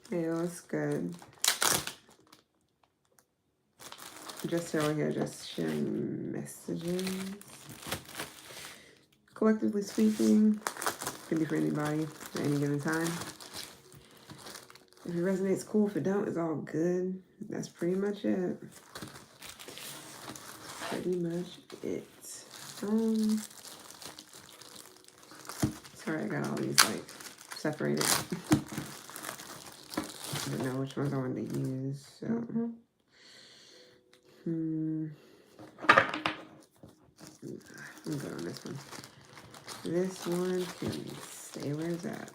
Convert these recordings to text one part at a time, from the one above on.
Hey, what's good? Just over here, just sharing messages. Collectively speaking, can be for anybody at any given time. If it resonates, cool. If it don't, it's all good. That's pretty much it. Pretty much it. Sorry, I got all these like separated. I don't know which ones I wanted to use. So, I'm good on this one. This one can stay where it's at.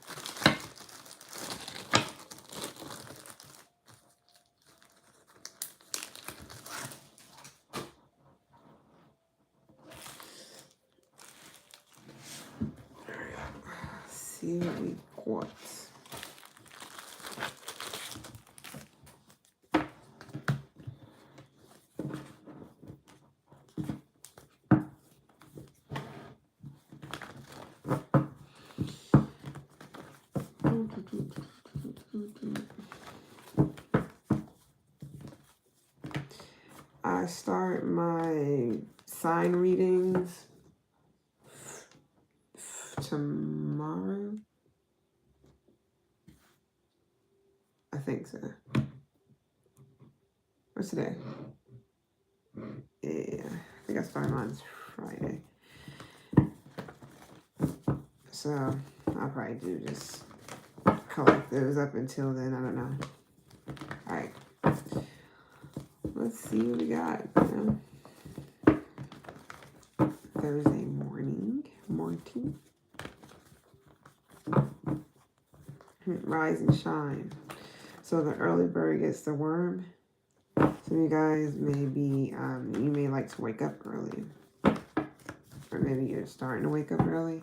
Let's see what we got. I start my sign readings tomorrow. I think so. What's today? Yeah, I think I start mine Friday. So I'll probably do just collect those up until then. I don't know. All right. Let's see what we got. Thursday morning. Rise and shine. So the early bird gets the worm. Some of you guys may be, you may like to wake up early. Or maybe you're starting to wake up early.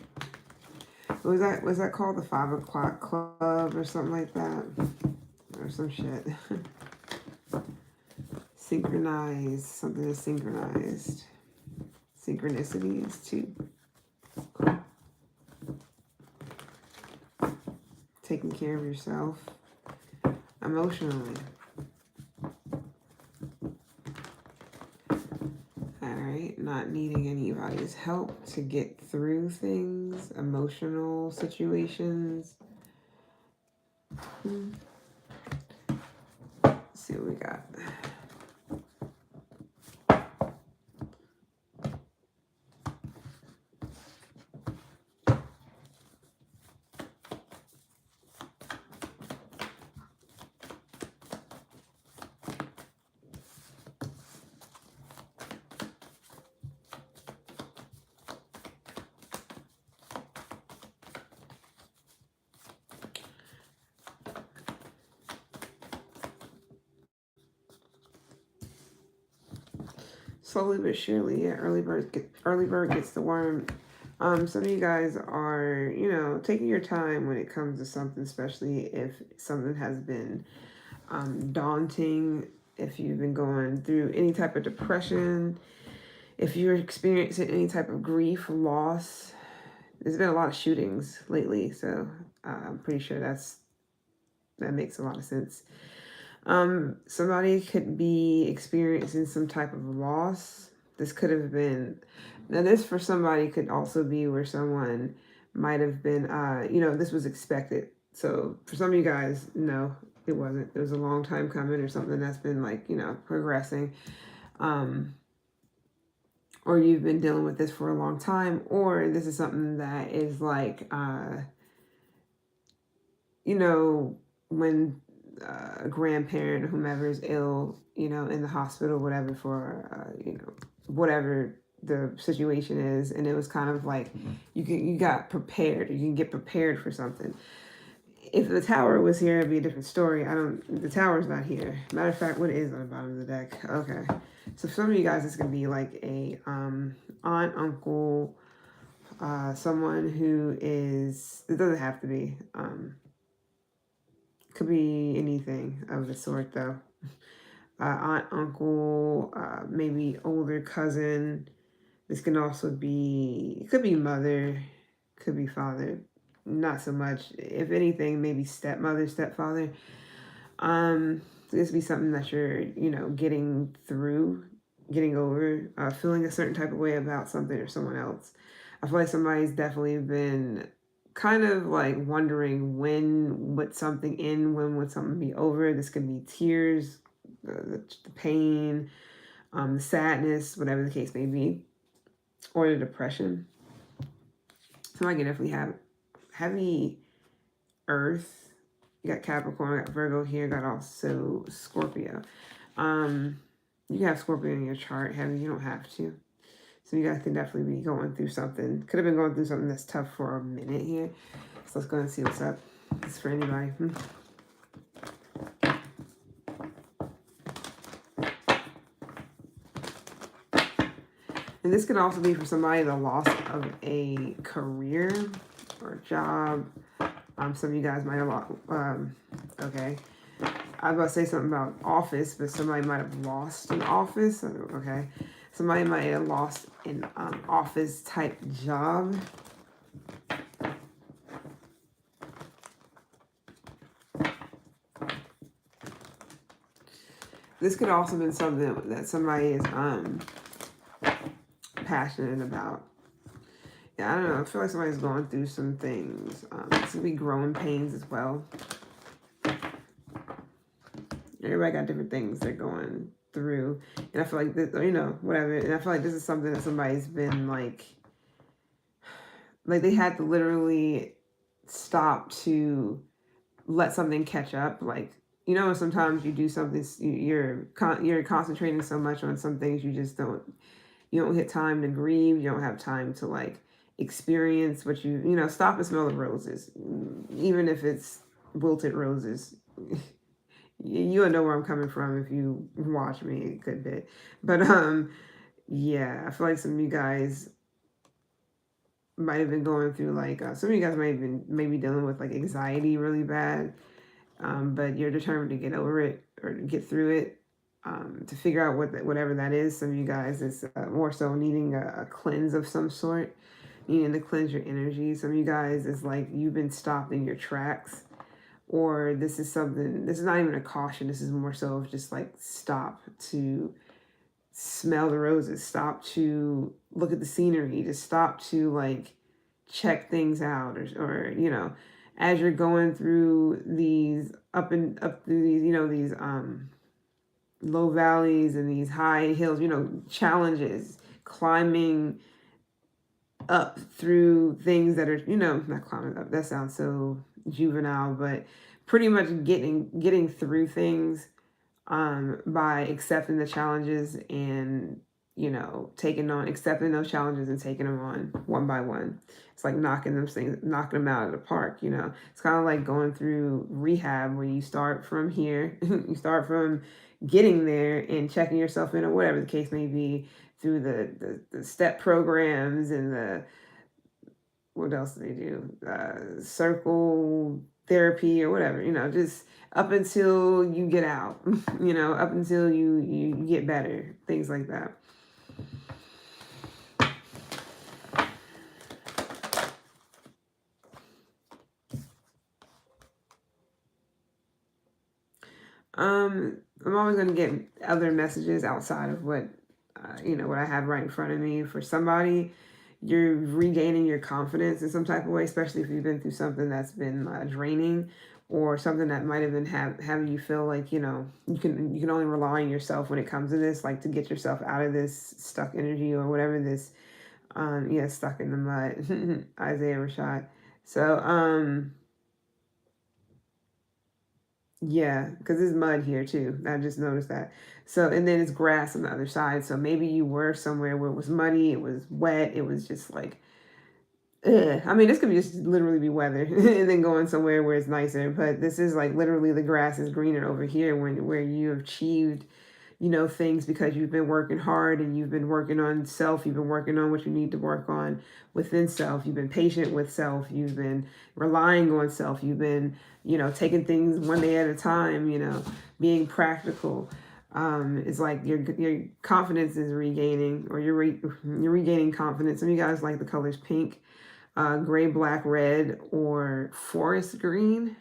Was that called the 5 o'clock club or something like that? Or some shit. Synchronized. Something is synchronized. Synchronicities too. Cool. Taking care of yourself emotionally. Alright, not needing anybody's help to get through things, emotional situations. Let's see what we got. Slowly but surely, yeah. Early bird gets the worm. Some of you guys are, taking your time when it comes to something, especially if something has been daunting. If you've been going through any type of depression, if you're experiencing any type of grief, loss. There's been a lot of shootings lately, so I'm pretty sure that makes a lot of sense. Somebody could be experiencing some type of loss. This could have been, now this for somebody could also be where someone might have been, this was expected. So for some of you guys, no, it wasn't. It was a long time coming or something that's been progressing. Or you've been dealing with this for a long time, or this is something that is when a grandparent or whomever is ill, in the hospital, whatever, for, whatever the situation is. And it was kind of like you got prepared, you can get prepared for something. If the tower was here, it'd be a different story. The tower's not here. Matter of fact, what is on the bottom of the deck? Okay. So for some of you guys, it's going to be like a aunt, uncle, someone who is, it doesn't have to be, could be anything of the sort though. Aunt, uncle, maybe older cousin. This can also be, it could be mother, could be father. Not so much. If anything, maybe stepmother, stepfather. This be something that you're, you know, getting through, getting over, feeling a certain type of way about something or someone else. I feel like somebody's definitely been kind of like wondering when would something end, when would something be over. This could be tears, the pain, the sadness, whatever the case may be, or the depression. Somebody can definitely have heavy earth. You got Capricorn, got Virgo here, got also Scorpio. You can have Scorpio in your chart heavy, you don't have to. So you guys can definitely be going through something. Could have been going through something that's tough for a minute here. So let's go and see what's up. This is for anybody. And this could also be for somebody the loss of a career or job. Some of you guys might have lost. Okay. I was about to say something about office, but somebody might have lost an office. Okay. Somebody might have lost an office type job. This could also have been something that somebody is passionate about. Yeah, I don't know. I feel like somebody's going through some things. This could be growing pains as well. Everybody got different things they're going through. And I feel like this, you know, whatever. And I feel like this is something that somebody's been like they had to literally stop to let something catch up. Like, you know, sometimes you do something, you're concentrating so much on some things you just don't hit time to grieve. You don't have time to like experience what you know, stop and smell the roses, even if it's wilted roses. You'll know where I'm coming from if you watch me a good bit. But yeah, I feel like some of you guys might have been going through like some of you guys might have been maybe dealing with like anxiety really bad, but you're determined to get over it or get through it, to figure out whatever that is. Some of you guys is more so needing a cleanse of some sort, needing to cleanse your energy. Some of you guys is like you've been stopped in your tracks, or this is not even a caution. This is more so of just like stop to smell the roses, stop to look at the scenery, just stop to like check things out, or you know, as you're going through these up through these, you know, these low valleys and these high hills, you know, challenges, climbing up through things that are, you know, not climbing up, that sounds so juvenile, but pretty much getting through things, by accepting the challenges and, you know, accepting those challenges and taking them on one by one. It's like knocking them out of the park, you know. It's kind of like going through rehab where you start from here, you start from getting there and checking yourself in or whatever the case may be through the step programs and what else do they do? Circle therapy or whatever, you know, just up until you get out, you know, up until you get better, things like that. I'm always going to get other messages outside of what, you know, what I have right in front of me. For somebody, you're regaining your confidence in some type of way, especially if you've been through something that's been draining, or something that might have been having you feel like, you know, you can only rely on yourself when it comes to this, like to get yourself out of this stuck energy or whatever this, stuck in the mud, Isaiah Rashad. So, yeah, because there's mud here too. I just noticed that. So, and then it's grass on the other side. So maybe you were somewhere where it was muddy, it was wet, it was just like, ugh. I mean, this could just literally be weather, and then going somewhere where it's nicer. But this is like literally the grass is greener over here where you have achieved, you know, things because you've been working hard and you've been working on self. You've been working on what you need to work on within self. You've been patient with self. You've been relying on self. You've been, you know, taking things one day at a time, you know, being practical. It's like your confidence is regaining, or you're regaining confidence. Some of you guys like the colors pink, gray, black, red, or forest green.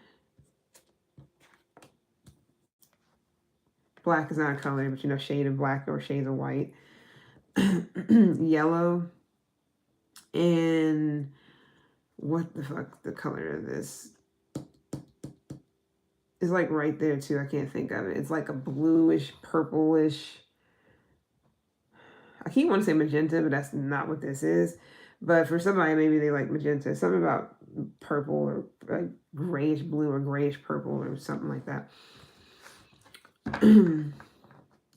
black is not a color, but you know, shade of black or shades of white. Yellow. And what the fuck the color of this is, like right there too. I can't think of it. It's like a bluish, purplish. I keep wanting to say magenta, but that's not what this is. But for somebody, maybe they like magenta. Something about purple or like grayish blue or grayish purple or something like that.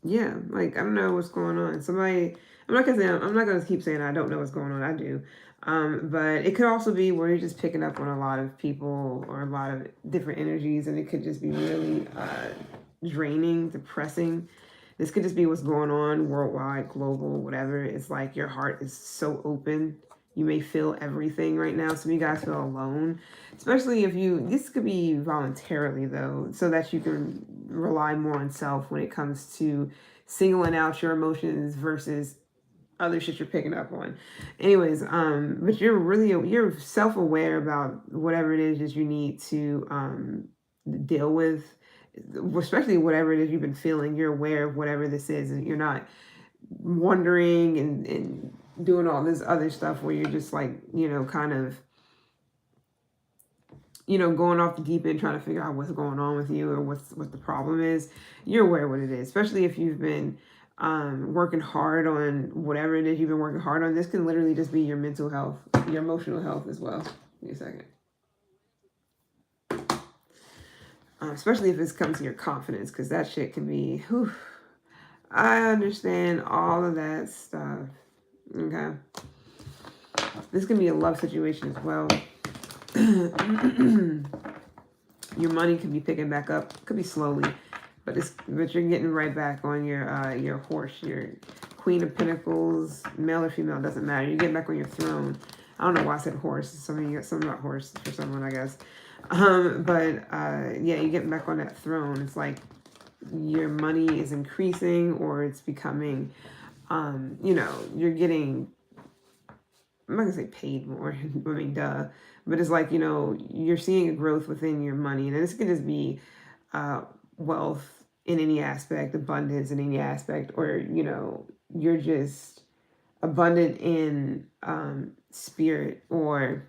Yeah, like I don't know what's going on. Somebody, I'm not gonna keep saying I don't know what's going on. I do. But it could also be where you're just picking up on a lot of people or a lot of different energies, and it could just be really draining, depressing. This could just be what's going on worldwide, global, whatever. It's like your heart is so open. You may feel everything right now. Some of you guys feel alone, especially if this could be voluntarily though, so that you can rely more on self when it comes to singling out your emotions versus other shit you're picking up on. Anyways, but you're self-aware about whatever it is that you need to deal with, especially whatever it is you've been feeling. You're aware of whatever this is, and you're not wondering and doing all this other stuff where you're just like, you know, kind of, you know, going off the deep end trying to figure out what's going on with you or what the problem is. You're aware of what it is, especially if you've been working hard on whatever it is you've been working hard on. This can literally just be your mental health, your emotional health as well. Give me a second. Especially if it's comes to your confidence, because that shit can be, whew, I understand all of that stuff. Okay. This can be a love situation as well. Your money can be picking back up. Could be slowly, but you're getting right back on your horse, your Queen of Pentacles, male or female, doesn't matter. You're getting back on your throne. I don't know why I said horse. Something about horse for someone, I guess. Yeah, you're getting back on that throne. It's like your money is increasing, or it's becoming, you know, you're getting, I'm not gonna say paid more. I mean, duh. But it's like, you know, you're seeing a growth within your money. And this can just be wealth in any aspect, abundance in any aspect, or, you know, you're just abundant in spirit, or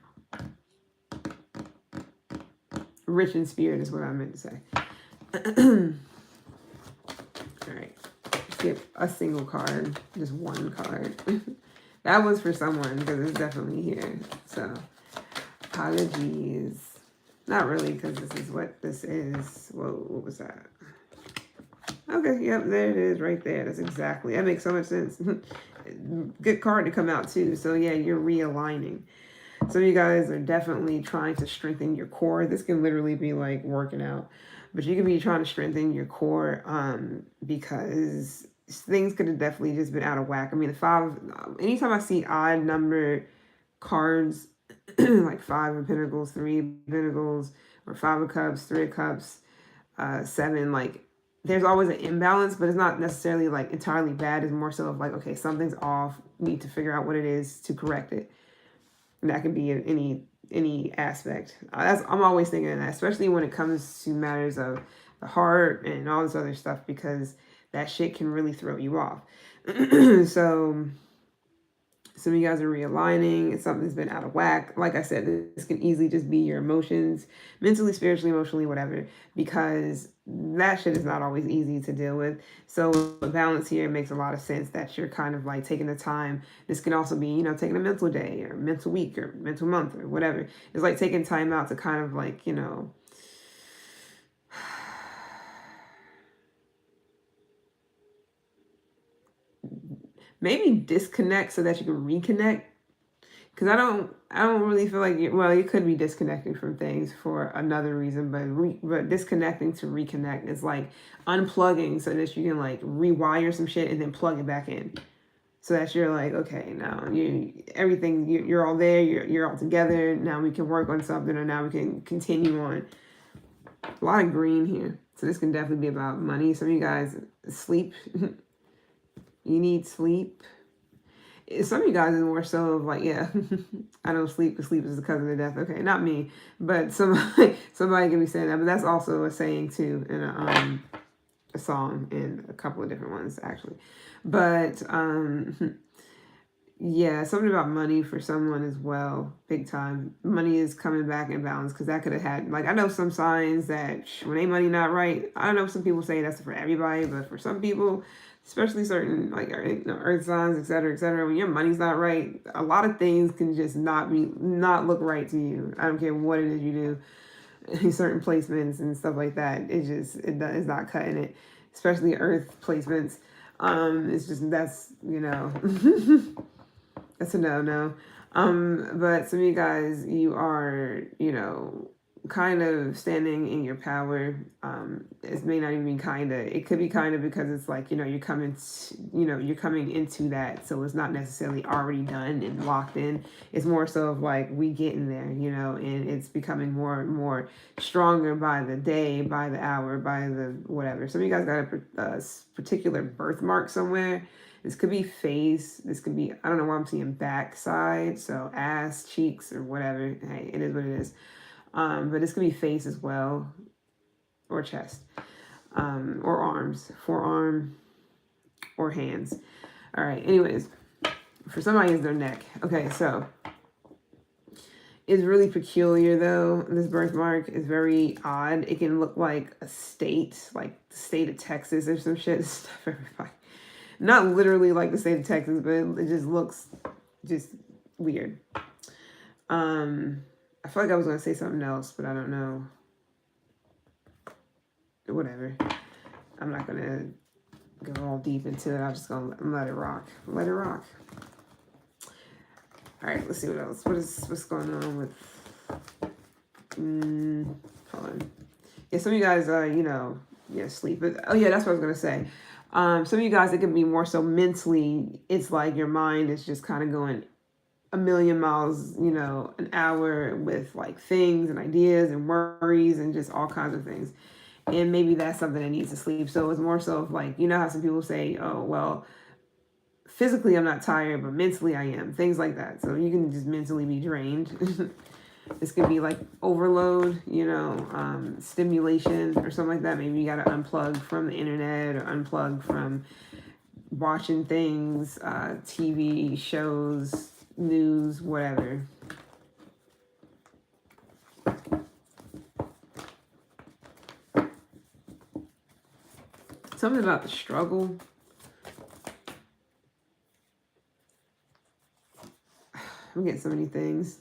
rich in spirit is what I meant to say. All right. Skip a single card, just one card. That was for someone because it's definitely here. So, apologies. Not really, because this is what this is. Whoa, what was that? Okay, yep, there it is right there. That's exactly. That makes so much sense. Good card to come out too. So, yeah, you're realigning. Some of you guys are definitely trying to strengthen your core. This can literally be like working out. But you could be trying to strengthen your core because things could have definitely just been out of whack. I mean, anytime I see odd number cards, like 5 of Pentacles, 3 of Pentacles, or 5 of Cups, 3 of Cups, 7, like, there's always an imbalance, but it's not necessarily like entirely bad. It's more so of like, okay, something's off. We need to figure out what it is to correct it. And that can be in any aspect. I'm always thinking of that, especially when it comes to matters of the heart and all this other stuff, because that shit can really throw you off. So some of you guys are realigning. Something's been out of whack. Like I said, this can easily just be your emotions, mentally, spiritually, emotionally, whatever, because that shit is not always easy to deal with. So the balance here makes a lot of sense that you're kind of like taking the time. This can also be, you know, taking a mental day or mental week or mental month or whatever. It's like taking time out to kind of like, you know, maybe disconnect so that you can reconnect. Because I don't really feel like you could be disconnecting from things for another reason, but disconnecting to reconnect is like unplugging so that you can like rewire some shit and then plug it back in, so that you're like, okay, now you're all there, you're all together. Now we can work on something, or now we can continue on. A lot of green here, so this can definitely be about money. Some of you guys sleep. You need sleep. Some of you guys is more so of like, yeah, I don't sleep because sleep is the cousin of death. Okay, not me, but somebody can be saying that, but that's also a saying too. And a song and a couple of different ones actually. But yeah, something about money for someone as well, big time. Money is coming back in balance because that could have had, like, I know some signs that when they money not right. I know some people say that's for everybody, but for some people, especially certain like earth signs, et cetera, when your money's not right, a lot of things can just not look right to you. I don't care what it is you do, certain placements and stuff like that. It's not cutting it, especially earth placements. It's just that's That's a no. But some of you guys, you are, kind of standing in your power. It may not even be kinda. It could be kinda because it's like, you're coming into that. So it's not necessarily already done and locked in. It's more so of like we getting there, and it's becoming more and more stronger by the day, by the hour, by the whatever. Some of you guys got a particular birthmark somewhere. This could be face. This could be, I don't know why I'm seeing backside. So ass, cheeks, or whatever. Hey, it is what it is. But this could be face as well, or chest, or arms, forearm, or hands. All right. Anyways, for somebody, it's their neck. Okay, so it's really peculiar though. This birthmark is very odd. It can look like a state, like the state of Texas or some shit. Stuff everybody. Not literally like the state of Texas, but it just looks just weird. I feel like I was going to say something else, but I don't know. Whatever. I'm not going to go all deep into it. I'm just going to let it rock. Let it rock. All right, let's see what else. What's going on with... hold on. Yeah, some of you guys, sleep. But, oh, yeah, that's what I was going to say. Some of you guys, it can be more so mentally. It's like your mind is just kind of going a million miles, an hour with like things and ideas and worries and just all kinds of things. And maybe that's something that needs to sleep. So it's more so of like, how some people say, oh, well, physically I'm not tired, but mentally I am. Things like that. So you can just mentally be drained. This could be like overload, stimulation or something like that. Maybe you got to unplug from the internet or unplug from watching things, TV shows, news, whatever. Something about the struggle. I'm getting so many things.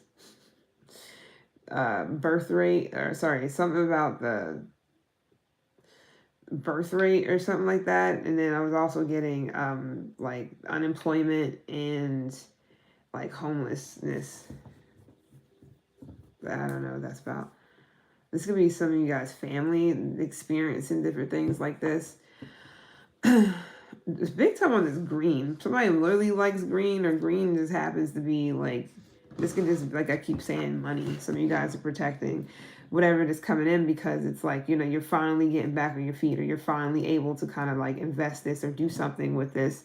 Birth rate, or sorry, something about the birth rate or something like that. And then I was also getting like unemployment and like homelessness. I don't know what that's about. This could be some of you guys' family experiencing different things like this. It's big time on this green. Somebody literally likes green, or green just happens to be like, this can just, like I keep saying, money. Some of you guys are protecting whatever is coming in because it's like, you're finally getting back on your feet, or you're finally able to kind of like invest this or do something with this.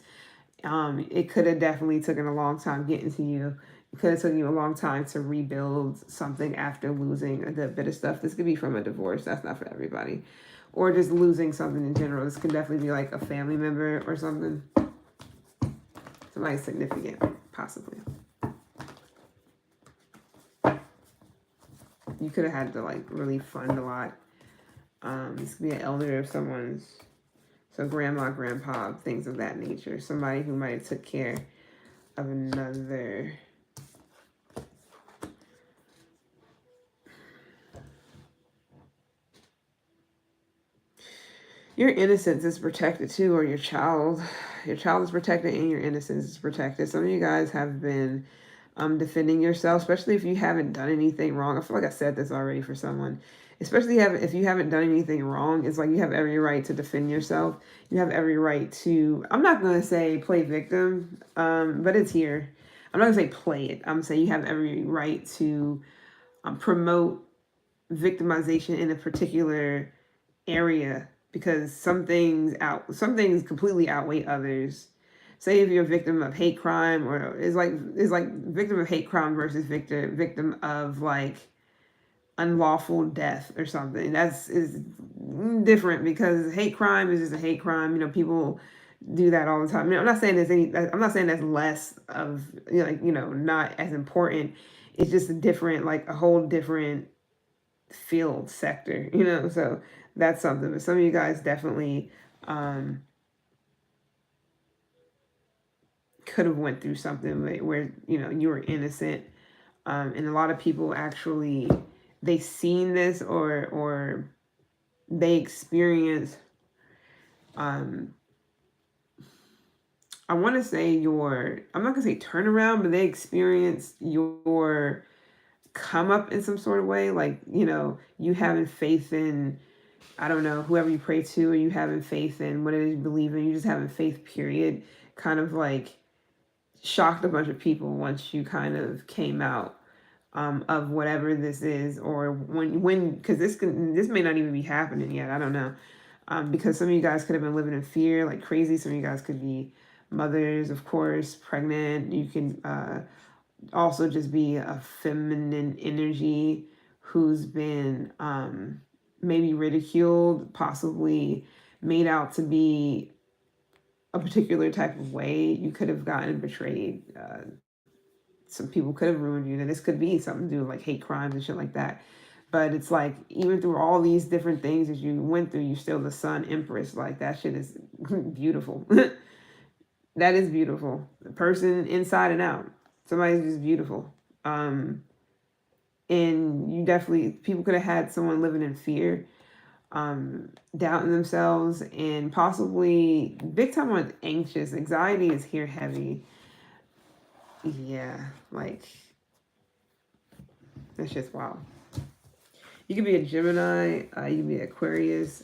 It could have definitely taken a long time getting to you. It could have taken you a long time to rebuild something after losing a good bit of stuff. This could be from a divorce. That's not for everybody. Or just losing something in general. This could definitely be like a family member or something. Somebody significant, possibly. You could have had to like really fund a lot. This could be an elder of someone's, so grandma, grandpa, things of that nature. Somebody who might have took care of another. Your innocence is protected too, or your child. Your child is protected and your innocence is protected. Some of you guys have been defending yourself, especially if you haven't done anything wrong. I feel like I said this already for someone. Especially if you haven't done anything wrong, it's like you have every right to defend yourself. You have every right to, I'm not going to say play victim, but it's here. I'm not going to say play it. I'm saying you have every right to promote victimization in a particular area, because some things completely outweigh others. Say if you're a victim of hate crime, or is like victim of hate crime versus victim of like unlawful death or something. That's is different, because hate crime is just a hate crime. You know, people do that all the time. I'm not saying I'm not saying that's less of, like, not as important. It's just a different, like a whole different field sector. So that's something. But some of you guys definitely could have went through something where you were innocent, and a lot of people actually, they seen this, or they experience, I want to say I'm not gonna say turnaround, but they experience your come up in some sort of way, like you having faith in, I don't know, whoever you pray to, or you having faith in what it is you believe in, you just having faith, period, kind of like shocked a bunch of people once you kind of came out, of whatever this is, or because this may not even be happening yet. I don't know, because some of you guys could have been living in fear like crazy. Some of you guys could be mothers, of course, pregnant. You can also just be a feminine energy who's been maybe ridiculed, possibly made out to be a particular type of way. You could have gotten betrayed. Some people could have ruined you. And this could be something to do with like hate crimes and shit like that. But it's like, even through all these different things that you went through, you're still the sun empress. Like, that shit is beautiful. That is beautiful. The person inside and out. Somebody's just beautiful. And you definitely, people could have had someone living in fear, doubting themselves, and possibly big time on anxious. Anxiety is here heavy. Yeah, like, that's just wild. You could be a Gemini, you could be Aquarius,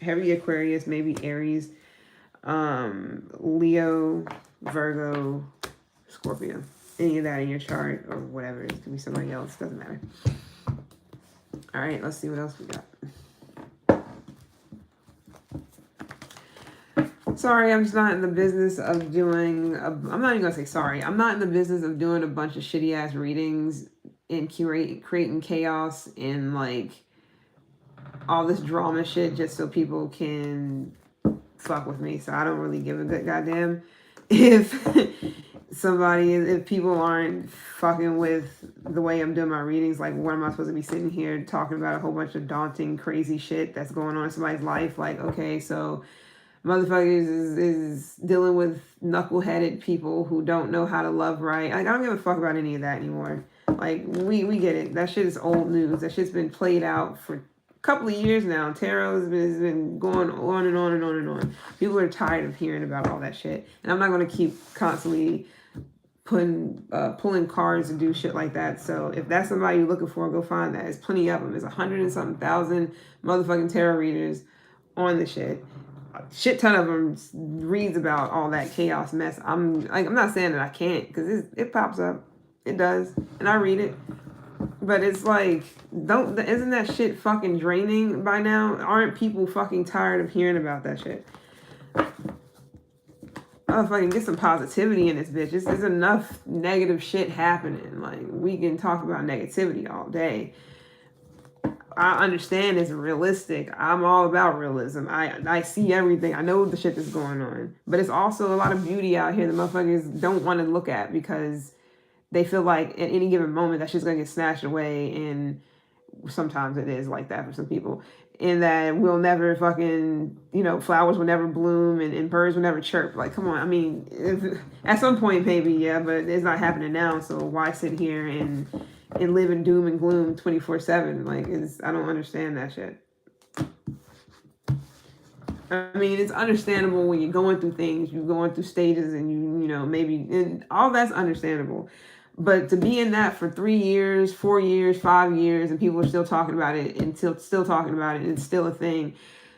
heavy Aquarius, maybe Aries, Leo, Virgo, Scorpio. Any of that in your chart or whatever. It could be somebody else. Doesn't matter. All right, let's see what else we got. Sorry, I'm just not in the business of doing... I'm not even going to say sorry. I'm not in the business of doing a bunch of shitty-ass readings and creating chaos and, like, all this drama shit just so people can fuck with me. So I don't really give a good goddamn if if people aren't fucking with the way I'm doing my readings. Like, what am I supposed to be sitting here talking about a whole bunch of daunting, crazy shit that's going on in somebody's life? Like, okay, so motherfuckers is dealing with knuckleheaded people who don't know how to love right. Like, I don't give a fuck about any of that anymore. Like, we get it. That shit is old news. That shit's been played out for a couple of years now. Tarot has been going on and on and on and on. People are tired of hearing about all that shit. And I'm not going to keep constantly pulling cards and do shit like that. So if that's somebody you're looking for, go find that. There's plenty of them. There's 100 and something thousand motherfucking tarot readers on the shit. Shit ton of them reads about all that chaos mess. I'm not saying that I can't, because it pops up, it does, and I read it. But it's like, isn't that shit fucking draining by now? Aren't people fucking tired of hearing about that shit? Oh, fucking get some positivity in this bitch. There's enough negative shit happening. Like, we can talk about negativity all day. I understand it's realistic. I'm all about realism. I see everything. I know the shit that's going on. But it's also a lot of beauty out here that motherfuckers don't want to look at, because they feel like at any given moment that shit's going to get snatched away. And sometimes it is like that for some people. And that we'll never fucking, flowers will never bloom, and birds will never chirp. Like, come on. I mean, at some point maybe, yeah, but it's not happening now. So why sit here and live in doom and gloom 24/7? Like, I don't understand that shit. I mean, it's understandable when you're going through things, you're going through stages, and maybe, and all that's understandable. But to be in that for 3 years, 4 years, 5 years, and people are still talking about it, and still talking about it, and it's still a thing,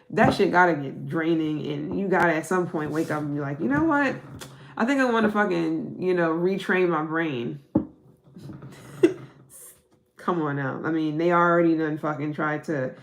that shit gotta get draining. And you gotta at some point wake up and be like, you know what? I think I want to fucking, retrain my brain. Come on now. I mean, they already done fucking tried to,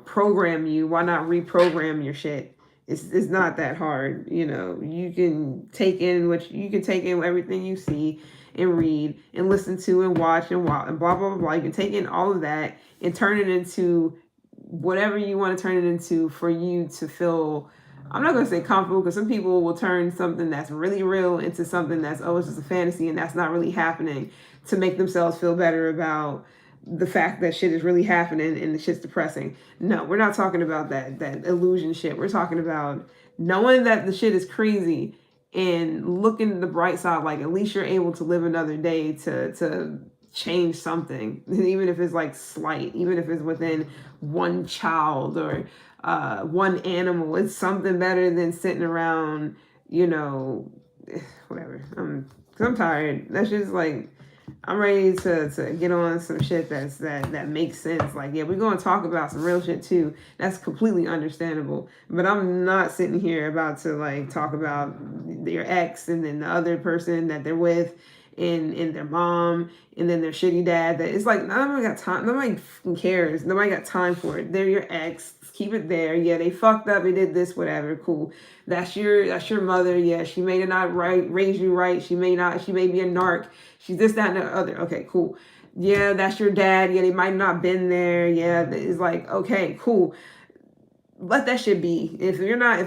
program you. Why not reprogram your shit? It's not that hard. You can take in everything you see, and read and listen to and watch and blah, blah, blah, blah. You can take in all of that and turn it into whatever you want to turn it into for you to feel. I'm not going to say comfortable, because some people will turn something that's really real into something that's, oh, it's just a fantasy and that's not really happening, to make themselves feel better about the fact that shit is really happening and the shit's depressing. No, we're not talking about that illusion shit. We're talking about knowing that the shit is crazy and looking at the bright side, like at least you're able to live another day to change something, even if it's like slight, even if it's within one child or one animal. It's something better than sitting around, whatever. I'm tired. That's just like, I'm ready to get on some shit that makes sense. Like, yeah, we're going to talk about some real shit too. That's completely understandable. But I'm not sitting here about to like talk about your ex and then the other person that they're with and their mom and then their shitty dad. That it's like, nobody got time. Nobody cares. Nobody got time for it. They're your ex. Keep it there. Yeah, they fucked up. They did this, whatever. Cool. That's your mother. Yeah, she may not raise you right. She may be a narc. She's this, that, and the other. Okay, cool. Yeah, that's your dad. Yeah, they might not been there. Yeah, it's like, okay, cool. Let that shit be. If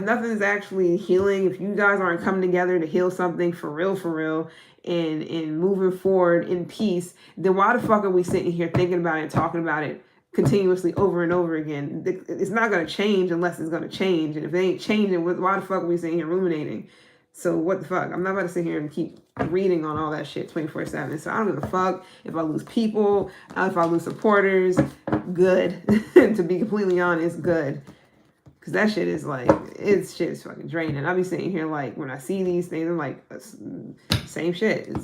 nothing's actually healing, if you guys aren't coming together to heal something for real, and moving forward in peace, then why the fuck are we sitting here thinking about it and talking about it continuously over and over again? It's not going to change unless it's going to change. And if it ain't changing, why the fuck are we sitting here ruminating? So what the fuck? I'm not about to sit here and keep reading on all that shit 24/7. So I don't give a fuck if I lose people, if I lose supporters. Good. To be completely honest, good. Because that shit is like, shit is fucking draining. I'll be sitting here like, when I see these things, I'm like, same shit.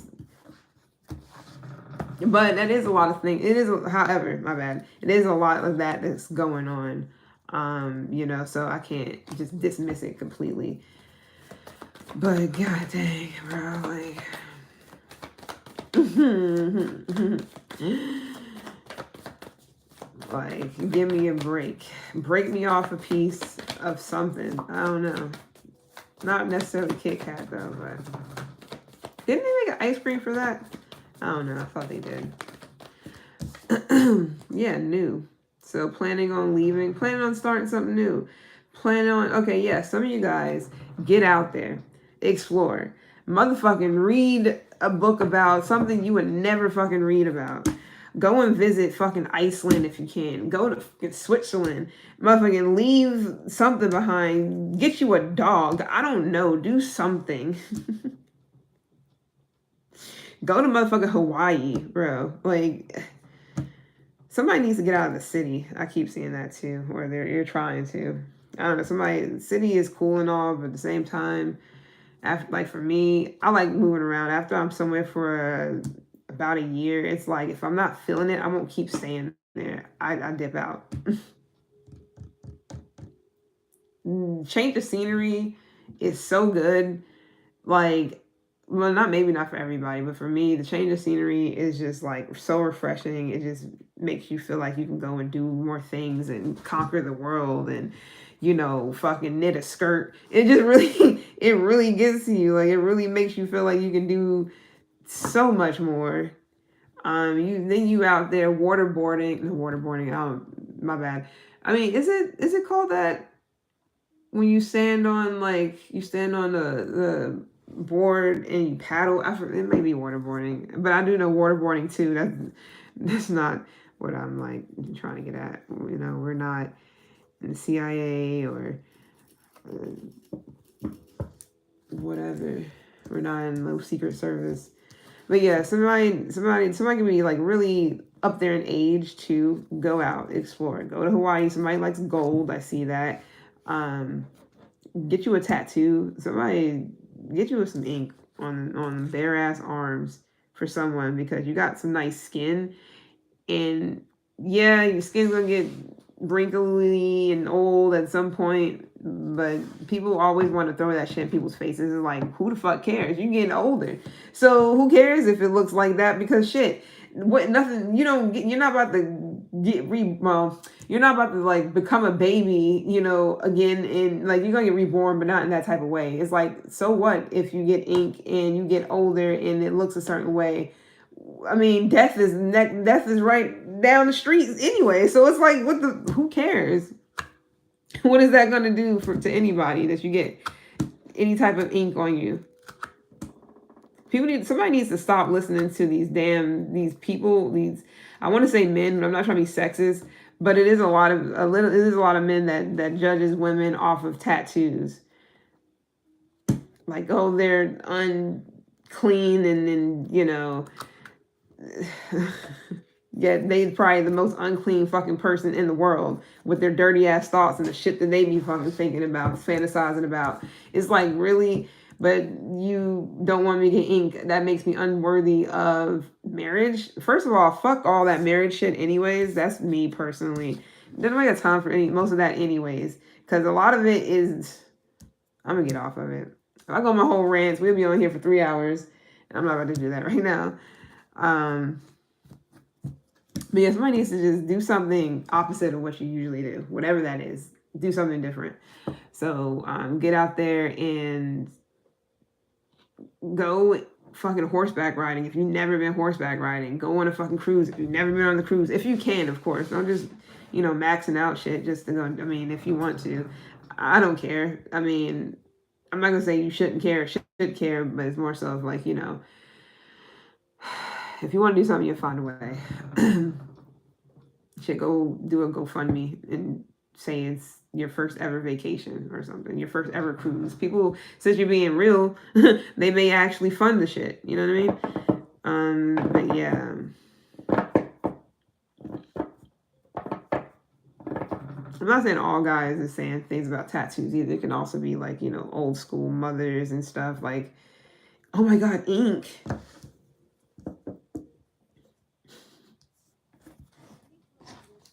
But that is a lot of things. It is, however, my bad. It is a lot of that's going on. So I can't just dismiss it completely. But god dang, bro, like like, give me a break. Break me off a piece of something. I don't know. Not necessarily Kit Kat though, but didn't they make an ice cream for that? I don't know. I thought they did. Yeah, new. So planning on leaving, planning on starting something new. Okay, yeah, some of you guys get out there, explore. Motherfucking read a book about something you would never fucking read about. Go and visit fucking Iceland if you can. Go to fucking Switzerland. Motherfucking leave something behind. Get you a dog. I don't know. Do something. Go to motherfucking Hawaii, bro. Like, somebody needs to get out of the city. I keep seeing that too. Or you're trying to. I don't know. The city is cool and all, but at the same time, after, like for me, I like moving around. After I'm somewhere for about a year, it's like, if I'm not feeling it, I won't keep staying there. I dip out. Change the scenery is so good. Like, well, not for everybody, but for me, the change of scenery is just like so refreshing. It just makes you feel like you can go and do more things and conquer the world and, fucking knit a skirt. It just really, it really gets to you. Like, it really makes you feel like you can do so much more. You out there waterboarding. Oh, my bad. I mean, is it called that when you stand on the board and you paddle? It may be waterboarding, but I do know waterboarding too. That's not what I'm like trying to get at. We're not in the CIA or whatever. We're not in the Secret Service. But yeah, somebody can be like really up there in age to go out, explore, go to Hawaii. Somebody likes gold. I see that. Get you a tattoo. Somebody get you some ink on bare ass arms for someone, because you got some nice skin, and yeah, your skin's gonna get wrinkly and old at some point, but people always want to throw that shit in people's faces. It's like, who the fuck cares? You're getting older, so who cares if it looks like that? Because shit, you're not about to well, you're not about to like become a baby, you know, again, and like you're gonna get reborn, but not in that type of way. It's like, so what if you get ink and you get older and it looks a certain way? I mean, death is right down the street anyway. So it's like, who cares? What is that gonna do to anybody that you get any type of ink on you? Somebody needs to stop listening to these people, I want to say men, but I'm not trying to be sexist, but it is a lot of men that judges women off of tattoos. Like, oh, they're unclean and then, you know, yeah, they probably the most unclean fucking person in the world with their dirty ass thoughts and the shit that they be fucking thinking about, fantasizing about. It's like, really? But you don't want me to get ink. That makes me unworthy of marriage. First of all, fuck all that marriage shit anyways. That's me personally. Don't got time for most of that anyways. Because a lot of it is, I'm going to get off of it. If I go on my whole rants, we'll be on here for 3 hours. And I'm not about to do that right now. But yeah, somebody needs to just do something opposite of what you usually do. Whatever that is. Do something different. So get out there and go fucking horseback riding if you've never been horseback riding. Go on a fucking cruise if you've never been on the cruise. If you can, of course. Don't just, you know, maxing out shit just to go. I mean, if you want to. I don't care. I mean, I'm not going to say you shouldn't care. Should care, but it's more so of like, you know, if you want to do something, you'll find a way. Should go do a GoFundMe and say it's your first ever vacation or something, your first ever cruise. People, since you're being real, they may actually fund the shit. You know what I mean? But yeah. I'm not saying all guys are saying things about tattoos either. It can also be like, you know, old school mothers and stuff like, oh my God, ink.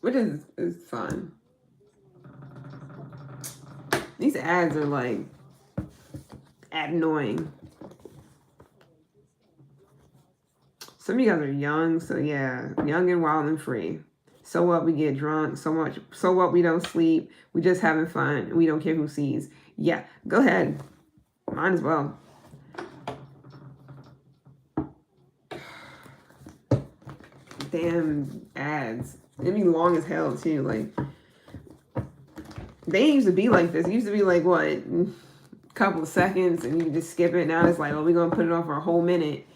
Which is fun. These ads are like annoying. Some of you guys are young, so yeah, young and wild and free. So what, we get drunk, so what, we don't sleep, we just having fun, we don't care who sees. Yeah, go ahead. Might as well. Damn ads. It'd be long as hell too. Like, they used to be like this. It used to be like, what, a couple of seconds and you just skip it. Now it's like, oh, we're gonna put it on for a whole minute.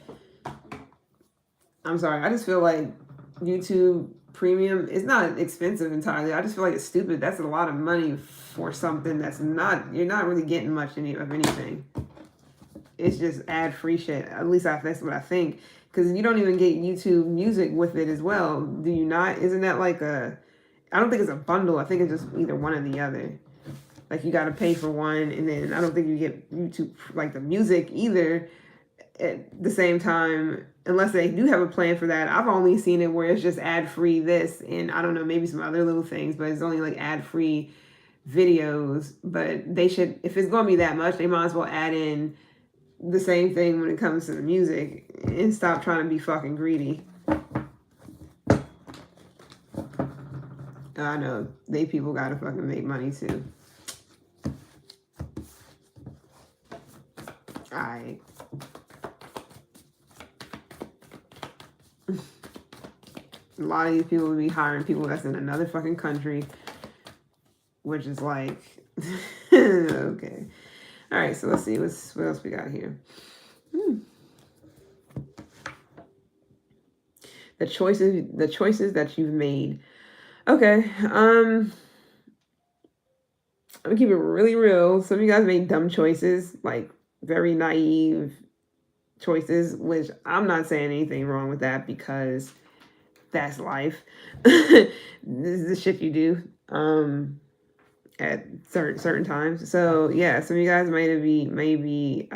I'm sorry, I just feel like YouTube Premium is not expensive entirely. I just feel like it's stupid. That's a lot of money for something that's not, you're not really getting much of anything. It's just ad-free shit. At least that's what I think. Because you don't even get YouTube Music with it as well. Do you not? Isn't that like a, I don't think it's a bundle. I think it's just either one or the other. Like, you got to pay for one, and then I don't think you get YouTube, like the music either at the same time, unless they do have a plan for that. I've only seen it where it's just ad-free this, and I don't know, maybe some other little things, but it's only like ad-free videos. But they should, if it's going to be that much, they might as well add in the same thing when it comes to the music and stop trying to be fucking greedy. I know, they people gotta fucking make money too. Alright. A lot of these people will be hiring people that's in another fucking country, which is like, okay. All right, so let's see what else we got here. The choices that you've made. Okay, I'm gonna keep it really real. Some of you guys made dumb choices, like very naive choices, which I'm not saying anything wrong with that because that's life. This is the shit you do at certain times. So yeah, some of you guys maybe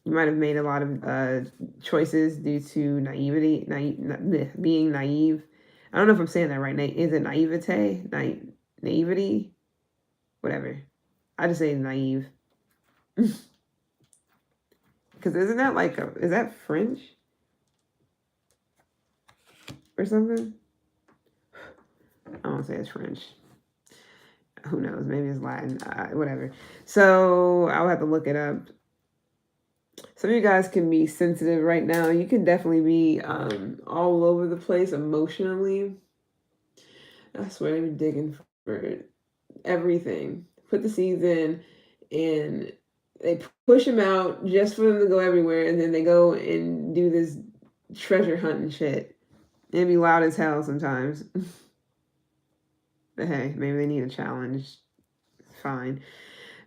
you might have made a lot of choices due to naivety, being naive. I don't know if I'm saying that right. Is it naivete? Naivety? Whatever. I just say naive. Because isn't that like is that French? or something. I don't want to say it's French. Who knows? Maybe it's Latin. Whatever. So I'll have to look it up. Some of you guys can be sensitive right now. You can definitely be all over the place emotionally. I swear they've been digging for everything. Put the seeds in, and they push them out just for them to go everywhere, and then they go and do this treasure hunting shit. It'd be loud as hell sometimes. But hey, maybe they need a challenge. Fine.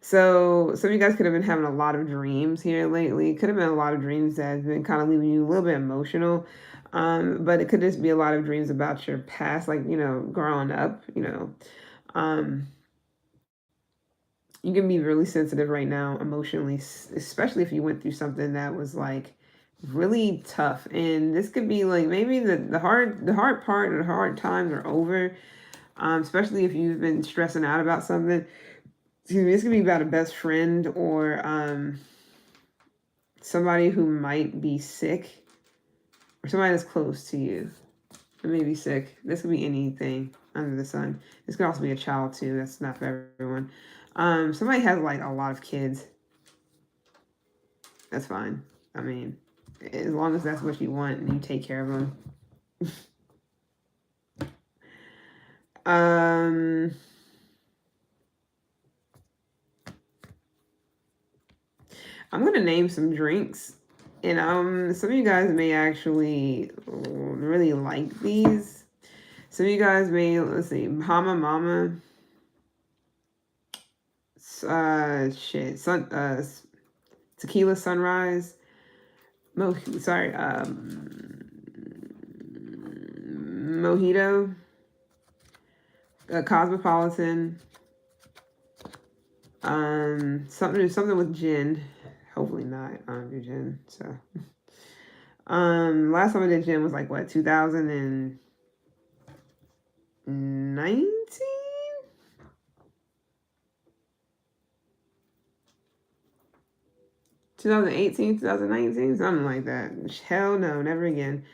So some of you guys could have been having a lot of dreams here lately. Could have been a lot of dreams that have been kind of leaving you a little bit emotional. But it could just be a lot of dreams about your past, like, growing up, you can be really sensitive right now emotionally, especially if you went through something that was like really tough. And this could be like maybe the hard part or the hard times are over. Especially if you've been stressing out about something. Excuse me, this could be about a best friend or somebody who might be sick or somebody that's close to you who may be sick. This could be anything under the sun. This could also be a child too. That's not for everyone. Somebody has like a lot of kids. That's fine. I mean, as long as that's what you want and you take care of them. I'm gonna name some drinks, and some of you guys may actually really like these. Some of you guys may, let's see, Hama Mama, Tequila Sunrise, Mojito, Cosmopolitan, something with gin. Hopefully not. I don't do gin. So, last time I did gin was like what, 2019? 2018, 2019, something like that. Hell no, never again.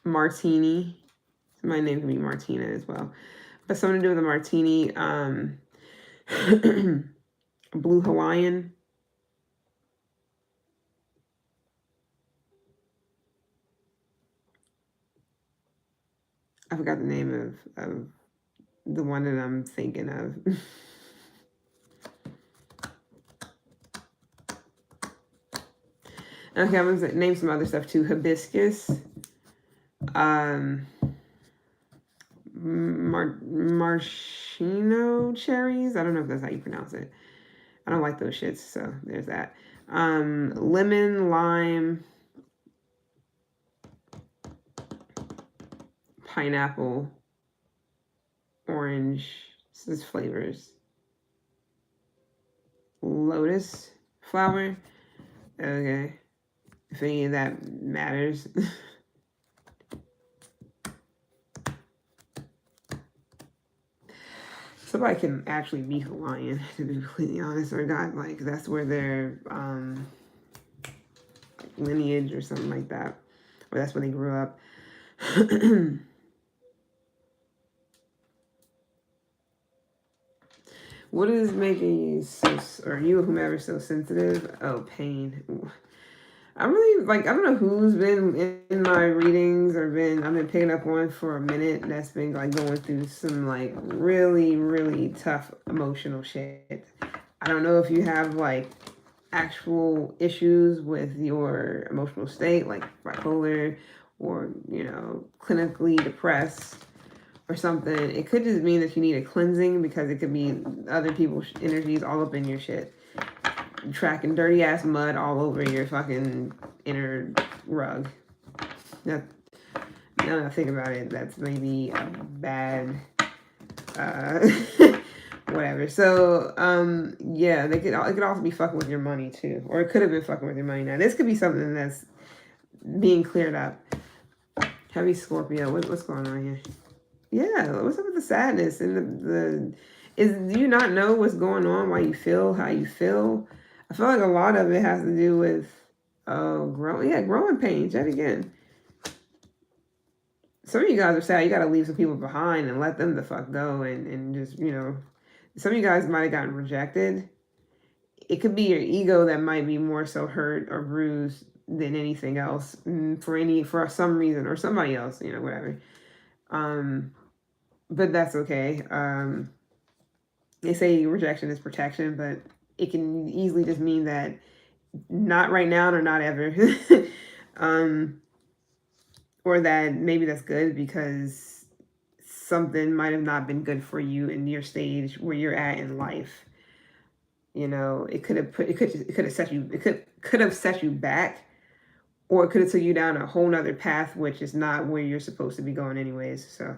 Martini. My name can be Martina as well. But something to do with a martini. Blue Hawaiian. I forgot the name of the one that I'm thinking of. Okay, I'm gonna name some other stuff too. Hibiscus. Maraschino cherries. I don't know if that's how you pronounce it. I don't like those shits, so there's that. Lemon, lime, pineapple, orange. This is flavors. Lotus flower. Okay. If any of that matters. Somebody can actually be Hawaiian, to be completely honest, or not, like that's where their lineage or something like that, or that's where they grew up. What is making you so, or you or whomever so sensitive? Oh, pain. I really like. I don't know who's been in my readings or I've been picking up one for a minute that's been like going through some like really, really tough emotional shit. I don't know if you have like actual issues with your emotional state, like bipolar or clinically depressed or something. It could just mean that you need a cleansing because it could be other people's energies all up in your shit. Tracking dirty ass mud all over your fucking inner rug. Now that I think about it, that's maybe a bad whatever. So yeah, it could also be fucking with your money too. Or it could have been fucking with your money. Now this could be something that's being cleared up. Heavy Scorpio, what's going on here? Yeah, what's up with the sadness and do you not know what's going on, why you feel how you feel? I feel like a lot of it has to do with growing pains. Yet again, some of you guys are sad. You got to leave some people behind and let them the fuck go, and just some of you guys might have gotten rejected. It could be your ego that might be more so hurt or bruised than anything else, for some reason, or somebody else, whatever. But that's okay. They say rejection is protection, but it can easily just mean that not right now or not ever. Or that maybe that's good because something might have not been good for you in your stage where you're at in life. It could have set you back, or it could have took you down a whole nother path, which is not where you're supposed to be going anyways. So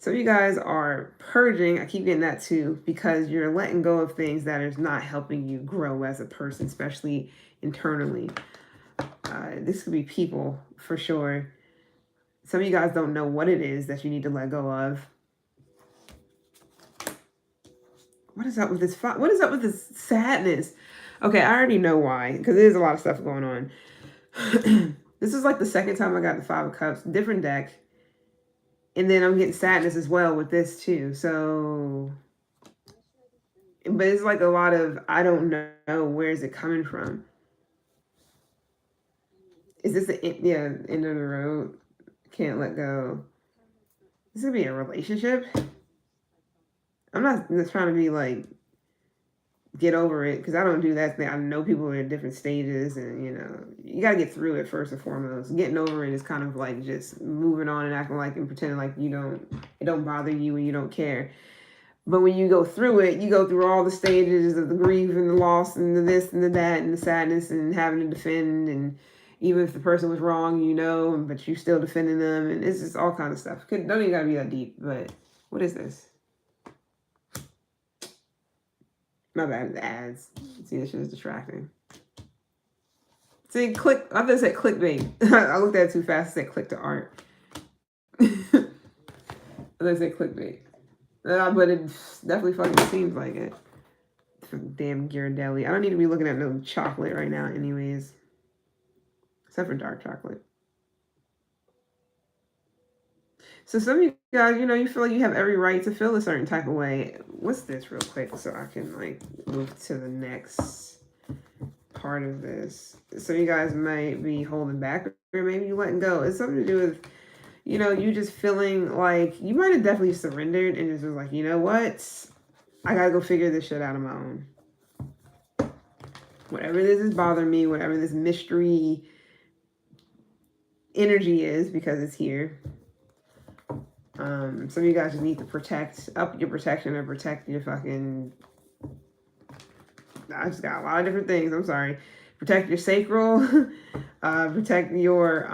some of you guys are purging. I keep getting that too, because you're letting go of things that is not helping you grow as a person, especially internally. This could be people for sure. Some of you guys don't know what it is that you need to let go of. What is up with this? What is up with this sadness? Okay, I already know why, because there's a lot of stuff going on. This is like the second time I got the Five of Cups, different deck. And then I'm getting sadness as well with this too. So, but it's like a lot of, I don't know, where is it coming from? Is this the end of the road? Can't let go. This could be a relationship. I'm not just trying to be like, get over it, because I don't do that thing. I know people are at different stages, and you got to get through it first and foremost. Getting over it is kind of like just moving on and acting like and pretending like it don't bother you and you don't care. But when you go through it, you go through all the stages of the grief and the loss and the this and the that and the sadness and having to defend, and even if the person was wrong, but you still defending them, and it's just all kind of stuff. Don't even gotta be that deep. But what is this? My bad, the ads. See, this shit is distracting. See, click. I thought it said clickbait. I looked at it too fast. It said click to art. I thought it said clickbait. But it definitely fucking seems like it. Damn Ghirardelli. I don't need to be looking at no chocolate right now anyways. Except for dark chocolate. So some of you guys, you feel like you have every right to feel a certain type of way. What's this real quick so I can move to the next part of this. Some of you guys might be holding back, or maybe you letting go. It's something to do with, you just feeling like you might have definitely surrendered and just was like, you know what? I gotta go figure this shit out on my own. Whatever this is bothering me, whatever this mystery energy is, because it's here. Some of you guys just need to up your protection or protect your fucking. I just got a lot of different things. I'm sorry. Protect your sacral, protect your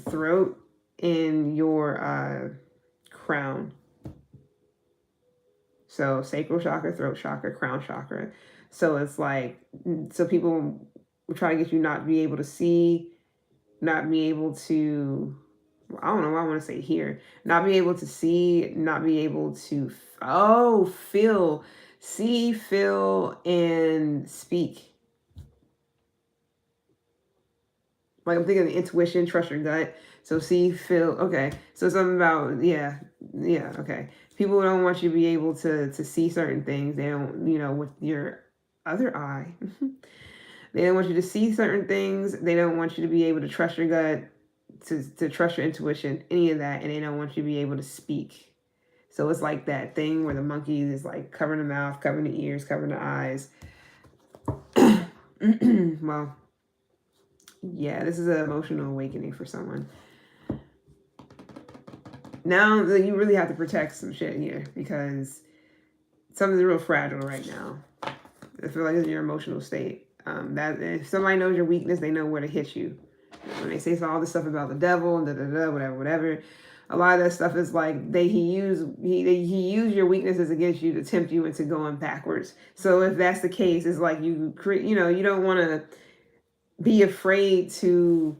throat and your crown. So sacral chakra, throat chakra, crown chakra. So it's like, so people will try to get you not be able to see, not be able to, I don't know what I want to say here, not be able to see, not be able to, feel, see, feel, and speak. Like I'm thinking of intuition, trust your gut. So see, feel, okay. So something about, yeah, okay. People don't want you to be able to see certain things. They don't, with your other eye. They don't want you to see certain things. They don't want you to be able to trust your gut, to trust your intuition, any of that. And they don't want you to be able to speak. So it's like that thing where the monkey is like covering the mouth, covering the ears, covering the eyes. Well, yeah, this is an emotional awakening for someone. Now you really have to protect some shit here, because something's real fragile right now. I feel like it's your emotional state. That if somebody knows your weakness, they know where to hit you. When they say all this stuff about the devil, whatever, a lot of that stuff is like he used your weaknesses against you to tempt you into going backwards. So if that's the case, it's like you don't want to be afraid to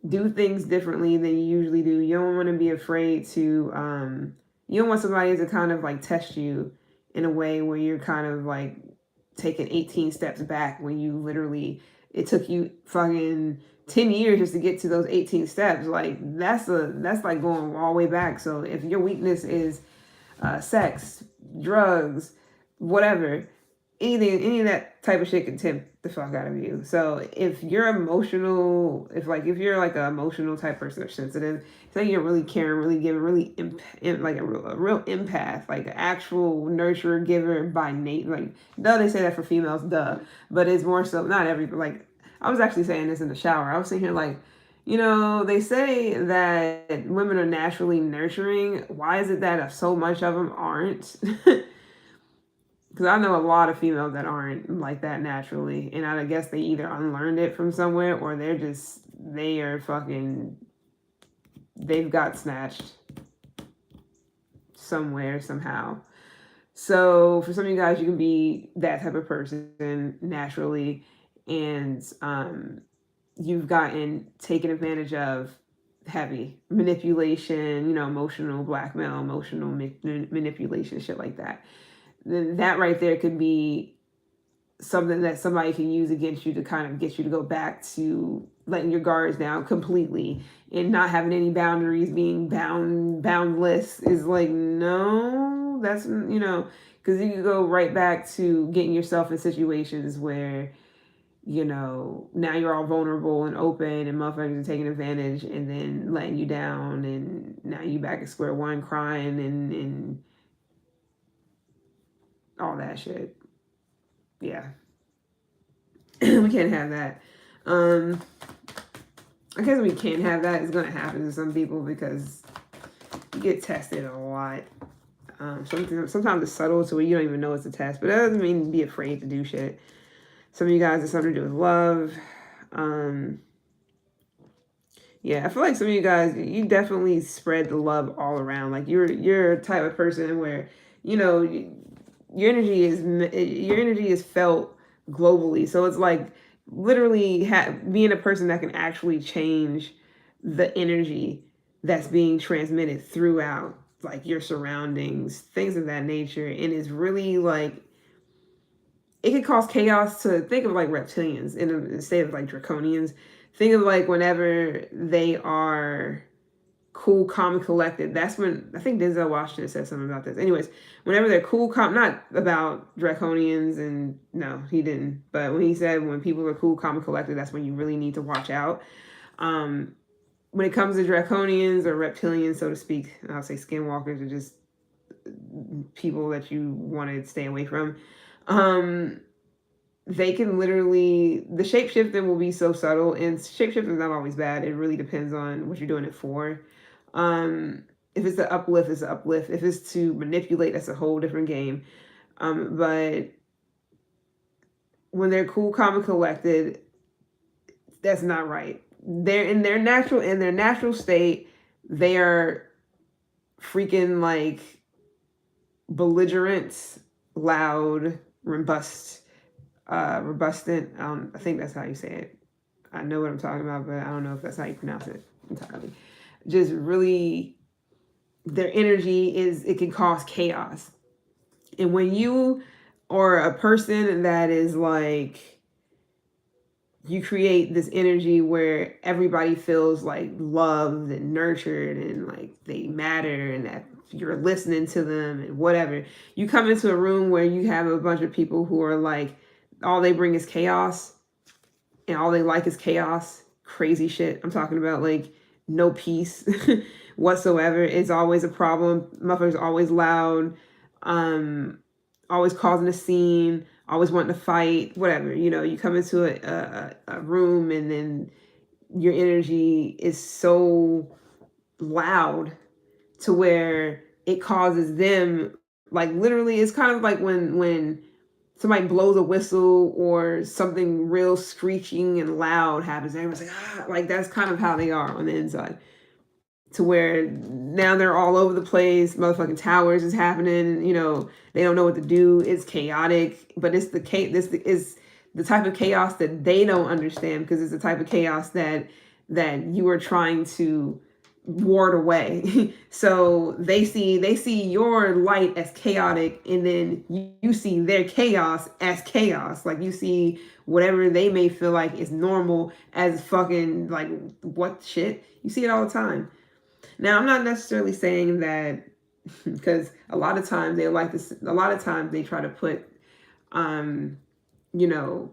do things differently than you usually do. You don't want to be afraid to you don't want somebody to kind of like test you in a way where you're kind of like taking 18 steps back when you literally, it took you fucking 10 years just to get to those 18 steps. Like that's like going all the way back. So if your weakness is sex, drugs, whatever, anything, any of that type of shit can tempt the fuck out of you. So if you're emotional, if you're like an emotional type person or sensitive, say you're really caring, really giving, really like a real empath, like an actual nurturer giver by nature. Like, duh, they say that for females, duh, but it's more so not every. Like, I was actually saying this in the shower. I was sitting here like, they say that women are naturally nurturing. Why is it that so much of them aren't? Because I know a lot of females that aren't like that naturally. And I guess they either unlearned it from somewhere or they've got snatched somewhere, somehow. So for some of you guys, you can be that type of person naturally. And you've gotten taken advantage of heavy manipulation, emotional blackmail, emotional manipulation, shit like that. Then that right there could be something that somebody can use against you to kind of get you to go back to letting your guards down completely and not having any boundaries, being boundless is like, no, that's, because you can go right back to getting yourself in situations where, now you're all vulnerable and open and motherfuckers are taking advantage and then letting you down, and now you back at square one crying and all that shit. Yeah. We can't have that. I guess we can't have that. It's going to happen to some people because you get tested a lot. Sometimes it's subtle to where you don't even know it's a test, but that doesn't mean be afraid to do shit. Some of you guys, it's something to do with love. Yeah, I feel like some of you guys, you definitely spread the love all around. Like you're a type of person where, your energy is felt globally. So it's like literally being a person that can actually change the energy that's being transmitted throughout like your surroundings, things of that nature, and it's really like it could cause chaos. To think of like reptilians instead of like draconians. Think of like whenever they are cool, calm, and collected. That's when I think Denzel Washington said something about this. Anyways, whenever they're cool, calm, not about draconians, and no, he didn't. But when he said when people are cool, calm, and collected, that's when you really need to watch out. When it comes to draconians or reptilians, so to speak, I'll say skinwalkers are just people that you want to stay away from. They can literally, the shapeshifting will be so subtle, and shapeshifting is not always bad. It really depends on what you're doing it for. If it's to uplift, it's to uplift. If it's to manipulate, that's a whole different game. But when they're cool, calm, and collected, that's not right. They're in their natural state. They are freaking like belligerent, loud, robustant. I think that's how you say it. I know what I'm talking about, but I don't know if that's how you pronounce it entirely. Just really, their energy it can cause chaos. And when you are a person that is like, you create this energy where everybody feels like loved and nurtured and like they matter and that you're listening to them and whatever. You come into a room where you have a bunch of people who are like, all they bring is chaos and all they like is chaos, crazy shit. I'm talking about like no peace whatsoever. It's always a problem. Motherfuckers always loud, always causing a scene, always wanting to fight, whatever. You come into a room and then your energy is so loud to where it causes them, like literally, it's kind of like when somebody blows a whistle or something real screeching and loud happens. Everyone's like, like that's kind of how they are on the inside. To where now they're all over the place. Motherfucking towers is happening. They don't know what to do. It's chaotic, but it's this is the type of chaos that they don't understand, because it's the type of chaos that you are trying to ward away. So they see your light as chaotic, and then you see their chaos as chaos. Like you see whatever they may feel like is normal as fucking like what shit. You see it all the time. Now I'm not necessarily saying that because a lot of times they like this. A lot of times they try to put, um, you know,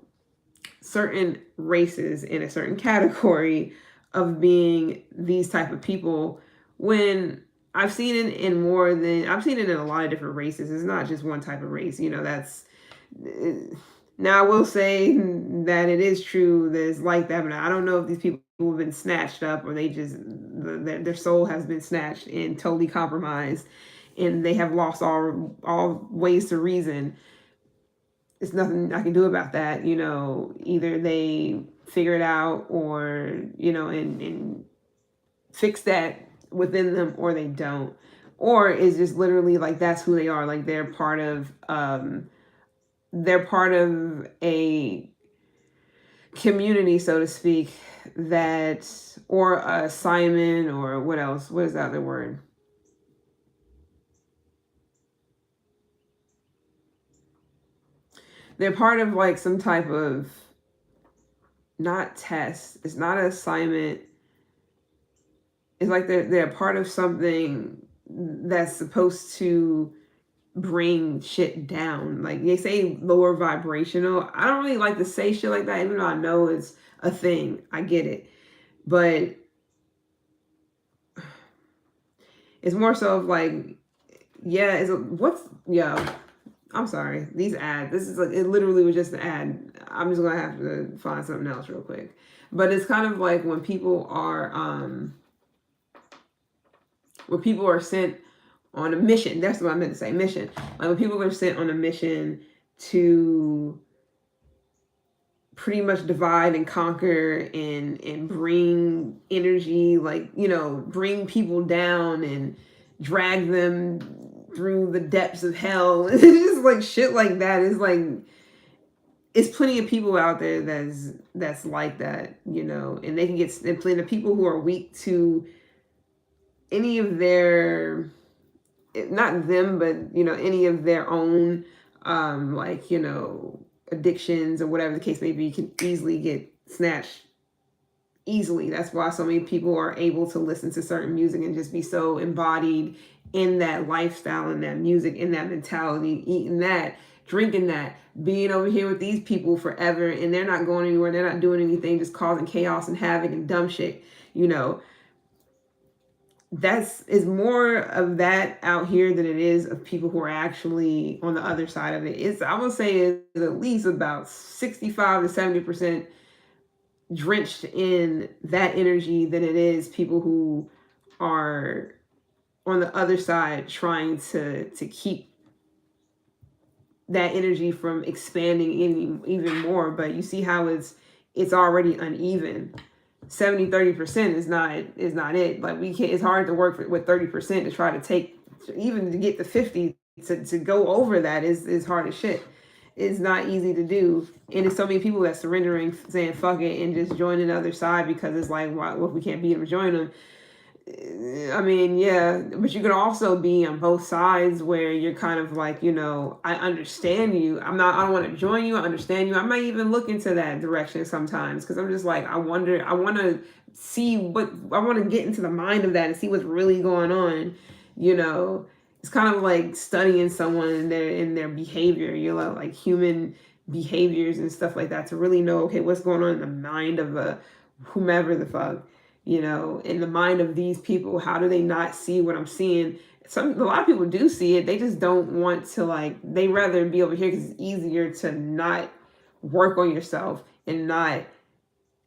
certain races in a certain category of being these type of people when I've seen it in more than I've seen it in a lot of different races. It's not just one type of race. That's now I will say that it is true that it's like that, but I don't know if these people have been snatched up or they just their soul has been snatched and totally compromised, and they have lost all ways to reason. It's nothing I can do about that. Either they figure it out or, and fix that within them, or they don't. Or is just literally like that's who they are. Like they're part of a community, so to speak, that or a Simon or what else? What is the other word? They're part of like some type of not test. It's not an assignment. It's like they're part of something that's supposed to bring shit down. Like they say lower vibrational. I don't really like to say shit like that, even though I know it's a thing. I get it. But it's more so of like, yeah, I'm sorry. These ads. This is like it literally was just an ad. I'm just gonna have to find something else real quick. But it's kind of like when people are sent on a mission. That's what I meant to say, mission. Like when people are sent on a mission to pretty much divide and conquer and bring energy, like, bring people down and drag them through the depths of hell. It's just like shit like that. It's like it's plenty of people out there that's like that, and they can get and plenty of people who are weak to any of their not them, but any of their own like addictions or whatever the case may be can easily get snatched easily. That's why so many people are able to listen to certain music and just be so embodied in that lifestyle, in that music, in that mentality, eating that, drinking that, being over here with these people forever, and they're not going anywhere, they're not doing anything, just causing chaos and havoc and dumb shit. That's is more of that out here than it is of people who are actually on the other side of it. It's I would say it's at least about 65 to 70% drenched in that energy than it is people who are on the other side trying to keep that energy from expanding even more. But you see how it's already uneven. 70-30% is not it. Like we can't. It's hard to work with 30% to try to take even to get to 50 to go over that is hard as shit. It's not easy to do, and there's so many people that surrendering, saying fuck it, and just joining the other side because it's like, well, if we can't beat them, join them. I mean, yeah, but you can also be on both sides where you're kind of like, I understand you. I don't want to join you. I understand you. I might even look into that direction sometimes because I'm just like, I want to see I want to get into the mind of that and see what's really going on. It's kind of like studying someone in their behavior, like human behaviors and stuff like that to really know, okay, what's going on in the mind of whomever the fuck. In the mind of these people, how do they not see what I'm seeing? A lot of people do see it. They just don't want to, like, they rather be over here because it's easier to not work on yourself and not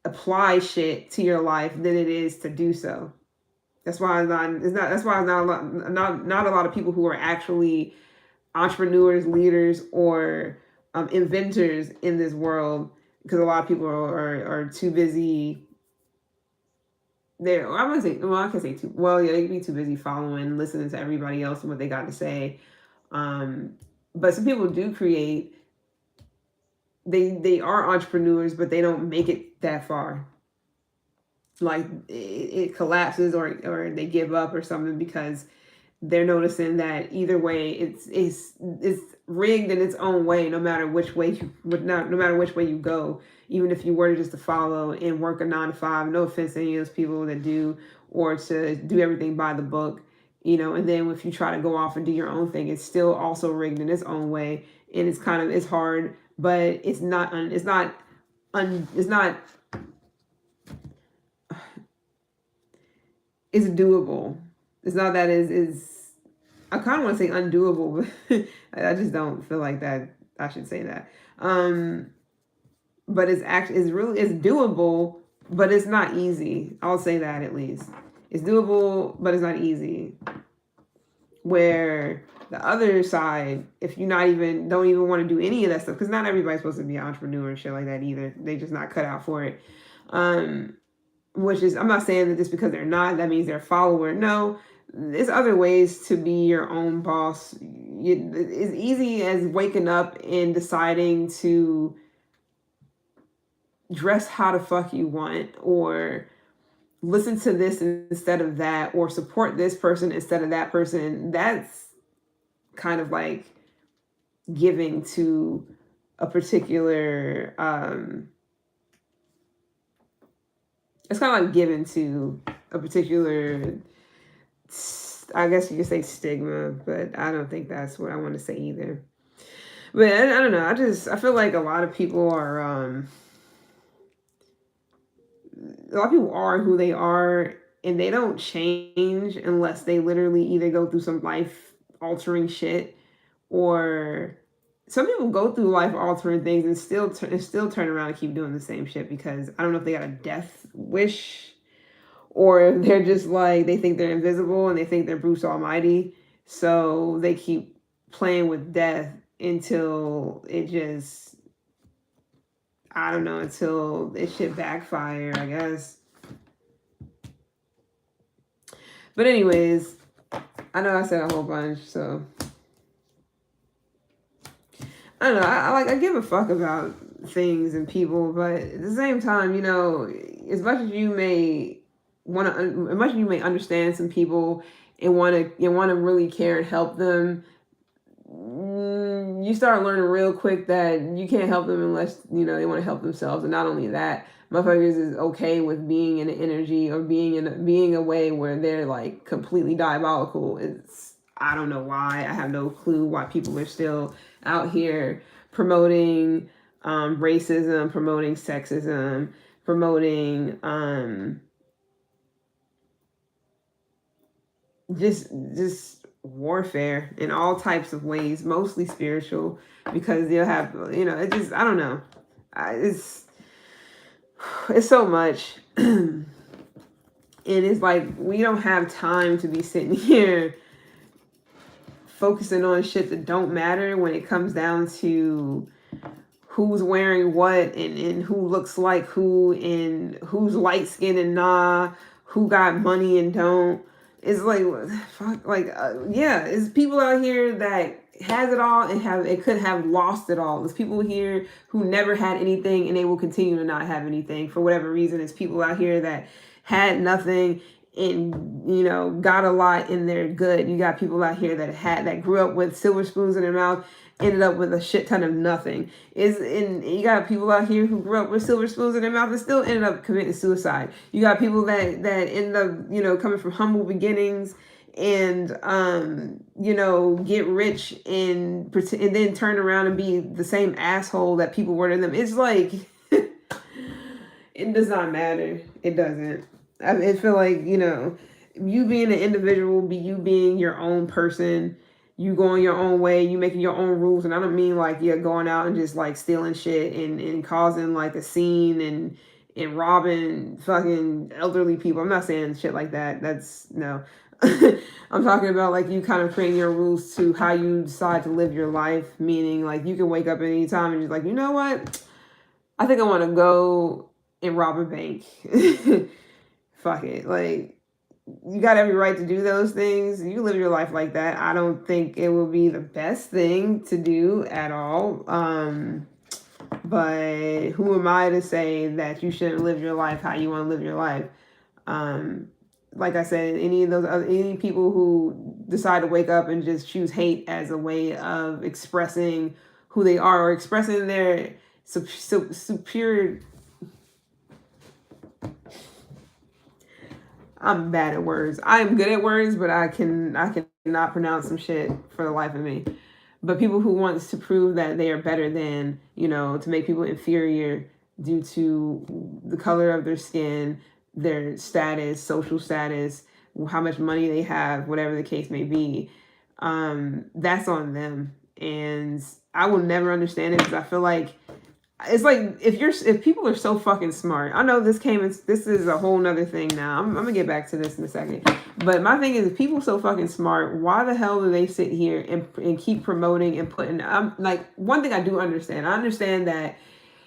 apply shit to your life than it is to do so. That's why that's why not a lot of people who are actually entrepreneurs, leaders, or inventors in this world, because a lot of people are too busy. I wouldn't say, well, I can say too, well, yeah, they can be too busy following, listening to everybody else and what they got to say. But some people do create, they are entrepreneurs, but they don't make it that far. like it collapses or they give up or something because they're noticing that either way it's rigged in its own way, no matter which way you no matter which way you go. Even if you were to just to follow and work a 9 to 5, no offense to any of those people that do, or to do everything by the book, and then if you try to go off and do your own thing, it's still also rigged in its own way. And it's hard, but it's doable. It's not that is I kind of want to say undoable, but I just don't feel like that. I should say that. But it's doable, but it's not easy. I'll say that at least. It's doable, but it's not easy. Where the other side, if you don't even want to do any of that stuff, because not everybody's supposed to be an entrepreneur and shit like that either. They just not cut out for it. Which is, I'm not saying that just because they're not, that means they're a follower. No, there's other ways to be your own boss. It's easy as waking up and deciding to dress how the fuck you want, or listen to this instead of that, or support this person instead of that person. That's kind of like giving to a particular it's kind of like giving to a particular, I guess you could say, stigma, but I don't think that's what I want to say either. But I don't know. I feel like a lot of people are who they are, and they don't change unless they literally either go through some life altering shit, or some people go through life altering things and still turn around and keep doing the same shit, because I don't know if they got a death wish, or they're just like, they think they're invisible and they think they're Bruce Almighty, so they keep playing with death until it just, I don't know, until it shit backfire, I guess. But anyways, I know I said a whole bunch, so I don't know. I give a fuck about things and people, but at the same time, as much as you may as much as you may understand some people and want to really care and help them, you start learning real quick that you can't help them unless they want to help themselves. And not only that, motherfuckers is okay with being in an energy or being a way where they're like completely diabolical. I don't know why. I have no clue why people are still out here promoting racism, promoting sexism, promoting just warfare in all types of ways, mostly spiritual, because they'll have, it just, I don't know. It's so much. And it's like, we don't have time to be sitting here focusing on shit that don't matter when it comes down to who's wearing what, and who looks like who, and who's light skinned and who got money and don't. It's like, fuck, like, yeah, it's people out here that has it all and could have lost it all. There's people here who never had anything and they will continue to not have anything for whatever reason. It's people out here that had nothing and got a lot and they're good. You got people out here that grew up with silver spoons in their mouth, ended up with a shit ton of nothing. And you got people out here who grew up with silver spoons in their mouth and still ended up committing suicide. You got people that end up coming from humble beginnings and get rich and then turn around and be the same asshole that people were to them. It's like it does not matter. It doesn't. I feel like, you being an individual, you being your own person, you going your own way, you making your own rules. And I don't mean like you're going out and just like stealing shit and causing like a scene and robbing fucking elderly people. I'm not saying shit like that. That's no. I'm talking about like you kind of creating your rules to how you decide to live your life. Meaning like you can wake up at any time and just like, you know what? I think I want to go and rob a bank. Fuck it. Like, you got every right to do those things. You live your life like that. I don't think it will be the best thing to do at all. But who am I to say that you shouldn't live your life how you want to live your life? Like I said, any people who decide to wake up and just choose hate as a way of expressing who they are or expressing their superior. I'm bad at words. I am good at words, but I cannot pronounce some shit for the life of me. But people who wants to prove that they are better than, to make people inferior due to the color of their skin, their status, social status, how much money they have, whatever the case may be, that's on them. And I will never understand it because I feel like it's like if people are so fucking smart. I know this is a whole nother thing now. I'm gonna get back to this in a second. But my thing is, if people so fucking smart, why the hell do they sit here and keep promoting and putting? Like, one thing I do understand. I understand that,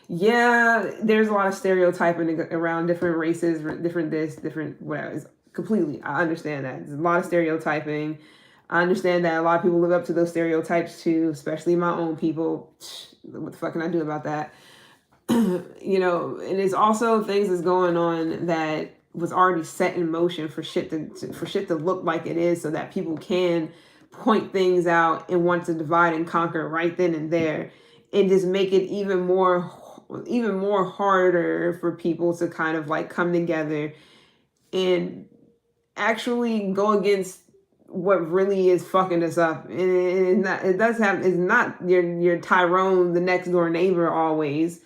yeah, there's a lot of stereotyping around different races, different this, different whatever. It's completely, I understand that. There's a lot of stereotyping. I understand that a lot of people live up to those stereotypes too, especially my own people. What the fuck can I do about that? And it's also things that's going on that was already set in motion for shit to look like it is, so that people can point things out and want to divide and conquer right then and there, and just make it even more harder for people to kind of like come together and actually go against what really is fucking us up. And it's not your Tyrone, the next door neighbor always.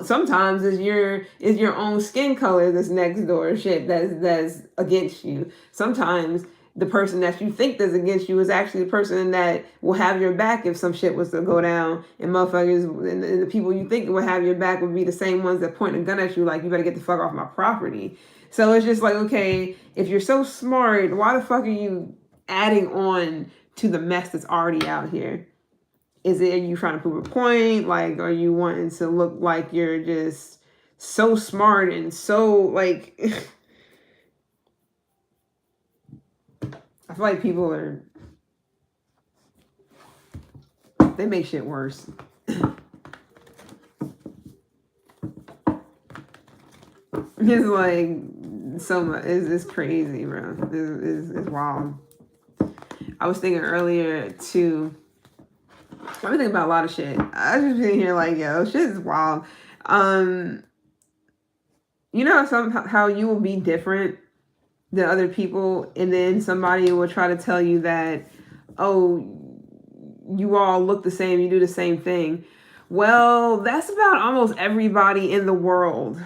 Sometimes it's your own skin color that's next door shit that's against you. Sometimes the person that you think that's against you is actually the person that will have your back if some shit was to go down. And motherfuckers and the people you think will have your back would be the same ones that point a gun at you like, you better get the fuck off my property. So it's just like, okay, if you're so smart, why the fuck are you adding on to the mess that's already out here? Are you trying to prove a point? Like, are you wanting to look like you're just so smart and so like? I feel like people they make shit worse. It's like so much. It's crazy, bro. It's wild. I was thinking earlier too. I've been thinking about a lot of shit. I just been here like, yo, shit is wild. How you will be different than other people, and then somebody will try to tell you that, oh, you all look the same, you do the same thing. Well, that's about almost everybody in the world.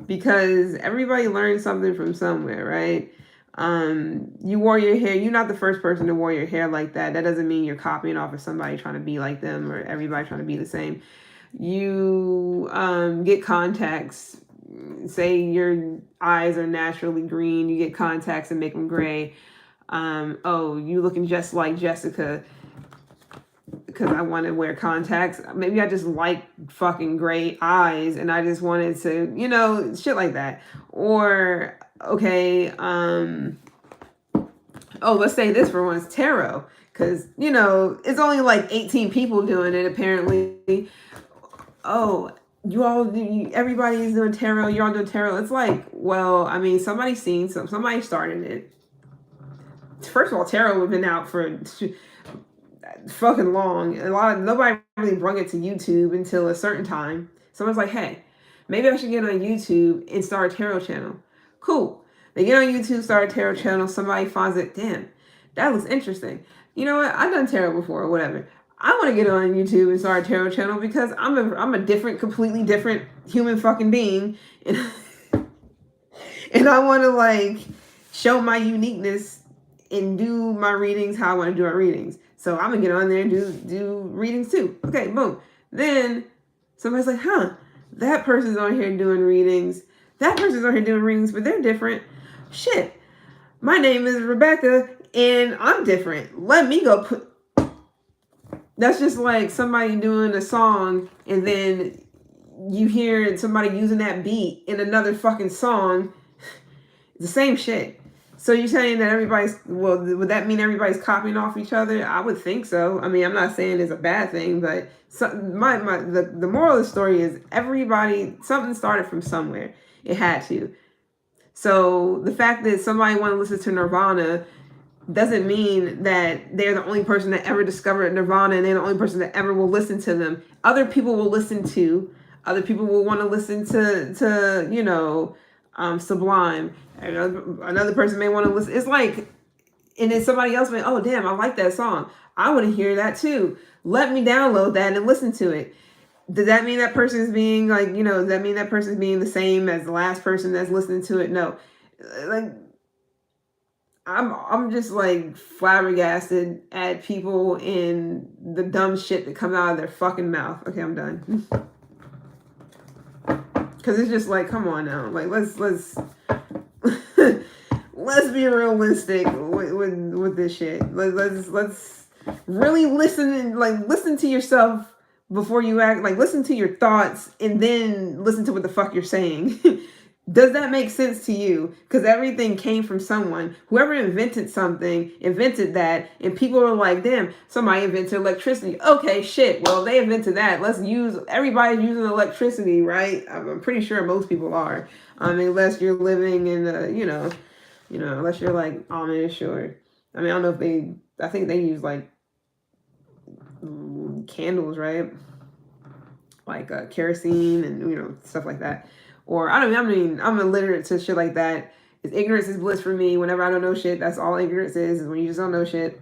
Because everybody learns something from somewhere, right? You wore your hair. You're not the first person to wear your hair like that. That doesn't mean you're copying off of somebody trying to be like them or everybody trying to be the same. You get contacts. Say your eyes are naturally green. You get contacts and make them gray. You looking just like Jessica because I want to wear contacts. Maybe I just like fucking gray eyes and I just wanted to, shit like that. Or, okay, let's say this for once, tarot. Because, it's only like 18 people doing it apparently. Oh, everybody's doing tarot, you're all doing tarot. It's like, well, I mean, somebody started it. First of all, tarot would have been out for fucking long. Nobody really brought it to YouTube until a certain time. Someone's like, hey, maybe I should get on YouTube and start a tarot channel. Cool. They get on YouTube, start a tarot channel. Somebody finds it. Damn, that looks interesting. You know what? I've done tarot before or whatever. I want to get on YouTube and start a tarot channel because I'm a completely different human fucking being. And I want to like show my uniqueness and do my readings how I want to do my readings. So I'm gonna get on there and do readings too. Okay, boom. Then somebody's like, huh, that person's on here doing readings. That person's on here doing readings, but they're different. Shit. My name is Rebecca and I'm different. Let me go put. That's just like somebody doing a song and then you hear somebody using that beat in another fucking song. It's the same shit. So you're saying that would that mean everybody's copying off each other? I would think so. I mean, I'm not saying it's a bad thing, but the moral of the story is something started from somewhere. It had to. So the fact that somebody want to listen to Nirvana doesn't mean that they're the only person that ever discovered Nirvana and they're the only person that ever will listen to them. Other people will listen to. Other people will want to listen to you know, Sublime. Another person may want to listen. It's like, and then somebody else may, oh damn, I like that song. I want to hear that too. Let me download that and listen to it. Does that mean that person is being like, you know, does that mean that person is being the same as the last person that's listening to it? No. Like, I'm just like flabbergasted at people and the dumb shit that comes out of their fucking mouth. Okay, I'm done. Cause it's just like, come on now, like let's let's be realistic with this shit. Let's really listen and like listen to yourself before you act. Like listen to your thoughts and then listen to what the fuck you're saying. Does that make sense to you? Because everything came from someone. Whoever invented something, invented that, and people are like, damn, somebody invented electricity. Okay, shit. Well, they invented that. Let's use, everybody's using electricity, right? I'm pretty sure most people are. Unless you're living in you know, unless you're like Amish or, I don't know if they, I think they use like candles, right? Like kerosene and, you know, stuff like that. Or I mean, I'm illiterate to shit like that. Ignorance is bliss for me. Whenever I don't know shit, that's all ignorance is when you just don't know shit.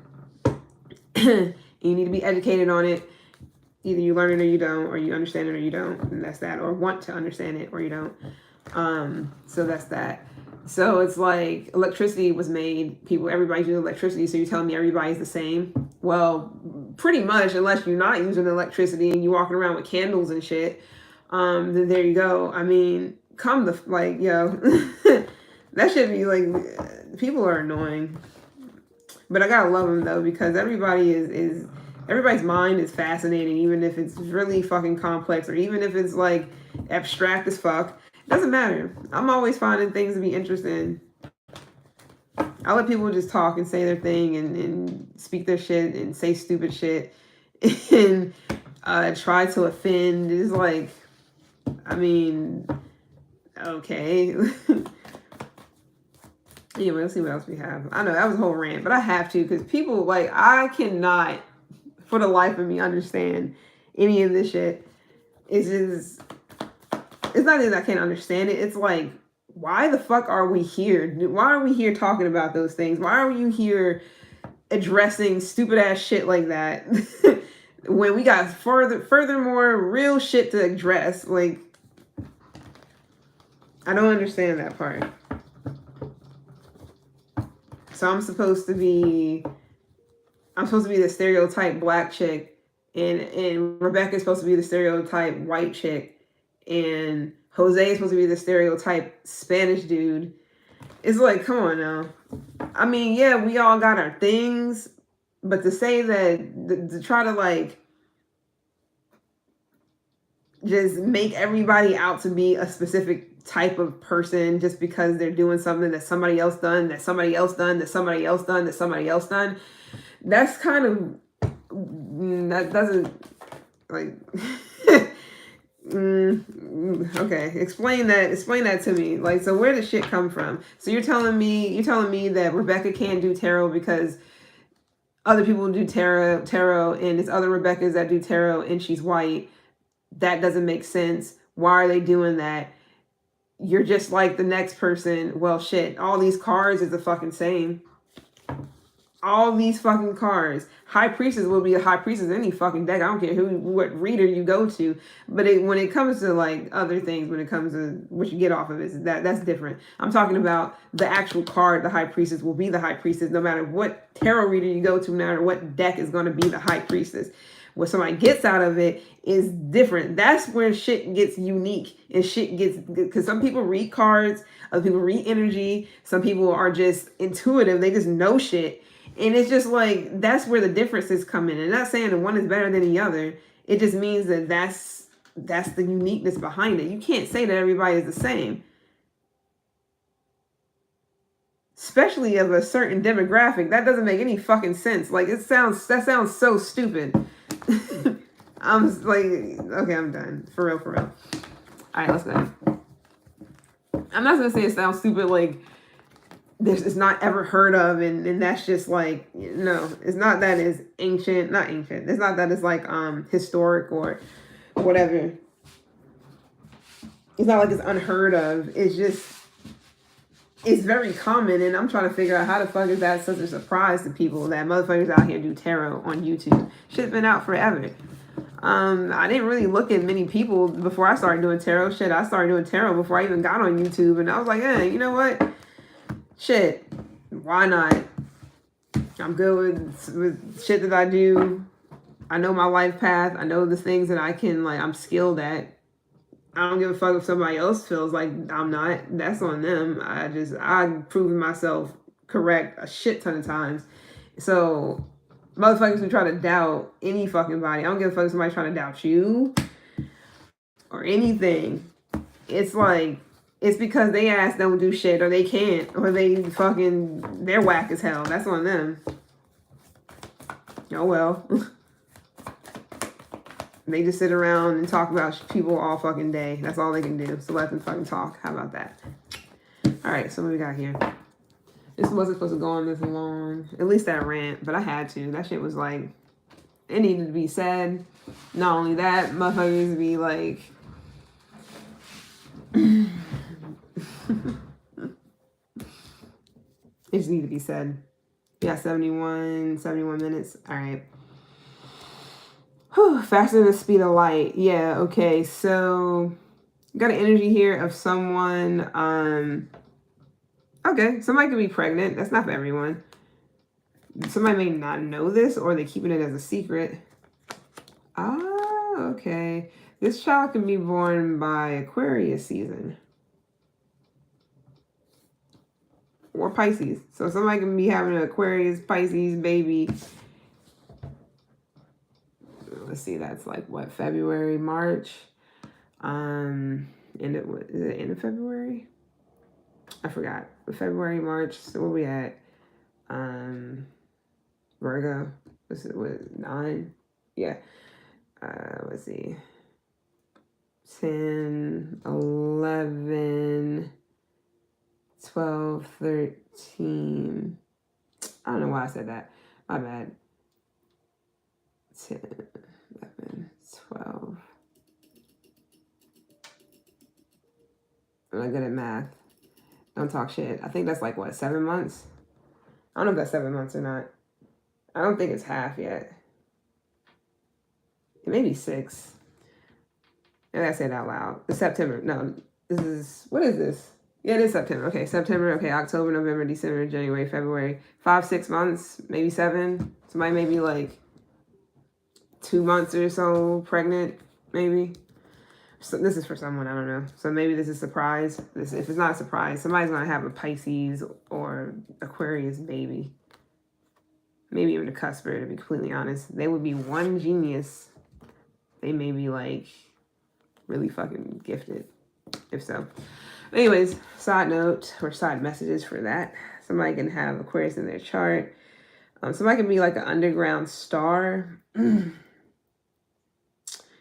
And you need to be educated on it. Either you learn it or you don't, or you understand it or you don't. And that's that. Or want to understand it or you don't. So that's that. So it's like electricity was made. Everybody's using electricity. So you're telling me everybody's the same? Well, pretty much, unless you're not using electricity and you're walking around with candles and shit. Then there you go. I mean, yo, that should be like, people are annoying, but I gotta love them though, because everybody is everybody's mind is fascinating, even if it's really fucking complex or even if it's like abstract as fuck. It doesn't matter. I'm always finding things to be interesting. I let people just talk and say their thing and speak their shit and say stupid shit and try to offend. It's like, I mean, okay. Anyway, let's see what else we have. I know that was a whole rant, but I have to, because people, like, I cannot for the life of me understand any of this shit. It's not that I can't understand it. It's like, why the fuck are we here? Why are we here talking about those things? Why are you here addressing stupid ass shit like that? When we got furthermore real shit to address. Like, I don't understand that part. So I'm supposed to be the stereotype black chick, and Rebecca's supposed to be the stereotype white chick, and Jose is supposed to be the stereotype Spanish dude. It's like, come on now. I mean, yeah, we all got our things, but to say that, to try to like just make everybody out to be a specific type of person just because they're doing something that somebody else done, that somebody else done, that somebody else done, that somebody else done, that's kind of, that doesn't, like, okay, explain that to me. Like, so where does shit come from? So you're telling me that Rebecca can't do tarot because other people do tarot and it's other Rebeccas that do tarot and she's white. That doesn't make sense. Why are they doing that? You're just like the next person. Well, shit, all these cards is the fucking same. All these fucking cards. High Priestess will be a High Priestess in any fucking deck. I don't care what reader you go to. But when it comes to like other things, when it comes to what you get off of it, that's different. I'm talking about the actual card. The High Priestess will be the High Priestess no matter what tarot reader you go to, no matter what deck is going to be the High Priestess. What somebody gets out of it is different. That's where shit gets unique and shit gets, because some people read cards, other people read energy, some people are just intuitive, they just know shit. And it's just like, that's where the differences come in. And I'm not saying that one is better than the other. It just means that that's the uniqueness behind it. You can't say that everybody is the same. Especially of a certain demographic. That doesn't make any fucking sense. Like, that sounds so stupid. I'm like, okay, I'm done. For real. All right, let's go. I'm not gonna say it sounds stupid, like this is not ever heard of, and that's just like, no, it's not that it's ancient, not ancient. It's not that it's like historic or whatever. It's not like it's unheard of. It's just, it's very common, and I'm trying to figure out how the fuck is that such a surprise to people that motherfuckers out here do tarot on YouTube. Shit's been out forever. I didn't really look at many people before I started doing tarot. Shit, I started doing tarot before I even got on YouTube, and I was like, you know what? Shit, why not? I'm good with shit that I do. I know my life path. I know the things that I can, like, I'm skilled at. I don't give a fuck if somebody else feels like I'm not. That's on them. I've proven myself correct a shit ton of times. So, motherfuckers who try to doubt any fucking body, I don't give a fuck if somebody's trying to doubt you or anything. It's like, it's because they ass don't do shit, or they can't, or they're whack as hell. That's on them. Oh well. They just sit around and talk about people all fucking day. That's all they can do. So let them fucking talk. How about that? All right, so what we got here? This wasn't supposed to go on this long. At least that rant, but I had to. That shit was like, it needed to be said. Not only that, motherfuckers be like, it just needed to be said. Yeah, 71 minutes. All right. Whew, faster than the speed of light. Yeah, okay. So got an energy here of someone. Okay, somebody could be pregnant. That's not for everyone. Somebody may not know this, or they're keeping it as a secret. Ah, okay. This child can be born by Aquarius season. Or Pisces. So somebody can be having an Aquarius, Pisces baby. Let's see, that's like what, February, March? Is it end of February? I forgot. February, March. So where we at? Virgo. What 9? Yeah. Let's see. 10, 11, 12, 13. I don't know why I said that. My bad. 10, 11, 12. I'm not good at math. Don't talk shit. I think that's like, what, 7 months? I don't know if that's 7 months or not. I don't think it's half yet. It may be 6. Maybe I said it out loud. It's September. No, what is this? Yeah, it is September. Okay, September. Okay, October, November, December, January, February. 5, 6 months, maybe 7. Somebody may be like 2 months or so pregnant, maybe. So this is for someone, I don't know. So maybe this is a surprise. If it's not a surprise, somebody's going to have a Pisces or Aquarius baby. Maybe even a cusper, to be completely honest. They would be one genius. They may be like really fucking gifted, if so. Anyways, side note or side messages for that. Somebody can have Aquarius in their chart. Somebody can be like an underground star.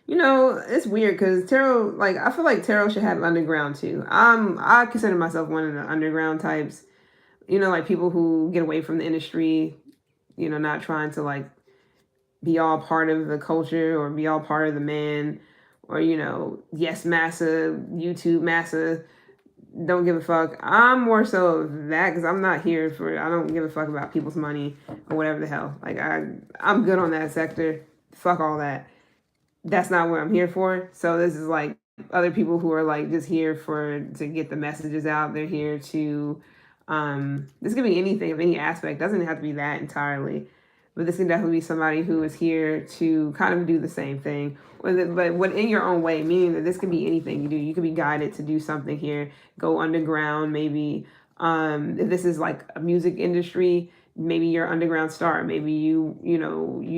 You know, it's weird because tarot, like, I feel like tarot should have underground too. I consider myself one of the underground types. You know, like people who get away from the industry, you know, not trying to like be all part of the culture or be all part of the man, or, you know, yes, massa, YouTube massa, don't give a fuck. I'm more so of that because I'm not here for, I don't give a fuck about people's money or whatever the hell. Like, I'm good on that sector. Fuck all that. That's not what I'm here for. So this is like other people who are like just here to get the messages out. They're here to, this could be anything of any aspect. Doesn't have to be that entirely, but this can definitely be somebody who is here to kind of do the same thing, but what in your own way, meaning that this could be anything you do. You could be guided to do something here, go underground, maybe. If this is like a music industry, maybe you're underground star. Maybe you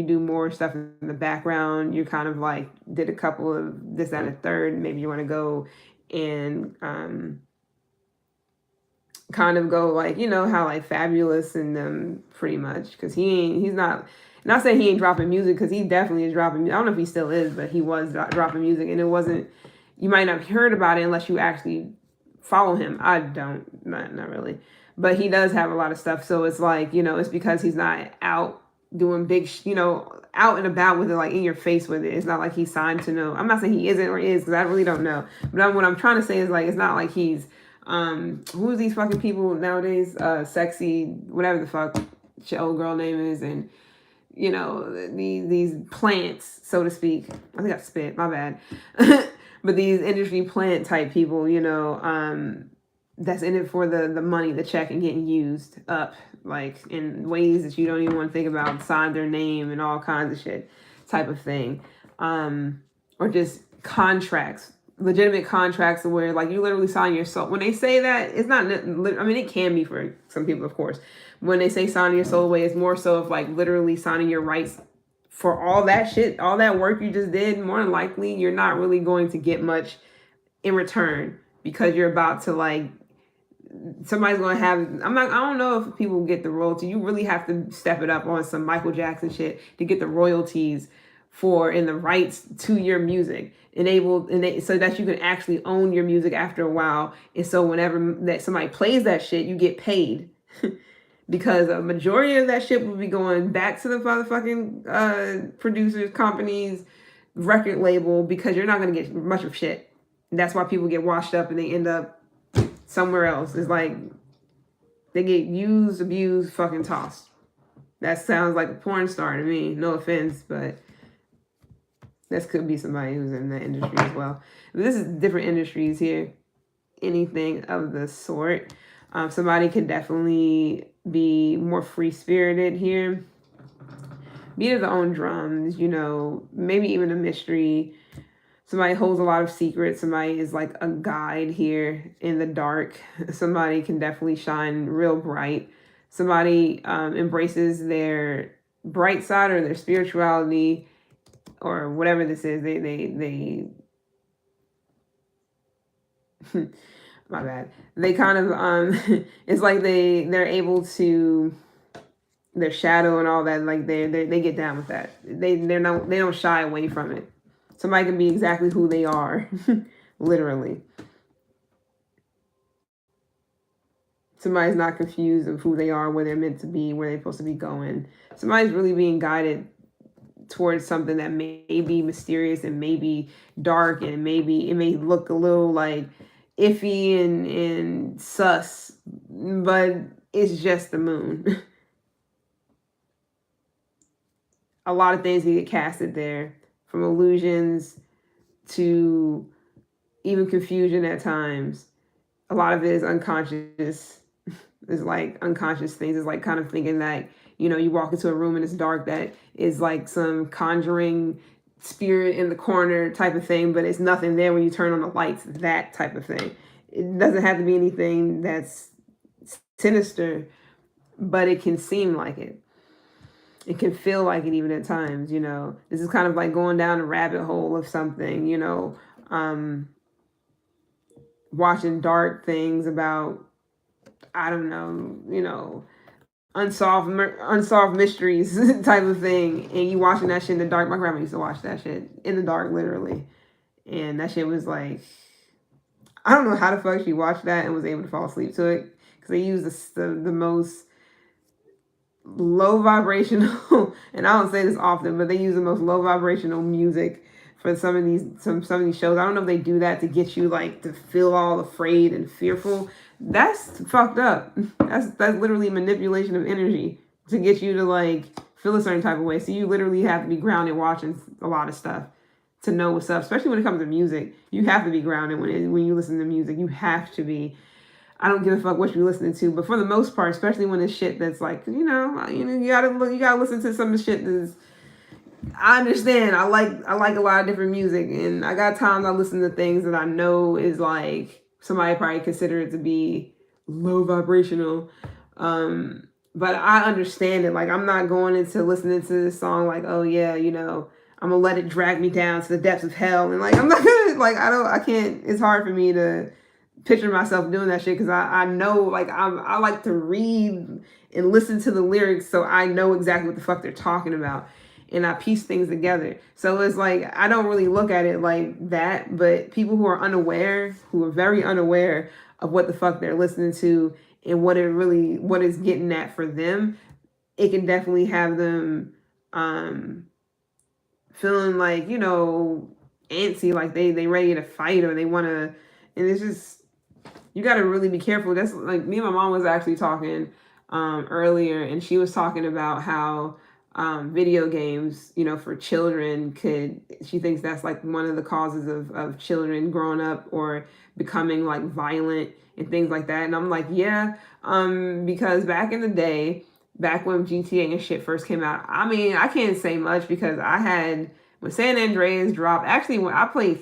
do more stuff in the background. You kind of like did a couple of this, that, and a third. Maybe you want to go and kind of go like, you know, how like Fabulous and them pretty much. Because he's not saying he ain't dropping music, because he definitely is dropping. I don't know if he still is, but he was dropping music. And it wasn't, you might not have heard about it unless you actually follow him. I don't, not really, but he does have a lot of stuff. So it's like, you know, it's because he's not out doing big, you know, out and about with it, like in your face with it. It's not like he's signed to no. I'm not saying he isn't or is, because I really don't know. But what I'm trying to say is like, it's not like he's who's these fucking people nowadays? Sexy, whatever the fuck your old girl name is, and you know, these plants, so to speak. I think I spit, my bad. But these industry plant type people, you know, that's in it for the money, the check, and getting used up like in ways that you don't even want to think about, sign their name and all kinds of shit type of thing. Or just contracts, legitimate contracts where like you literally sign your soul. When they say that, it's not, I mean, it can be for some people, of course. When they say signing your soul away, it's more so of like literally signing your rights for all that shit, all that work you just did. More than likely, you're not really going to get much in return, because you're about to like, somebody's going to have, I don't know if people get the royalty. You really have to step it up on some Michael Jackson shit to get the royalties for and the rights to your music so that you can actually own your music after a while. And so whenever that somebody plays that shit, you get paid. Because a majority of that shit will be going back to the motherfucking producers, companies, record label, because you're not going to get much of shit. And that's why people get washed up and they end up somewhere else. It's like they get used, abused, fucking tossed. That sounds like a porn star to me. No offense, but this could be somebody who's in that industry as well. But this is different industries here. Anything of the sort. Somebody could definitely be more free-spirited here. Beat of their own drums, you know, maybe even a mystery. Somebody holds a lot of secrets. Somebody is like a guide here in the dark. Somebody can definitely shine real bright. Somebody embraces their bright side or their spirituality or whatever this is. They my bad. They kind of it's like they're able to, their shadow and all that, like they get down with that. They don't shy away from it. Somebody can be exactly who they are, literally. Somebody's not confused of who they are, where they're meant to be, where they're supposed to be going. Somebody's really being guided towards something that may be mysterious and maybe dark, and maybe it may look a little like iffy and sus, but it's just the moon. A lot of things get casted there, from illusions to even confusion at times. A lot of it is unconscious. It's like unconscious things. It's like kind of thinking that, you know, you walk into a room and it's dark, that is like some conjuring spirit in the corner type of thing, but it's nothing there when you turn on the lights, that type of thing. It doesn't have to be anything that's sinister, but it can seem like it. It can feel like it even at times, you know. This is kind of like going down a rabbit hole of something, you know, watching dark things about, I don't know, you know, unsolved mysteries type of thing, and you watching that shit in the dark. My grandma used to watch that shit in the dark, literally, and that shit was like, I don't know how the fuck she watched that and was able to fall asleep to it, because they use the most low vibrational, and I don't say this often, but they use the most low vibrational music for some of these shows. I don't know if they do that to get you like to feel all afraid and fearful. That's fucked up. That's literally manipulation of energy to get you to like feel a certain type of way. So you literally have to be grounded watching a lot of stuff to know what's up. Especially when it comes to music, you have to be grounded when you listen to music. You have to be. I don't give a fuck what you're listening to, but for the most part, especially when it's shit that's like, you gotta listen to some of the shit that's, I understand. I like a lot of different music, and I got times I listen to things that I know is like somebody probably consider it to be low vibrational. But I understand it. Like, I'm not going into listening to this song like, oh yeah, you know, I'm gonna let it drag me down to the depths of hell, and like I'm not gonna like I can't. It's hard for me to picture myself doing that shit, because I know, like, I like to read and listen to the lyrics so I know exactly what the fuck they're talking about. and I piece things together. So it's like I don't really look at it like that, but people who are unaware, who are very unaware of what the fuck they're listening to and what is getting at for them, it can definitely have them feeling like, antsy, like they ready to fight or they want to, and it's just, you got to really be careful. That's like me and my mom was actually talking earlier, and she was talking about how video games, for children she thinks that's like one of the causes of children growing up or becoming like violent and things like that. And I'm like, yeah, because back in the day, back when GTA and shit first came out, I mean, I can't say much because when San Andreas dropped, actually, when I played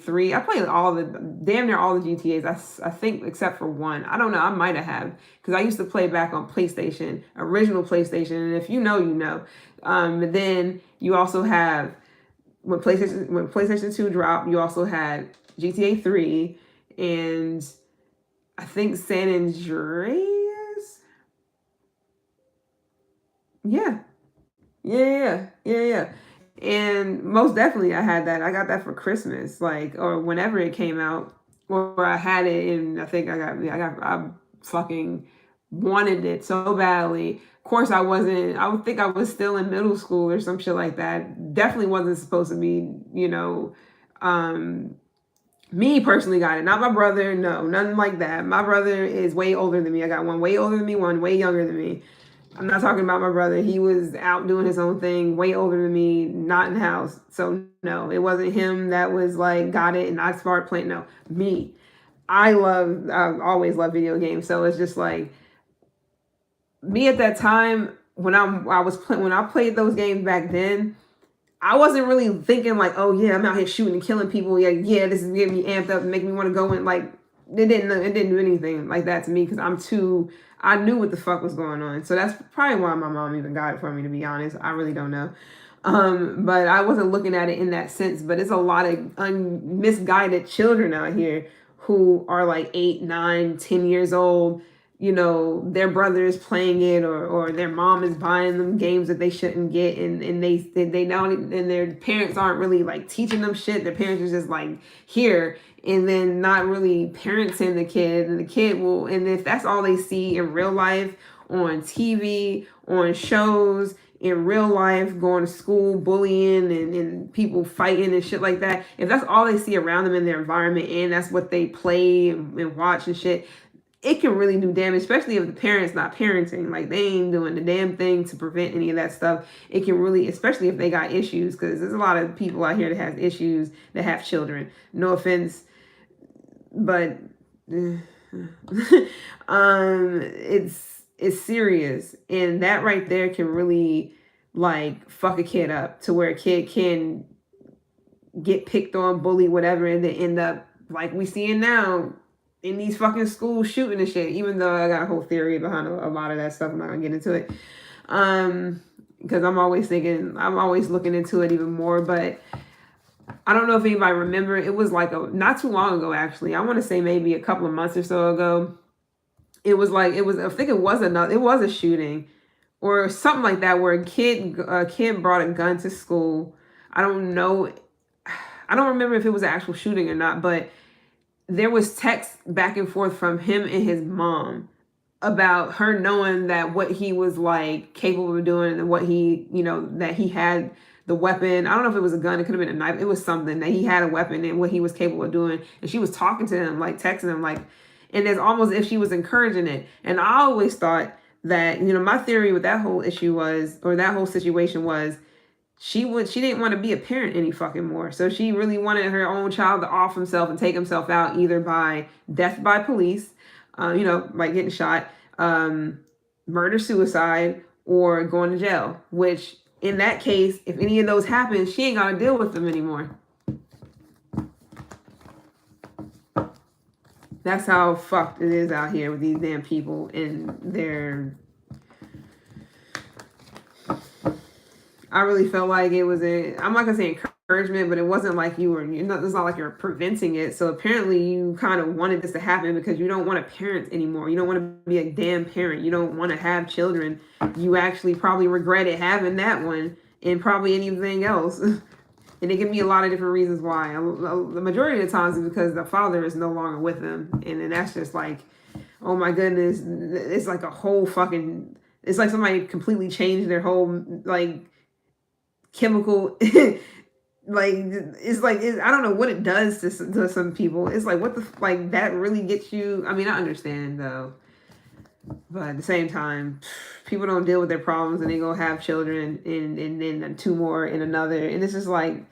all the, damn near all the GTAs, I think, except for one. I don't know, I might have, because I used to play back on PlayStation, original PlayStation, and if you know, you know. But then you also have, when PlayStation 2 dropped, you also had GTA 3, and I think San Andreas? Yeah. Yeah. And most definitely I had that. I got that for Christmas, like, or whenever it came out, or I had it, and I think I fucking wanted it so badly. Of course, I would think I was still in middle school or some shit like that. Definitely wasn't supposed to be, um, me personally got it. Not my brother, no, nothing like that. My brother is way older than me. I got one way older than me, one way younger than me. I'm not talking about my brother. He was out doing his own thing, way older than me, not in the house. So no, it wasn't him that was like got it and I started playing. No, me. I've always loved video games. So it's just like me at that time when when I played those games back then. I wasn't really thinking like, oh yeah, I'm out here shooting and killing people. Yeah, this is getting me amped up and making me want to go in. Like it didn't do anything like that to me because I knew what the fuck was going on. So that's probably why my mom even got it for me, to be honest. I really don't know. But I wasn't looking at it in that sense. But it's a lot of misguided children out here who are like 8, 9, 10 years old. Their brother is playing it, or their mom is buying them games that they shouldn't get, and they don't, and their parents aren't really like teaching them shit. Their parents are just like here, and then not really parenting the kid, and the kid will, and if that's all they see in real life, on TV, on shows, in real life, going to school, bullying and people fighting and shit like that, if that's all they see around them in their environment and that's what they play and watch and shit, it can really do damage, especially if the parent's not parenting. Like they ain't doing the damn thing to prevent any of that stuff. It can really, especially if they got issues, because there's a lot of people out here that have issues that have children. No offense, but it's serious, and that right there can really like fuck a kid up to where a kid can get picked on, bullied, whatever, and they end up like we seeing now in these fucking schools shooting and shit. Even though I got a whole theory behind a lot of that stuff, I'm not gonna get into it. Because I'm always looking into it even more. But I don't know if anybody remember. It was like not too long ago, actually. I want to say maybe a couple of months or so ago. I think it was a shooting or something like that, where a kid brought a gun to school. I don't know. I don't remember if it was an actual shooting or not, but there was text back and forth from him and his mom about her knowing that what he was like capable of doing, and what that he had the weapon. I don't know if it was a gun, it could have been a knife. It was something that he had a weapon and what he was capable of doing. And she was talking to him, like texting him, like, and it's almost as if she was encouraging it. And I always thought that, my theory with that whole issue was, or that whole situation was, she didn't want to be a parent any fucking more. So she really wanted her own child to off himself and take himself out, either by death by police, by getting shot, murder, suicide, or going to jail. Which in that case, if any of those happen, she ain't gotta deal with them anymore. That's how fucked it is out here with these damn people and their. I really felt like it was I'm not gonna say encouragement, but it wasn't like it's not like you're preventing it. So apparently you kind of wanted this to happen because you don't want to parent anymore. You don't want to be a damn parent. You don't want to have children. You actually probably regretted having that one. and probably anything else. And it can be a lot of different reasons why. The majority of the times is because the father is no longer with them. And then that's just like, oh my goodness, it's like a whole fucking, it's like somebody completely changed their whole, like, chemical, like, I don't know what it does to some people. It's like, what the, like, that really gets you, I mean, I understand, though. But at the same time, people don't deal with their problems and they go have children and then two more and another. And it's just like,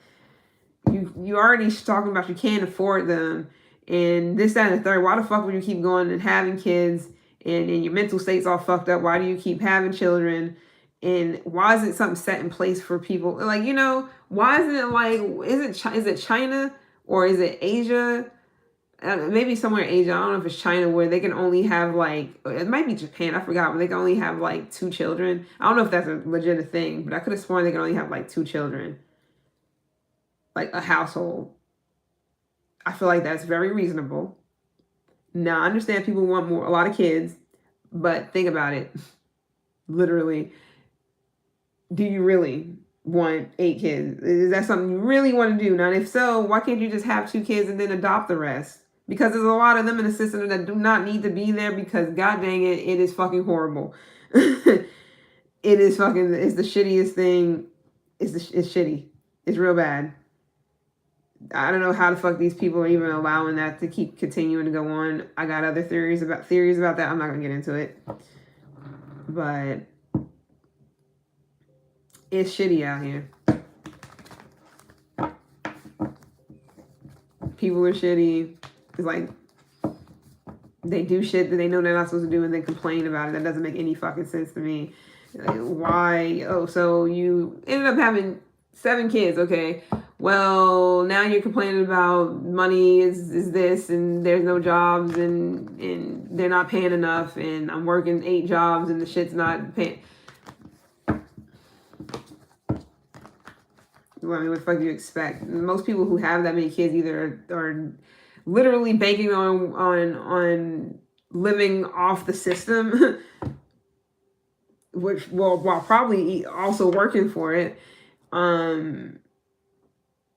you already talking about you can't afford them and this, that, and the third. Why the fuck would you keep going and having kids and your mental state's all fucked up? Why do you keep having children? And why is it something set in place for people? Like, you know, why isn't it like, is it China or is it Asia? Maybe somewhere in Asia, I don't know if it's China, where they can only have like, it might be Japan, I forgot, but they can only have like 2 children. I don't know if that's a legitimate thing, but I could have sworn they can only have like 2 children, like a household. I feel like that's very reasonable. Now, I understand people want a lot of kids, but think about it. Literally, do you really want 8 kids? Is that something you really want to do? Now, if so, why can't you just have 2 kids and then adopt the rest? Because there's a lot of them in the system that do not need to be there because, god dang it, it is fucking horrible. It is fucking, it's the shittiest thing. It's shitty. It's real bad. I don't know how the fuck these people are even allowing that to keep continuing to go on. I got other theories about that. I'm not gonna get into it. But it's shitty out here. People are shitty. It's like they do shit that they know they're not supposed to do and then complain about it. That doesn't make any fucking sense to me. Like, why? Oh, so you ended up having 7 kids, okay. Well, now you're complaining about money is this and there's no jobs and they're not paying enough and I'm working 8 jobs and the shit's not paying. Well, I mean, what the fuck do you expect? Most people who have that many kids either are literally banking on living off the system, which while probably also working for it,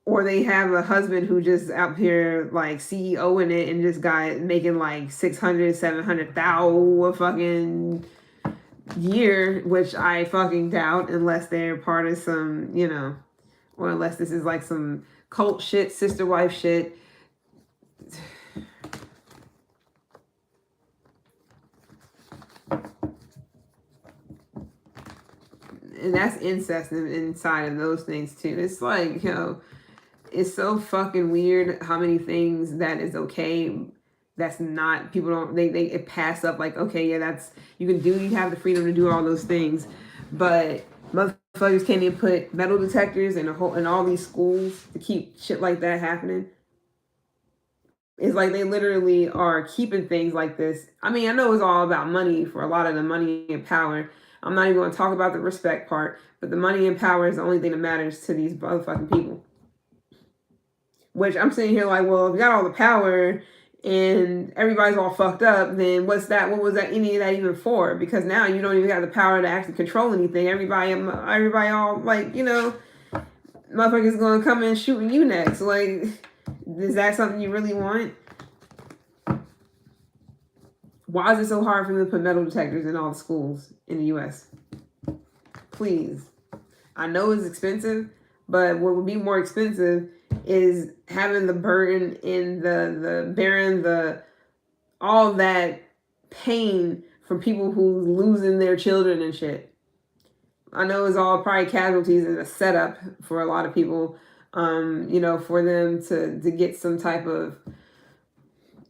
or they have a husband who just out here like CEO in it and this guy making like 600, 700,000 a fucking year, which I fucking doubt unless they're part of some, you know, or unless this is like some cult shit, sister wife shit. And that's incest inside of those things too. It's like, you know, it's so fucking weird how many things that is okay that's not, people don't, they pass up like, okay, yeah, that's, you have the freedom to do all those things, but motherfuckers can't even put metal detectors in all these schools to keep shit like that happening. It's like they literally are keeping things like this. I mean, I know it's all about money for a lot of the money and power. I'm not even going to talk about the respect part, but the money and power is the only thing that matters to these motherfucking people. Which I'm sitting here like, well, if you got all the power and everybody's all fucked up, then what was that any of that even for? Because now you don't even have the power to actually control anything. Everybody all like, you know, motherfuckers gonna come in shooting you next. Like, is that something you really want? Why is it so hard for them to put metal detectors in all the schools in the US? Please. I know it's expensive, but what would be more expensive is having the burden in the bearing all that pain from people who losing their children and shit. I know it's all probably casualties and a setup for a lot of people, you know, for them to get some type of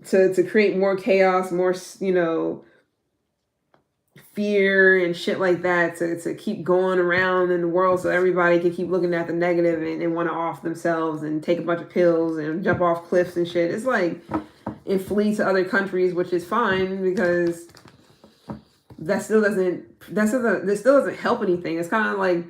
to create more chaos, more, you know, fear and shit like that to keep going around in the world so everybody can keep looking at the negative and want to off themselves and take a bunch of pills and jump off cliffs and shit. It's like, and flee to other countries, which is fine because this still doesn't help anything. It's kind of like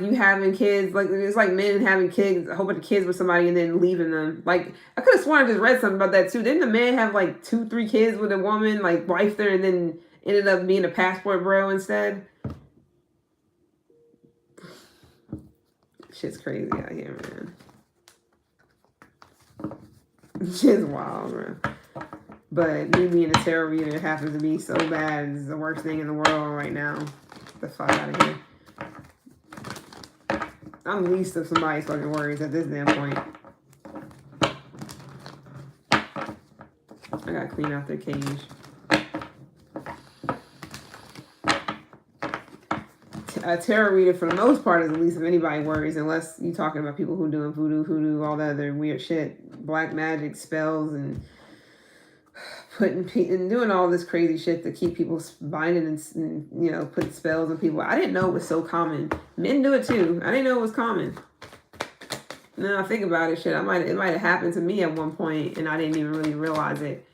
you having kids, like it's like men having kids, a whole bunch of kids with somebody and then leaving them. Like, I could have sworn I just read something about that too. Didn't the man have like 2-3 kids with a woman, like wifed her and then ended up being a passport bro instead? Shit's crazy out here, man. Shit's wild, bro. But me being a tarot reader happens to be so bad. It's the worst thing in the world right now. Get the fuck out of here. I'm the least of somebody's fucking worries at this damn point. I gotta clean out their cage. A tarot reader, for the most part, is the least of anybody's worries, unless you're talking about people who doing voodoo, all that other weird shit, black magic, spells, and doing all this crazy shit to keep people binding and you know, putting spells on people. I didn't know it was so common. Men do it too. I didn't know it was common. Now I think about it, shit, it might have happened to me at one point, and I didn't even really realize it.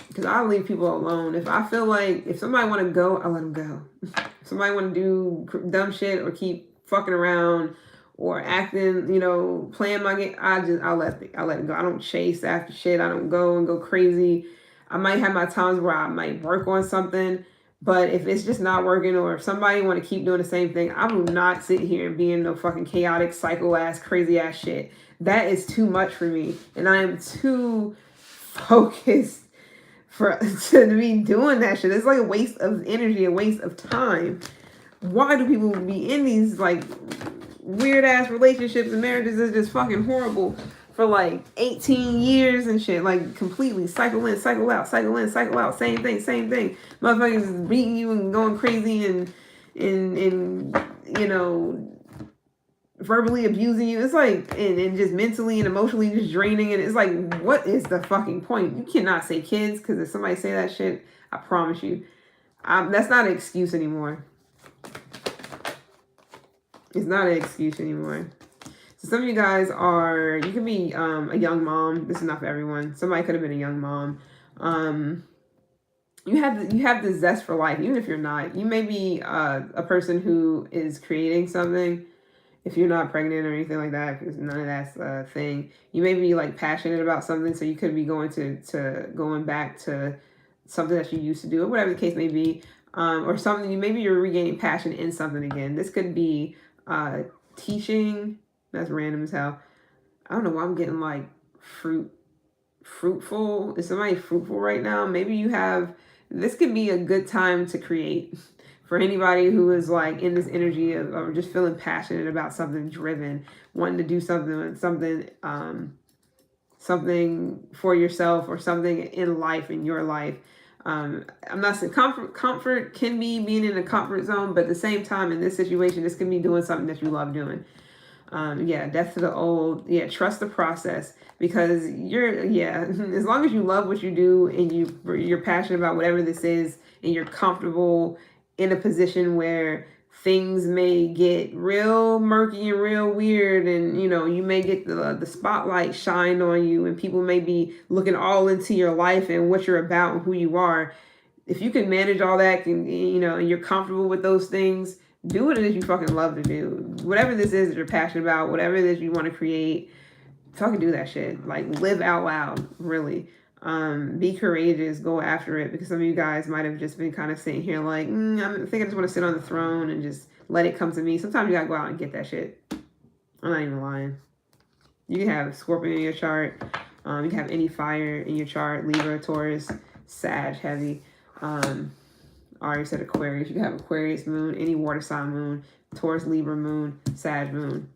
Because I leave people alone. If I feel like, if somebody want to go, I let them go. If somebody want to do dumb shit or keep fucking around or acting, you know, playing my game, I let it go. I don't chase after shit. I don't go and go crazy. I might have my times where I might work on something, but if it's just not working, or if somebody want to keep doing the same thing, I will not sit here and be in no fucking chaotic, psycho ass, crazy ass shit. That is too much for me, and I am too focused to be doing that shit. It's like a waste of energy, a waste of time. Why do people be in these like weird ass relationships and marriages that's just fucking horrible for like 18 years and shit? Like completely cycle in, cycle out, cycle in, cycle out, same thing. Motherfuckers beating you and going crazy and you know, verbally abusing you. It's like, and just mentally and emotionally just draining. And it's like, what is the fucking point? You cannot say kids, because if somebody say that shit, I promise you, that's not an excuse anymore. It's not an excuse anymore. So some of you guys are, you can be a young mom. This is not for everyone. Somebody could have been a young mom. You have the zest for life, even if you're not. You may be a person who is creating something. If you're not pregnant or anything like that, because none of that's a thing, you may be like passionate about something, so you could be going going back to something that you used to do, or whatever the case may be, or something. Maybe you're regaining passion in something again. This could be teaching. That's random as hell. I don't know why I'm getting like fruitful. Is somebody fruitful right now? Maybe you have. This could be a good time to create. For anybody who is like in this energy of just feeling passionate about something, driven, wanting to do something for yourself, or something in life, in your life. I'm not saying comfort can be being in a comfort zone, but at the same time, in this situation, this can be doing something that you love doing. Death to the old. Yeah, trust the process, because as long as you love what you do and you're passionate about whatever this is, and you're comfortable in a position where things may get real murky and real weird, and you know, you may get the spotlight shined on you, and people may be looking all into your life and what you're about and who you are. If you can manage all that, and you know, and you're comfortable with those things, do what it is you fucking love to do. Whatever this is that you're passionate about, whatever it is you want to create, fucking do that shit. Like, live out loud, really. Be courageous, go after it, because some of you guys might have just been kind of sitting here like, I think I just want to sit on the throne and just let it come to me. Sometimes you gotta go out and get that shit. I'm not even lying. You can have Scorpio in your chart. You can have any fire in your chart: Libra, Taurus, Sag, heavy. I already said Aquarius. You can have Aquarius moon, any water sign moon, Taurus, Libra moon, Sag moon.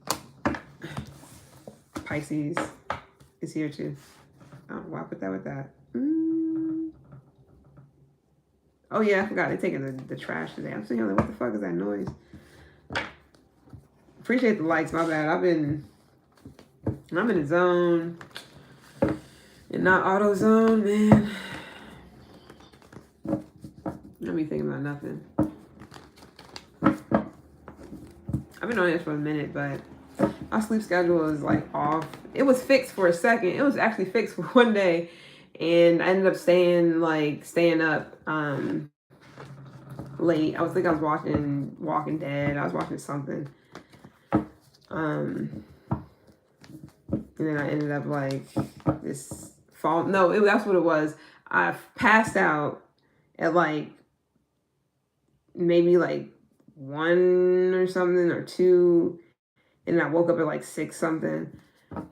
Pisces is here too. Oh, why put that with that? Oh yeah, I forgot they're taking the trash today. I'm sitting here like, what the fuck is that noise? Appreciate the likes, my bad. I'm in the zone and not auto zone, man. Let me think about nothing. I've been on this for a minute, but my sleep schedule is like off. It was fixed for a second. It was actually fixed for one day, and I ended up staying up late. I was watching Walking Dead. I was watching something. And then I ended up like this fall. No, that's what it was. I passed out at like maybe like 1 or something or 2, and I woke up at like 6 something,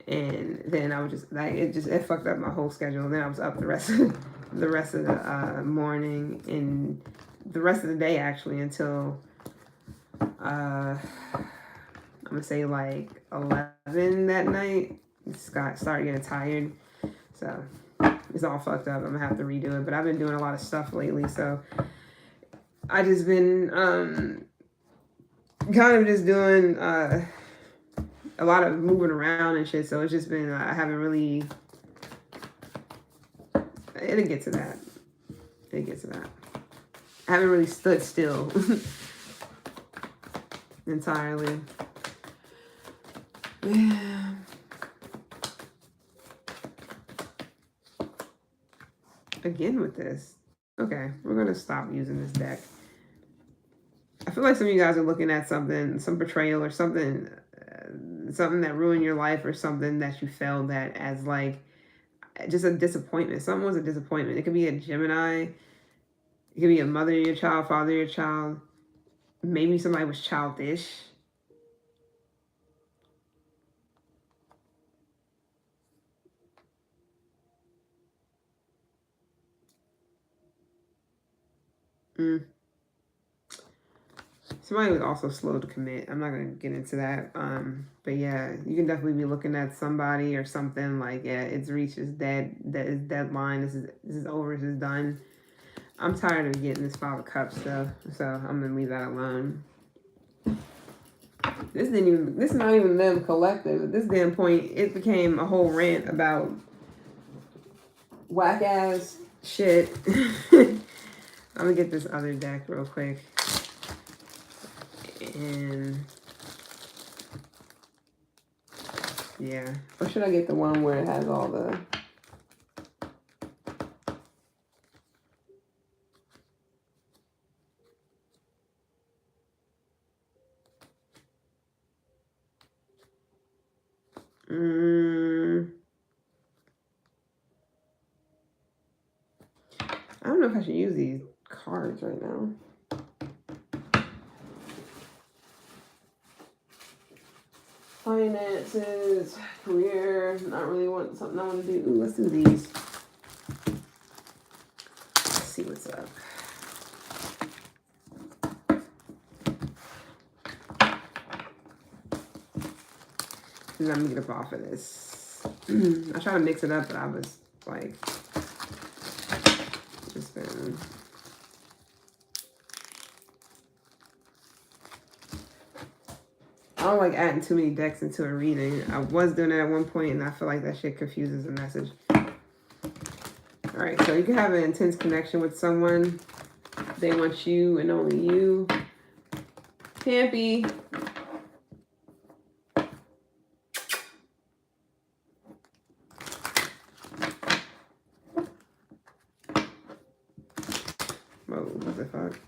and then I was just like it fucked up my whole schedule. Then I was up the rest of the morning and the rest of the day actually until I'm gonna say like 11 that night. Started getting tired, so it's all fucked up. I'm gonna have to redo it. But I've been doing a lot of stuff lately, so I just been kind of just doing a lot of moving around and shit. So it's just been I haven't really. It'll get to that. It gets to that. I haven't really stood still entirely. Yeah. Again with this. Okay, we're gonna stop using this deck. I feel like some of you guys are looking at something, some betrayal or something, something that ruined your life or something that you failed at as like just a disappointment. Something was a disappointment. It could be a Gemini. It could be a mother of your child, father of your child. Maybe somebody was childish. Somebody was also slow to commit. I'm not gonna get into that. But yeah, you can definitely be looking at somebody or something like, yeah, it's reached its deadline. This is over. This is done. I'm tired of getting this 5 of Cups stuff, so I'm gonna leave that alone. This is not even them collective. At this damn point, it became a whole rant about whack ass shit. I'm gonna get this other deck real quick. And yeah, or should I get the one where it has all the I don't know if I should use these cards right now. Finances, career, not really want something I want to do. Ooh, let's do these. Let's see what's up. And I'm gonna get up off of this. I try to mix it up, but I was like, just been. I don't like adding too many decks into a reading. I was doing it at one point, and I feel like that shit confuses the message. All right, so you can have an intense connection with someone. They want you and only you. Pampy. Whoa, what the fuck?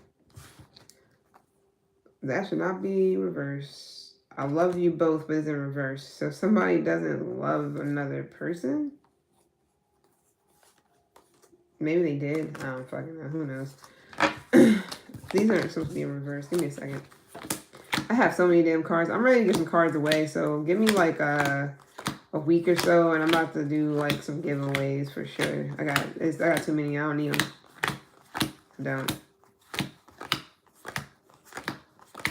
That should not be reversed. I love you both, but it's in reverse. So if somebody doesn't love another person, maybe they did. I don't fucking know. Who knows? These aren't supposed to be in reverse. Give me a second. I have so many damn cards. I'm ready to give some cards away. So give me like a week or so, and I'm about to do like some giveaways for sure. I got too many. I don't need them. I don't.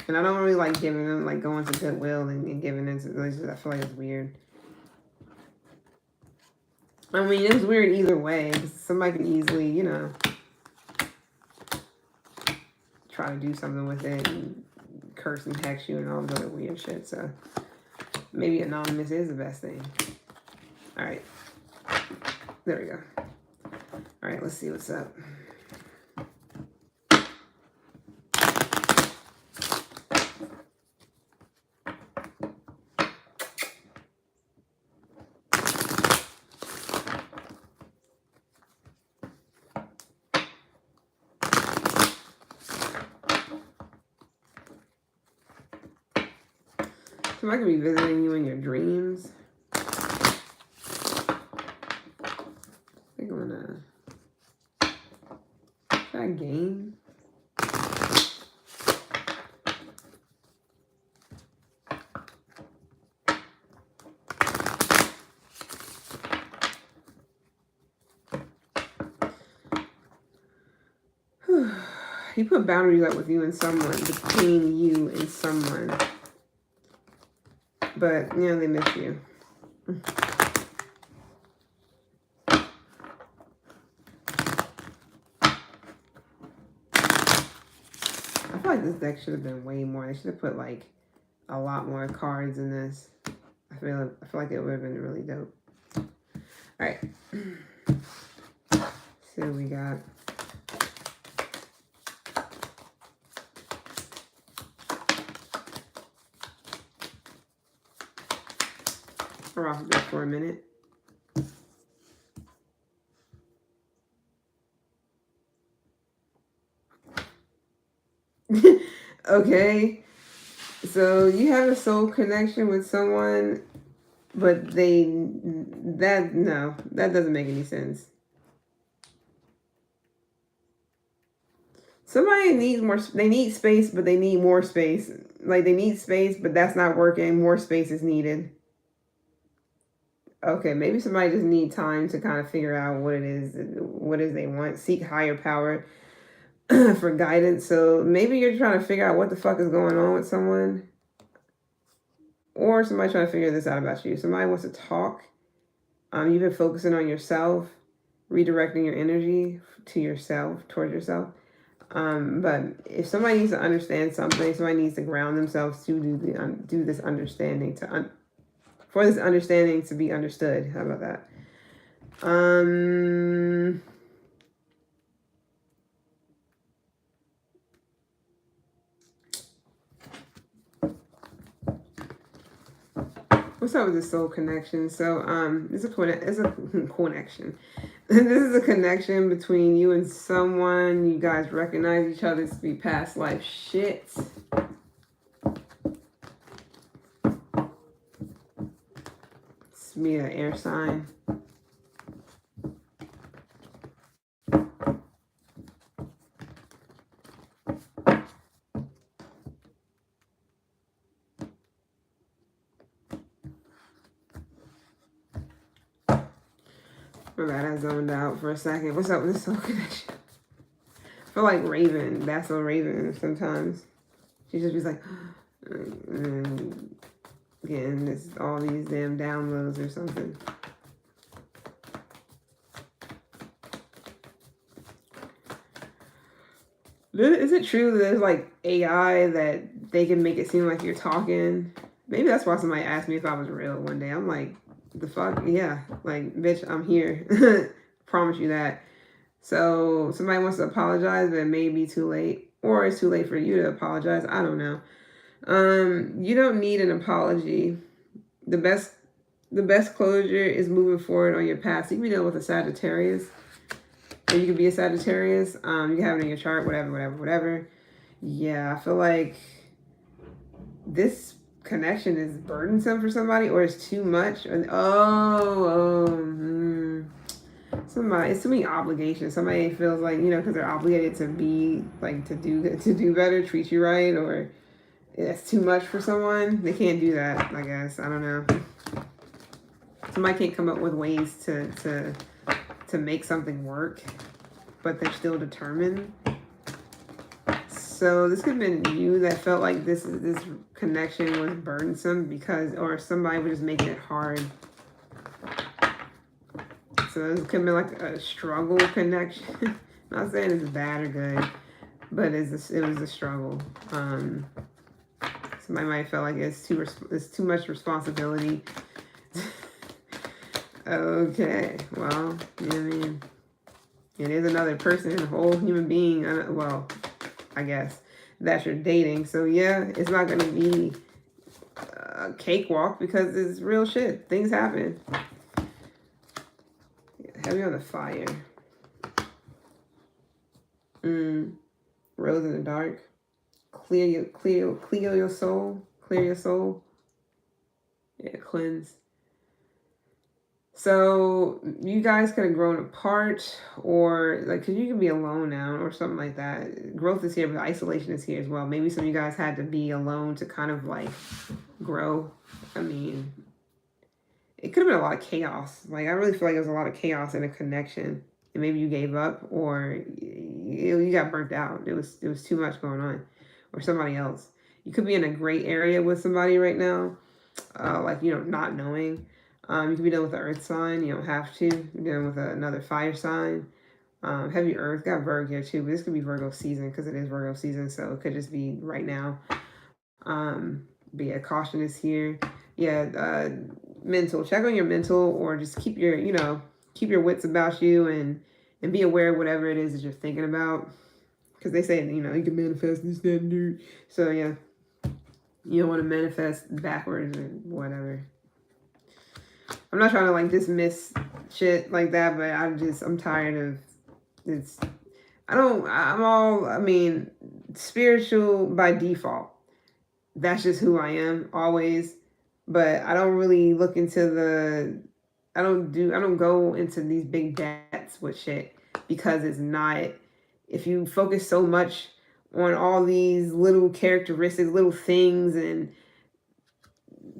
And I don't really like giving them, like going to Goodwill and giving them to, I feel like it's weird. I mean, it's weird either way. Somebody can easily, you know, try to do something with it and curse and hex you and all the other weird shit. So maybe anonymous is the best thing. All right. There we go. All right, let's see what's up. Somebody could be visiting you in your dreams. I think I'm gonna try a game. you put boundaries up with you and someone, between you and someone. But, you know, they miss you. I feel like this deck should have been way more. They should have put like a lot more cards in this. I feel like it would have been really dope. All right. So we got we're off of it for a minute. Okay. So you have a soul connection with someone, but that doesn't make any sense. Somebody needs more, they need space, but they need more space. Like they need space, but that's not working. More space is needed. Okay, maybe somebody just need time to kind of figure out what it is they want. Seek higher power for guidance. So maybe you're trying to figure out what the fuck is going on with someone. Or somebody trying to figure this out about you. Somebody wants to talk. You've been focusing on yourself, redirecting your energy to yourself, towards yourself. But if somebody needs to understand something, somebody needs to ground themselves to do this understanding, for this understanding to be understood. How about that? What's up with this soul connection? So, it's a connection. This is a connection between you and someone. You guys recognize each other to be past life shit. It's me, an air sign. My bad, I zoned out for a second. What's up with this soul connection? I feel like Raven. That's a Raven sometimes. She just be like, and again, it's all these damn downloads or something. Is it true that there's like AI that they can make it seem like you're talking? Maybe that's why somebody asked me if I was real one day. I'm like, the fuck? Yeah. Like, bitch, I'm here. Promise you that. So somebody wants to apologize, but it may be too late. Or it's too late for you to apologize. I don't know. You don't need an apology. The best closure is moving forward on your path. So you can be dealing with a Sagittarius. Or you could be a Sagittarius. You can have it in your chart, whatever. Yeah, I feel like this connection is burdensome for somebody, or it's too much. Somebody, it's too many obligations. Somebody feels like, because they're obligated to be like to do better, treat you right, or it's too much for someone. They can't do that. I guess, I don't know. Somebody can't come up with ways to make something work, but they're still determined. So this could have been you that felt like this connection was burdensome or somebody was just making it hard. So this could have been like a struggle connection. I'm not saying it's bad or good, but it was a struggle. Somebody might have felt like it's too much responsibility. Okay, well, you know what I mean? It is another person, a whole human being. Well, I guess that you're dating. So yeah, it's not going to be a cakewalk because it's real shit. Things happen. Heavy on the fire. Rose in the dark. Clear your soul. Clear your soul. Yeah, cleanse. So you guys could have grown apart, or like, because you can be alone now or something like that. Growth is here, but isolation is here as well. Maybe some of you guys had to be alone to kind of like grow. I mean, it could have been a lot of chaos. Like, I really feel like there was a lot of chaos in a connection. and maybe you gave up, or you got burnt out. It was too much going on, or somebody else. You could be in a great area with somebody right now, like not knowing. You could be dealing with an earth sign. You don't have to. You're dealing with another fire sign. Heavy earth, got Virgo here too, but this could be Virgo season because it is Virgo season, so it could just be right now. But yeah, caution is here. Yeah, mental. Check on your mental, or just keep your wits about you, and be aware of whatever it is that you're thinking about. Because they say you can manifest this, that, and that. So yeah, you don't want to manifest backwards or whatever. I'm not trying to like dismiss shit like that, but I'm tired of it's. I mean, spiritual by default. That's just who I am always. But I don't really look into I don't go into these big depths with shit, because it's not. If you focus so much on all these little characteristics, little things, and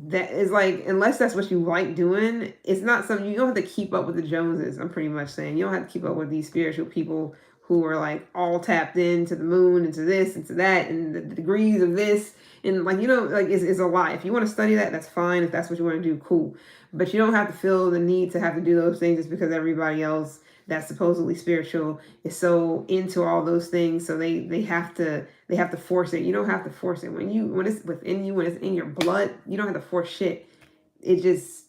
that is like, unless that's what you like doing, it's not something you don't have to keep up with the Joneses. I'm pretty much saying you don't have to keep up with these spiritual people who are like all tapped into the moon and to this and to that and the degrees of this, and like like it's a lot. If you want to study that, that's fine. If that's what you want to do, cool. But you don't have to feel the need to have to do those things just because everybody else that's supposedly spiritual is so into all those things, so they have to force it. You don't have to force it. When it's within you, when it's in your blood, you don't have to force shit. It just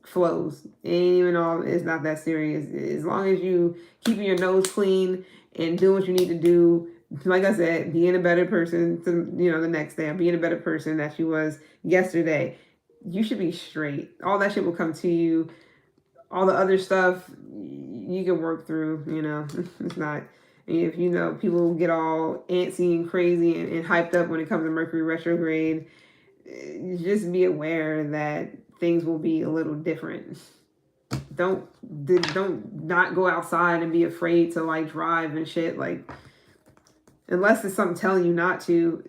flows. It ain't even all. It's not that serious. As long as you keeping your nose clean and doing what you need to do. Like I said, being a better person to the next day, or being a better person that you was yesterday, you should be straight. All that shit will come to you. All the other stuff you can work through. It's not. If people get all antsy and crazy and hyped up when it comes to Mercury retrograde, just be aware that things will be a little different. Don't not go outside and be afraid to like drive and shit. Like, unless it's something telling you not to,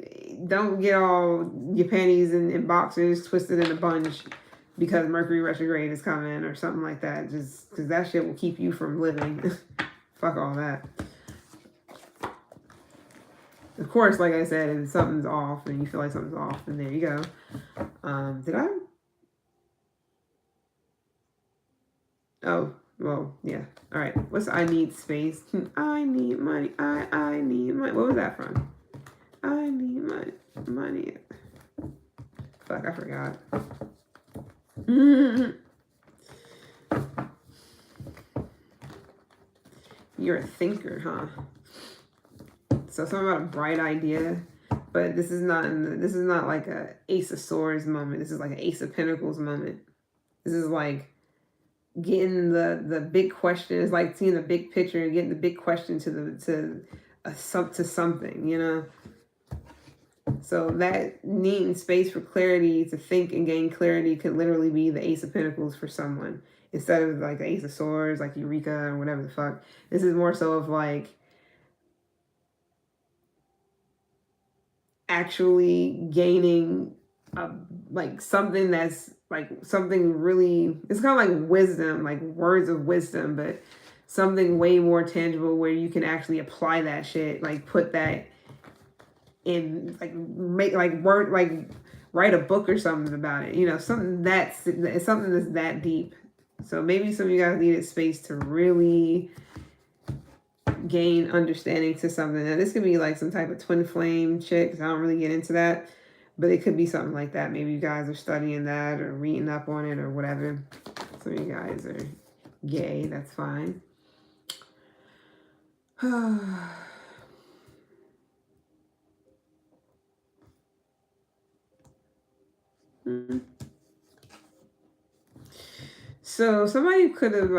don't get all your panties and boxers twisted in a bunch because Mercury retrograde is coming or something like that. Just because that shit will keep you from living. Fuck all that. Of course, like I said, if something's off and you feel like something's off, then there you go. Did I? Oh, well, yeah. All right. What's I need space? I need money. I need money. What was that from? I need money. Money. Fuck, I forgot. You're a thinker, huh? So something about a bright idea, but this is not like a Ace of Swords moment. This is like an Ace of Pentacles moment. This is like getting the big question. It's like seeing the big picture and getting the big question to something. So that needing space for clarity to think and gain clarity could literally be the Ace of Pentacles for someone, instead of like the Ace of Swords, like Eureka or whatever the fuck. This is more so of like actually gaining like something that's like something really, it's kind of like wisdom, like words of wisdom, but something way more tangible where you can actually apply that shit, like put that in, like make like word, like write a book or something about it, something that's that deep. So maybe some of you guys needed space to really gain understanding to something. Now this could be like some type of twin flame chick, 'cause I don't really get into that, but it could be something like that. Maybe you guys are studying that or reading up on it or whatever. Some of you guys are gay, that's fine. So somebody could have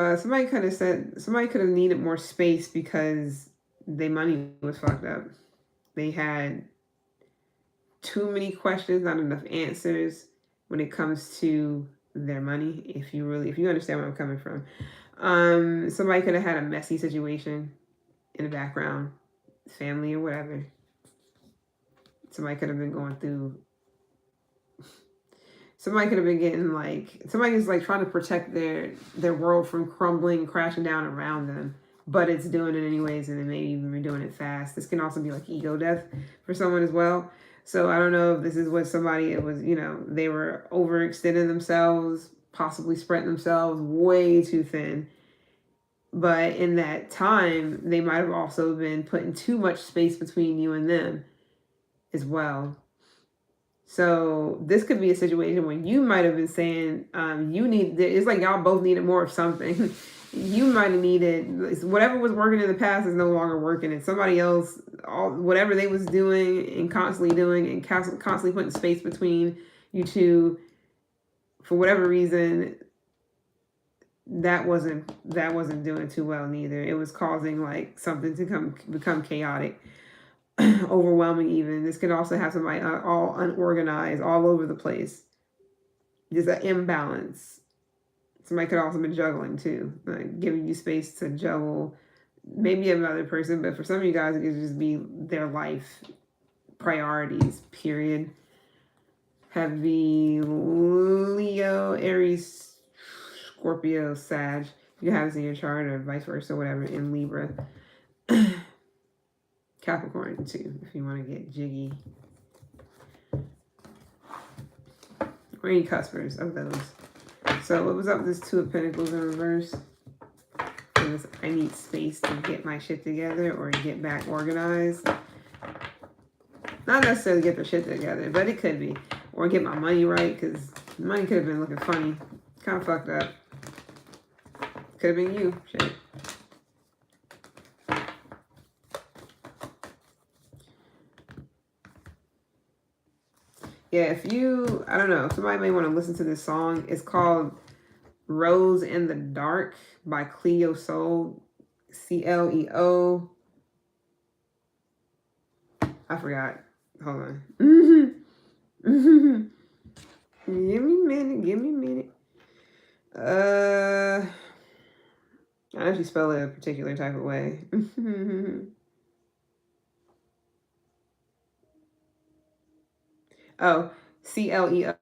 needed more space because their money was fucked up. They had too many questions, not enough answers when it comes to their money. If you understand where I'm coming from, somebody could have had a messy situation in the background, family or whatever. Somebody could have been going through somebody could have been getting like, somebody is like trying to protect their world from crumbling, crashing down around them, but it's doing it anyways, and it may even be doing it fast. This can also be like ego death for someone as well. So I don't know if this is what somebody, it was, they were overextending themselves, possibly spreading themselves way too thin. But in that time, they might have also been putting too much space between you and them as well. So this could be a situation where you might have been saying, it's like y'all both needed more of something. You might have needed, whatever was working in the past is no longer working, and somebody else, whatever they was doing and constantly putting space between you two, for whatever reason, that wasn't doing too well neither. It was causing like something to become chaotic. Overwhelming even. This can also have somebody all unorganized, all over the place. There's an imbalance. Somebody could also be juggling too, like giving you space to juggle maybe another person, but for some of you guys, it could just be their life priorities, period. Heavy Leo, Aries, Scorpio, Sag. You have this in your chart or vice versa, whatever, in Libra. Capricorn too, if you want to get jiggy. Or any cuspers of those. So what was up with this Two of Pentacles in reverse? This, I need space to get my shit together or get back organized. Not necessarily get their shit together, but it could be. Or get my money right, because money could have been looking funny. Kind of fucked up. Could have been you. Shit. Yeah, if you, I don't know, somebody may want to listen to this song. It's called Rose in the Dark by Cleo Soul. Cleo. I forgot. Hold on. Give me a minute. I actually spell it a particular type of way. Oh, Cleosol,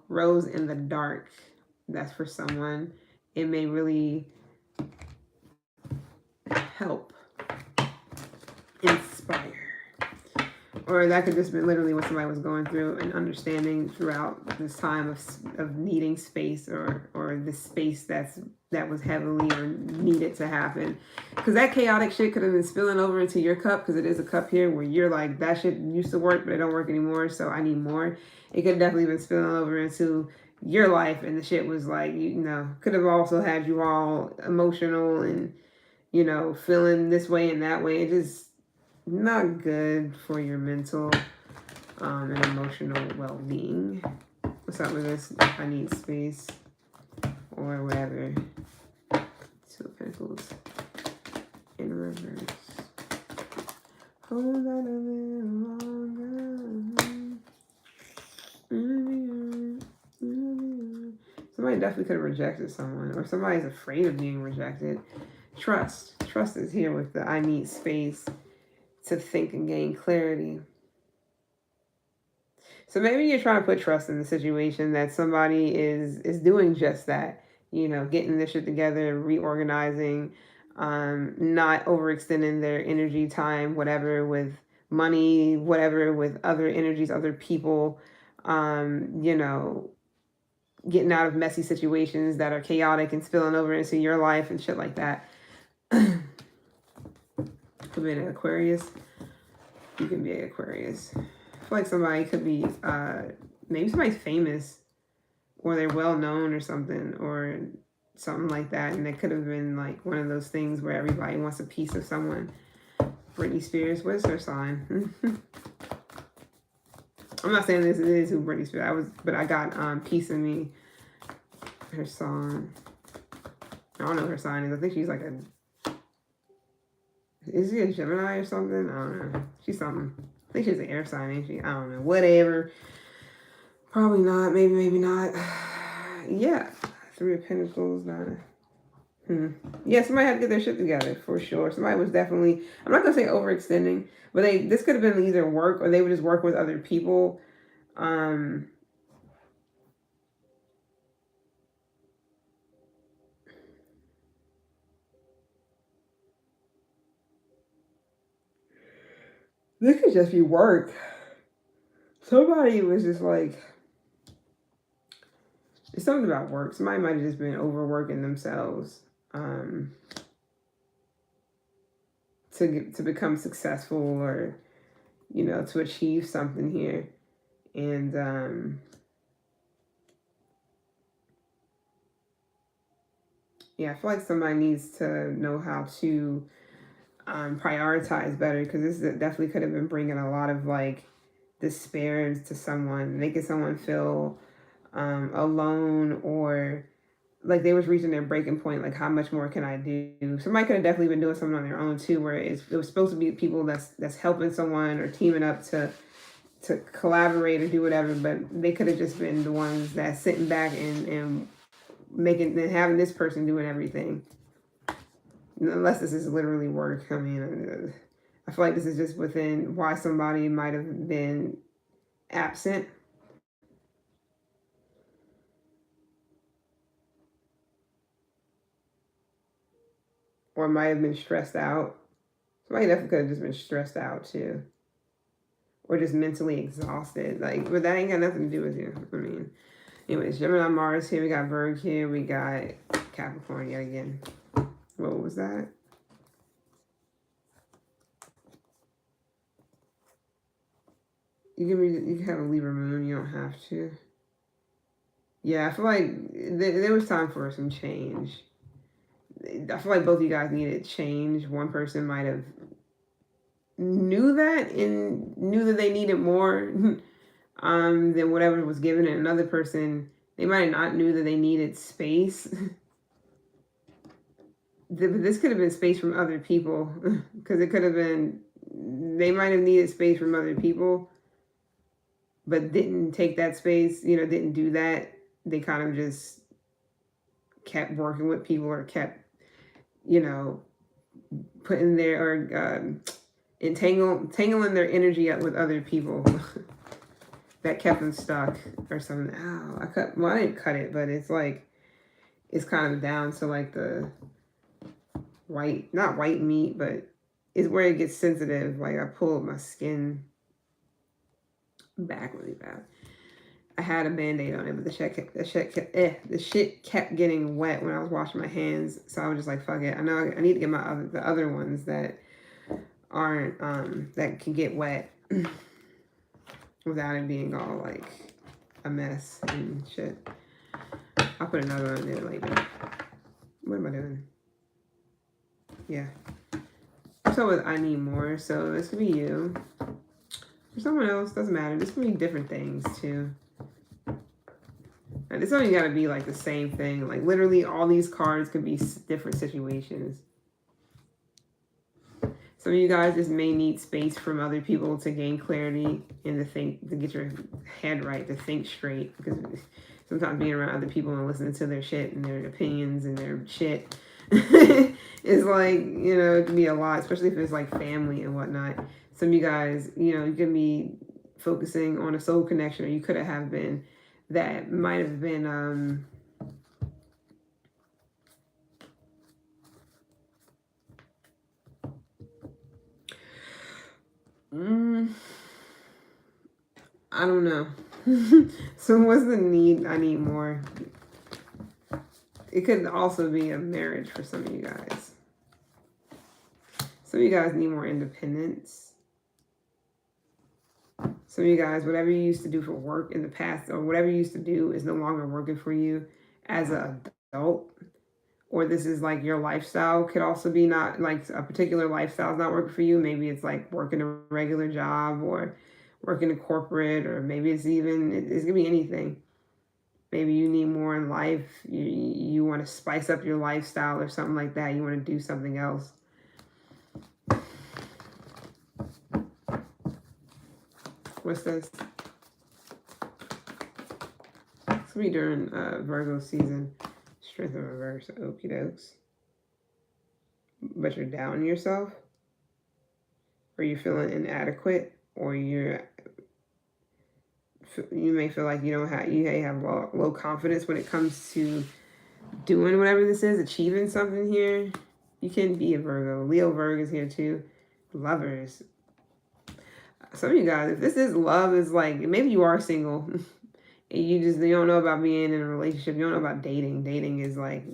Rose in the Dark. That's for someone. It may really help, inspire. Or that could just be literally what somebody was going through and understanding throughout this time of needing space or the space that was heavily or needed to happen. Because that chaotic shit could have been spilling over into your cup, because it is a cup here where you're like, that shit used to work, but it don't work anymore, so I need more. It could have definitely been spilling over into your life, and the shit was like, could have also had you all emotional and, feeling this way and that way. It just not good for your mental and emotional well-being. What's up with this? I need space or whatever. Two of Pentacles in reverse. Hold that a little longer. Somebody definitely could have rejected someone, or somebody's afraid of being rejected. Trust is here with the I need space to think and gain clarity. So maybe you're trying to put trust in the situation that somebody is doing just that, getting this shit together, reorganizing, not overextending their energy, time, whatever, with money, whatever, with other energies, other people, getting out of messy situations that are chaotic and spilling over into your life and shit like that. Could be an Aquarius. You can be an Aquarius. I feel like somebody could be, maybe somebody's famous, or they're well known or something like that. And it could have been like one of those things where everybody wants a piece of someone. Britney Spears, what's her sign? I'm not saying this is who Britney Spears but I got Piece of Me, her song. I don't know what her sign is. I think she's like is she a Gemini or something? I don't know. She's something. I think she's an air sign, ain't she? I don't know. Whatever. Probably not. Maybe not. Yeah. Three of Pentacles. Yeah, somebody had to get their shit together for sure. Somebody was definitely, I'm not going to say overextending, but this could have been either work or they would just work with other people. This could just be work. Somebody was just like, it's something about work. Somebody might have just been overworking themselves um, to become successful, or to achieve something here. And yeah, I feel like somebody needs to know how to prioritize better, because this definitely could have been bringing a lot of like despair to someone, making someone feel alone, or like they was reaching their breaking point. Like, how much more can I do? Somebody could have definitely been doing something on their own too, where it was supposed to be people that's helping someone or teaming up to collaborate or do whatever, but they could have just been the ones that's sitting back and making and having this person doing everything. Unless this is literally work. I mean, I feel like this is just within why somebody might have been absent, or might have been stressed out. Somebody definitely could have just been stressed out too, or just mentally exhausted. Like, but that ain't got nothing to do with you. I mean, anyways, Gemini, Mars here. We got Virgo here. We got Capricorn yet again. What was that? You can have a Libra moon. You don't have to. Yeah, I feel like there was time for some change. I feel like both of you guys needed change. One person might have knew that and knew that they needed more than whatever was given, and another person, they might have not knew that they needed space. This could have been space from other people, because it could have been they might have needed space from other people, but didn't take that space. Didn't do that. They kind of just kept working with people, or kept putting their or entangling their energy up with other people that kept them stuck or something. Ow, I didn't cut it, but it's like it's kind of down to like the not white meat, but it's where it gets sensitive. Like, I pulled my skin back really bad. I had a band-aid on it, but the shit kept getting wet when I was washing my hands. So I was just like, fuck it. I know I need to get the other ones that aren't that can get wet without it being all like a mess and shit. I'll put another one in there later. What am I doing? Yeah. So with I need more. So this could be you. For someone else, doesn't matter. This could be different things too. And it's only got to be like the same thing. Like, literally all these cards could be different situations. Some of you guys just may need space from other people to gain clarity and to get your head right, to think straight. Because sometimes being around other people and listening to their shit and their opinions and their shit is like, it can be a lot, especially if it's like family and whatnot. Some of you guys, you can be focusing on a soul connection, or you could have been, that might have been I don't know. So what's the need? I need more. It could also be a marriage for some of you guys. Some of you guys need more independence. Some of you guys, whatever you used to do for work in the past, or whatever you used to do, is no longer working for you as an adult. Or this is like your lifestyle. Could also be not like a particular lifestyle is not working for you. Maybe it's like working a regular job, or working a corporate, or maybe it's gonna be anything. Maybe you need more in life. You want to spice up your lifestyle or something like that. You want to do something else. What's this? It's gonna be during Virgo season. Strength in reverse. Okie dokes. But you're doubting yourself, or you're feeling inadequate, or you may feel like you may have low confidence when it comes to doing whatever this is, achieving something here. You can be a Virgo. Leo Virgo is here too. Lovers. Some of you guys, if this is love, is like maybe you are single. You don't know about being in a relationship. You don't know about dating. Dating is like,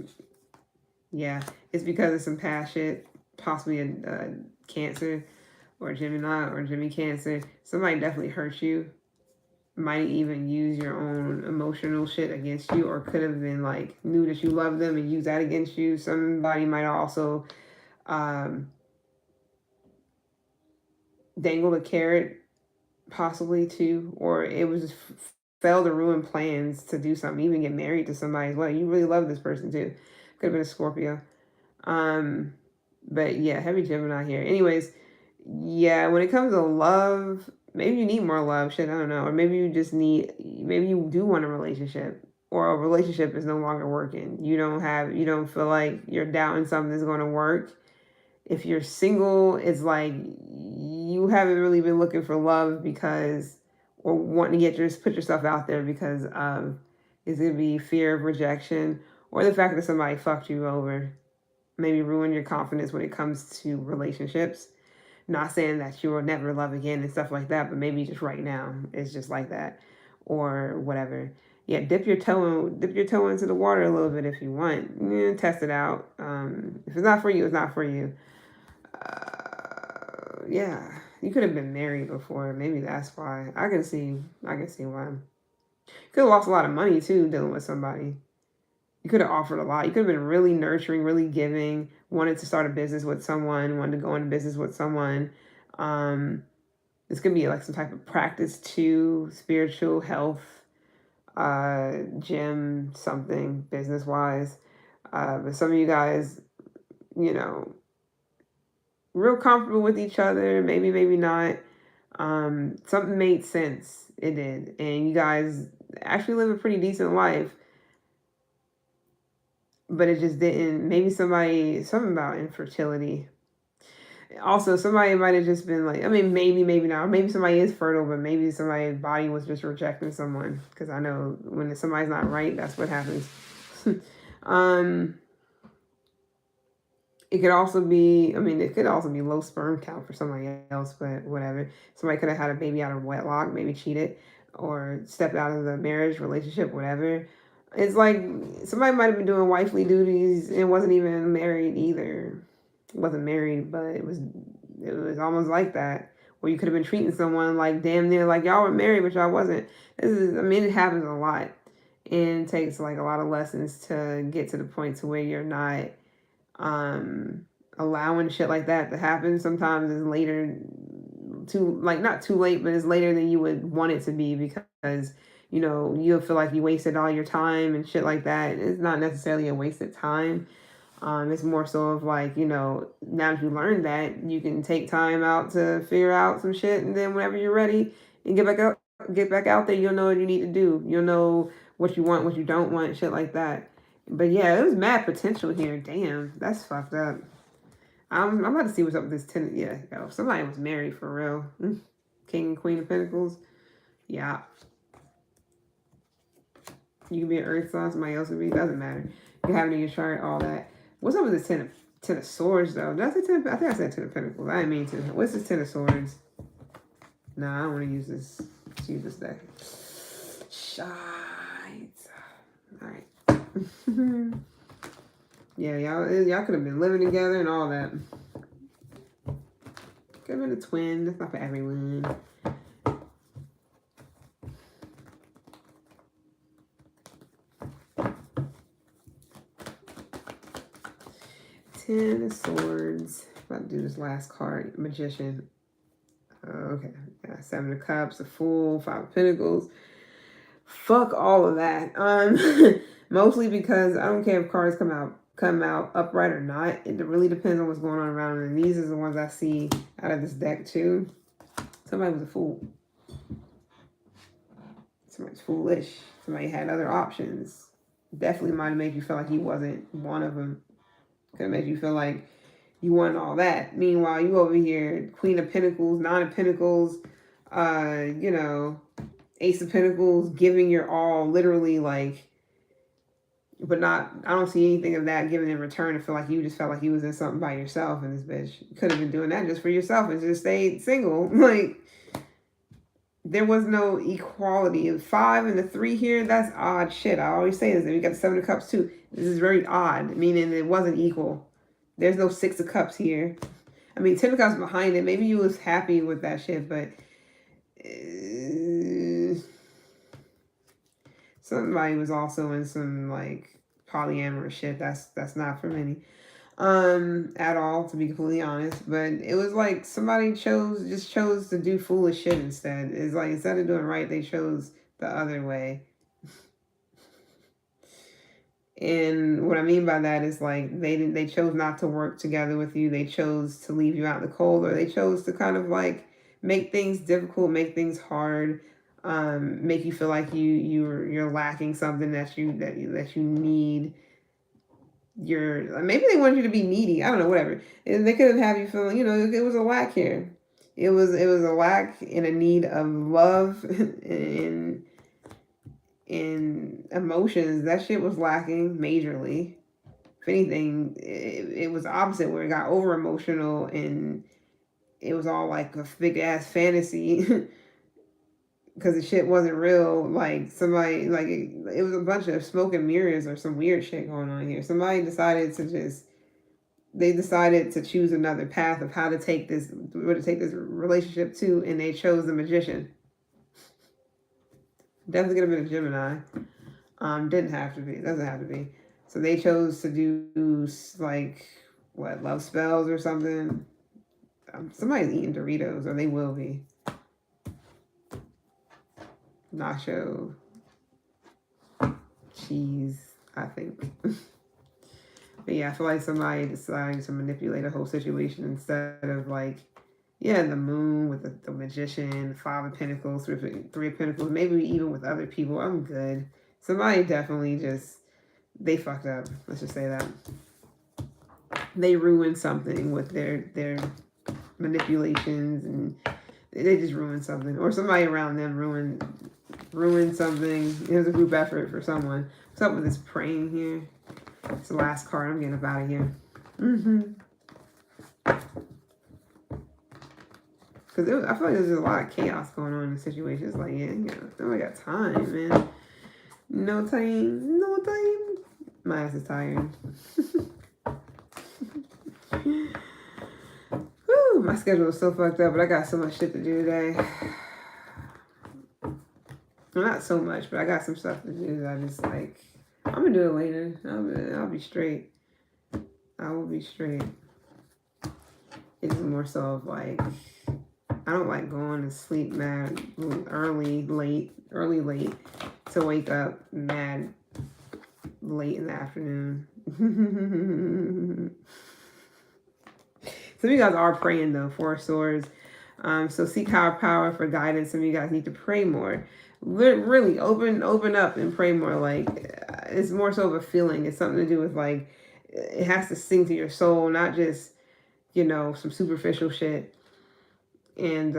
yeah, it's because of some past shit, possibly a Cancer or Gemini or Jimmy Cancer. Somebody definitely hurt you. Might even use your own emotional shit against you, or could have been like knew that you love them and use that against you. Somebody might also um, dangle a carrot, possibly too, or it was just failed to ruin plans to do something, even get married to somebody as well. You really love this person too. Could have been a Scorpio. Um, but yeah, heavy Gemini here. Anyways, yeah, when it comes to love, maybe you need more love. Shit, I don't know. Or maybe you just need, maybe you do want a relationship, or a relationship is no longer working. You don't feel like you're doubting something's going to work. If you're single, it's like you haven't really been looking for love because, or wanting to put yourself out there because of, is it be fear of rejection or the fact that somebody fucked you over, maybe ruin your confidence when it comes to relationships. Not saying that you will never love again and stuff like that, but maybe just right now it's just like that, or whatever. Yeah, dip your toe into the water a little bit if you want. Yeah, test it out. If it's not for you, it's not for you. Yeah, you could have been married before. Maybe that's why. I can see why. You could have lost a lot of money too dealing with somebody. You could have offered a lot. You could have been really nurturing, really giving, wanted to start a business with someone, wanted to go into business with someone. Um, this could be like some type of practice too, spiritual health, gym, something business wise. But some of you guys, you know, real comfortable with each other, maybe not. Something made sense. It did. And you guys actually live a pretty decent life, but it just didn't. Maybe something about infertility. Also, somebody might have just been like, I mean, maybe not. Maybe somebody is fertile, but maybe somebody's body was just rejecting someone. Because I know when somebody's not right, that's what happens. um, it could also be, I mean, it could also be low sperm count for somebody else, but whatever. Somebody could have had a baby out of wedlock, maybe cheated or stepped out of the marriage, relationship, whatever. It's like somebody might have been doing wifely duties and wasn't even married either. Wasn't married, but it was almost like that. Where you could have been treating someone like damn near like y'all were married, but y'all wasn't. I mean, it happens a lot. And it takes like a lot of lessons to get to the point to where you're not um allowing shit like that to happen. Sometimes it's later, too, like not too late, but it's later than you would want it to be, because you'll feel like you wasted all your time and shit like that. It's not necessarily a wasted time. It's more so of like, now that you learned that, you can take time out to figure out some shit, and then whenever you're ready and get back out there, you'll know what you need to do. You'll know what you want, what you don't want, shit like that. But yeah, it was mad potential here. Damn, that's fucked up. I'm about to see what's up with this tenant. Yeah, yo, somebody was married for real. King and Queen of Pentacles. Yeah, you can be an Earth sign. Somebody else would be. Doesn't matter. You have it in your chart. All that. What's up with this ten of Swords though? Did I say ten? I think I said Ten of Pentacles. I didn't mean to. What's this Ten of Swords? Nah, I don't want to use this. Let's use this deck. Shite. All right. Yeah, y'all could have been living together and all that. Could have been a twin. That's not for everyone. Ten of Swords. About to do this last card. Magician. Okay. Yeah, Seven of Cups, a Fool, Five of Pentacles. Fuck all of that. Mostly because I don't care if cards come out upright or not. It really depends on what's going on around them. And these are the ones I see out of this deck too. Somebody was a fool. Somebody's foolish. Somebody had other options. Definitely might have made you feel like he wasn't one of them. Could have made you feel like you want all that. Meanwhile, you over here, Queen of Pentacles, Nine of Pentacles, Ace of Pentacles, giving your all, literally, like, but not, I don't see anything of that given in return. I feel like you just felt like you was in something by yourself, and this bitch could have been doing that just for yourself and just stayed single. Like, there was no equality. The 5 and the 3 here, that's odd shit. I always say this. And we got the 7 of Cups too. This is very odd, meaning it wasn't equal. There's no 6 of Cups here. I mean, 10 of Cups behind it. Maybe you was happy with that shit, but somebody was also in some like polyamorous shit. That's not for many. At all, to be completely honest. But it was like somebody chose to do foolish shit instead. It's like instead of doing right, they chose the other way. And what I mean by that is like they chose not to work together with you. They chose to leave you out in the cold, or they chose to kind of like make things difficult, make things hard, make you feel like you're lacking something that you need. Maybe they wanted you to be needy. I don't know, whatever. And they could have you feeling, it was a lack here. It was a lack in a need of love and in emotions. That shit was lacking majorly. If anything, it was opposite, where it got over emotional and it was all like a big ass fantasy because the shit wasn't real. Like somebody, like it was a bunch of smoke and mirrors or some weird shit going on here. Somebody decided to choose another path of how to take this, where to take this relationship to, and they chose the Magician. Definitely gonna be a Gemini. Didn't have to be. Doesn't have to be. So they chose to do like what, love spells or something. Somebody's eating Doritos, or they will be. Nacho cheese, I think. But yeah, I feel like somebody decided to manipulate a whole situation instead of like, yeah, the moon with the Magician, 5 of Pentacles, 3 of Pentacles, maybe even with other people. I'm good. Somebody definitely they fucked up. Let's just say that. They ruined something with their manipulations, and they just ruined something. Or somebody around them ruined something. It was a group effort for someone. What's up with this praying here? It's the last card. I'm getting up out of here. Because I feel like there's a lot of chaos going on in the situation. It's like, I got time, man. No time. My ass is tired. Whew, my schedule is so fucked up, but I got so much shit to do today. Well, not so much, but I got some stuff to do that I just like, I'm gonna do it later. I'll be straight. I will be straight. It's more so of like, I don't like going to sleep mad early, late, to wake up mad late in the afternoon. Some of you guys are praying though, 4 of Swords. So seek higher power for guidance. Some of you guys need to pray more. Really open up and pray more. Like, it's more so of a feeling. It's something to do with like, it has to sing to your soul, not just, some superficial shit. And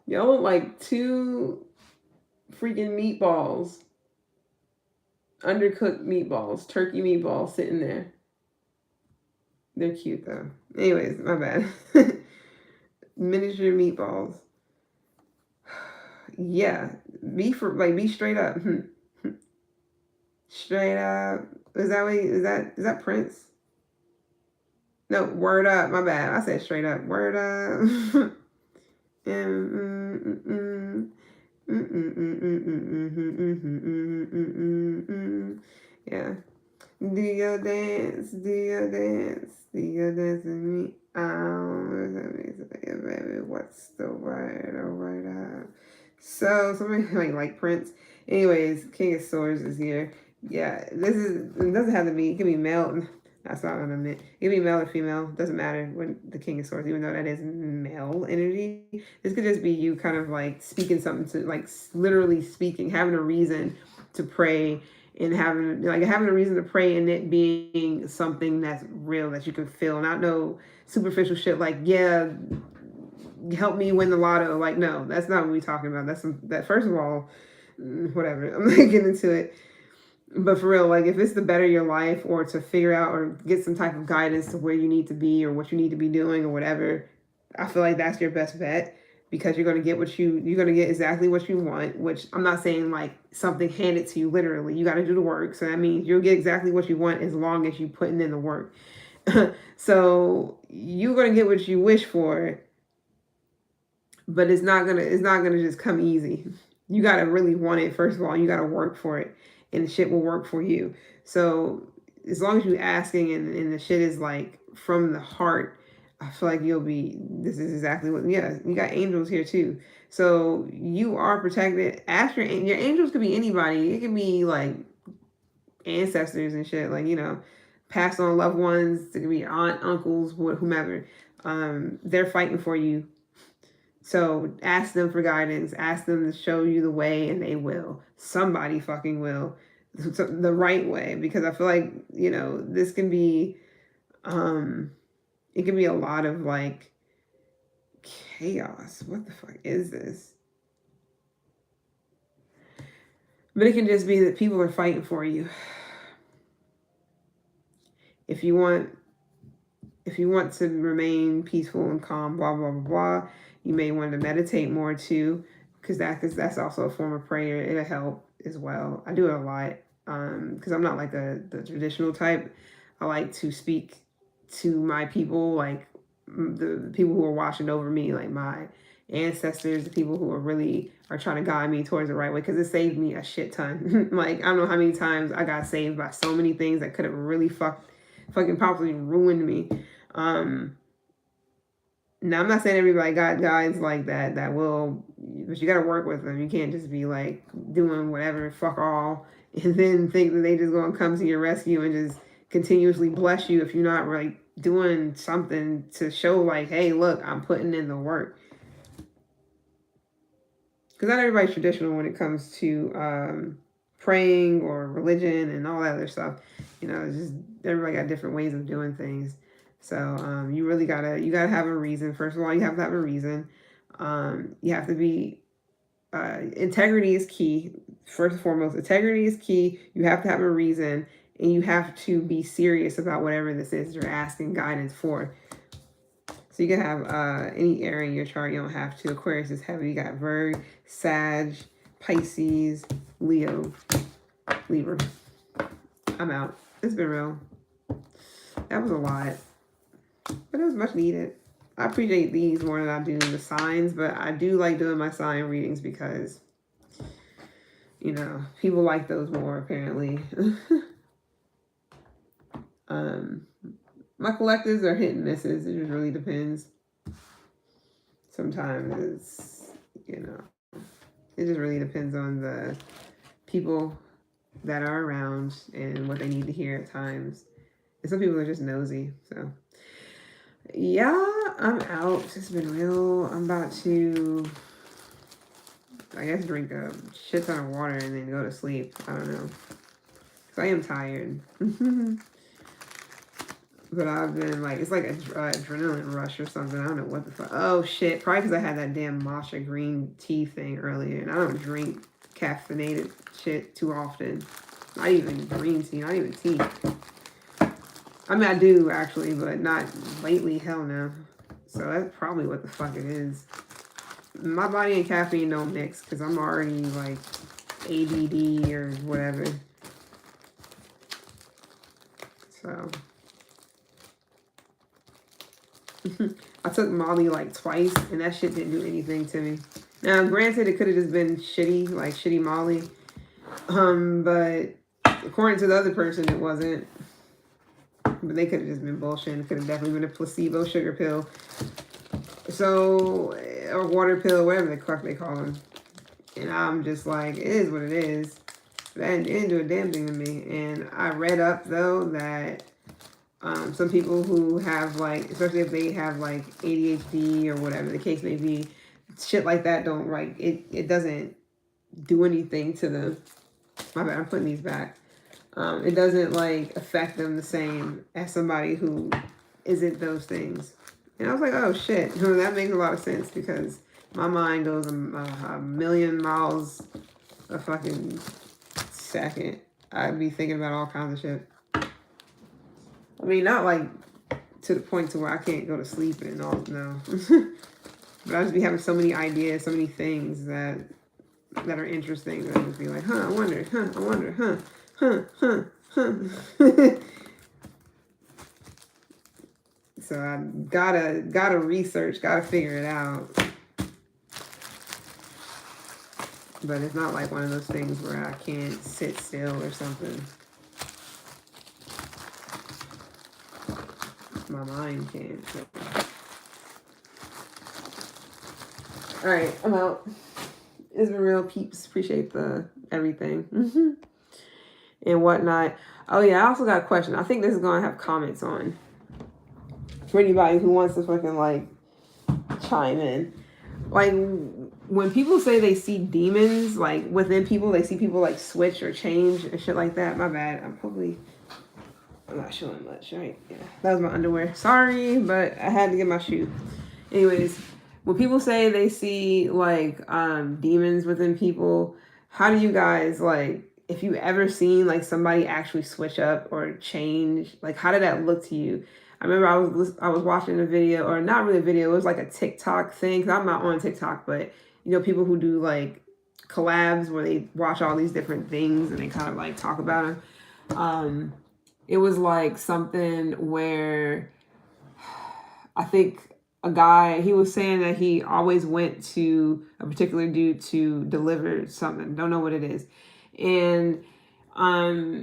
y'all want like 2 freaking meatballs, undercooked meatballs, turkey meatballs sitting there. They're cute though. Anyways, my bad. Miniature meatballs. Yeah, be straight up. Straight up. Is that Prince? No, word up. My bad. I said straight up. Word up. Yeah. Do your dance with me. Baby, what's the word? Oh, word up. So somebody like Prince. Anyways, King of Swords is here. Yeah, it doesn't have to be. It can be male. That's not what I meant. It can be male or female. Doesn't matter when the King of Swords, even though that is male energy. This could just be you kind of like speaking something to, like literally speaking, having a reason to pray, and having a reason to pray, and it being something that's real that you can feel, not no superficial shit like, yeah, help me win the lotto. Like, no, that's not what we're talking about. That first of all, whatever. I'm not getting into it. But for real, like if it's to better your life or to figure out or get some type of guidance to where you need to be or what you need to be doing or whatever, I feel like that's your best bet because you're gonna get exactly what you want, which I'm not saying like something handed to you literally. You gotta do the work. So that means you'll get exactly what you want as long as you putting in the work. So you're gonna get what you wish for, but it's not gonna just come easy. You gotta really want it first of all. You gotta work for it, and the shit will work for you. So as long as you asking and the shit is like from the heart, I feel like you'll be. This is exactly what. Yeah, you got angels here too. So you are protected. Ask your angels could be anybody. It could be like ancestors and shit. Like passed on loved ones. It could be aunt, uncles, whomever. They're fighting for you. So ask them for guidance, ask them to show you the way, and they will. Somebody fucking will. The right way, because I feel like, this can be, it can be a lot of like chaos. What the fuck is this? But it can just be that people are fighting for you. If you want to remain peaceful and calm, blah, blah, blah, blah, you may want to meditate more too, because that's also a form of prayer. It'll help as well. I do it a lot because I'm not like the traditional type. I like to speak to my people, like the people who are watching over me, like my ancestors, the people who are trying to guide me towards the right way, because it saved me a shit ton. Like, I don't know how many times I got saved by so many things that could have really fucking probably ruined me. Now I'm not saying everybody got guys like that will, but you got to work with them. You can't just be like doing whatever, fuck all, and then think that they just gonna come to your rescue and just continuously bless you if you're not like doing something to show like, hey, look, I'm putting in the work. Because not everybody's traditional when it comes to praying or religion and all that other stuff. It's just everybody got different ways of doing things. So you really gotta have a reason. First of all, you have to have a reason. You have to be integrity is key. First and foremost, integrity is key. You have to have a reason, and you have to be serious about whatever this is you're asking guidance for. So you can have any air in your chart. You don't have to. Aquarius is heavy. You got Virgo, Sag, Pisces, Leo, Libra. I'm out. It's been real. That was a lot. But it was much needed. I appreciate these more than I do the signs. But I do like doing my sign readings because, people like those more apparently. My collectives are hit and misses. It just really depends. Sometimes it's, it just really depends on the people that are around and what they need to hear at times. And some people are just nosy. So, yeah, I'm out. It's been real. I'm about to, I guess, drink a shit ton of water and then go to sleep. I don't know. Because I am tired. But I've been like, it's like an adrenaline rush or something. I don't know what the fuck. Oh shit. Probably because I had that damn matcha green tea thing earlier. And I don't drink caffeinated shit too often. Not even green tea. Not even tea. I mean, I do actually, but not lately. Hell no. So that's probably what the fuck it is. My body and caffeine don't mix because I'm already like ADD or whatever. So. I took Molly like twice, and that shit didn't do anything to me. Now, granted, it could have just been shitty, like shitty Molly. But according to the other person, it wasn't. But they could have just been bullshit. It could have definitely been a placebo sugar pill. So, or water pill, whatever the fuck they call them. And I'm just like, it is what it is. But it didn't do a damn thing to me. And I read up, though, that some people who have like, especially if they have like ADHD or whatever the case may be, shit like that don't like, it doesn't do anything to them. My bad, I'm putting these back. It doesn't like affect them the same as somebody who isn't those things. And I was like, oh shit, that makes a lot of sense because my mind goes a million miles a fucking second. I'd be thinking about all kinds of shit. I mean, not like to the point to where I can't go to sleep and all, no. But I just be having so many ideas, so many things that are interesting that I just be like, I wonder, I wonder, huh. So I gotta research, gotta figure it out. But it's not like one of those things where I can't sit still or something. My mind can't. So. All right, I'm out. It's been real, peeps. Appreciate the everything and whatnot. Oh yeah, I also got a question. I think this is gonna have comments on for anybody who wants to fucking like chime in. Like when people say they see demons like within people, they see people like switch or change and shit like that. My bad. I'm not showing much, right? Yeah, that was my underwear. Sorry, but I had to get my shoe. Anyways, when people say they see like demons within people, how do you guys like? If you ever seen like somebody actually switch up or change, like how did that look to you? I remember I was watching a video, or not really a video. It was like a TikTok thing. Cause I'm not on TikTok, but you know people who do like collabs where they watch all these different things and they kind of like talk about them. It was like something where I think a guy, he was saying that he always went to a particular dude to deliver something. Don't know what it is. And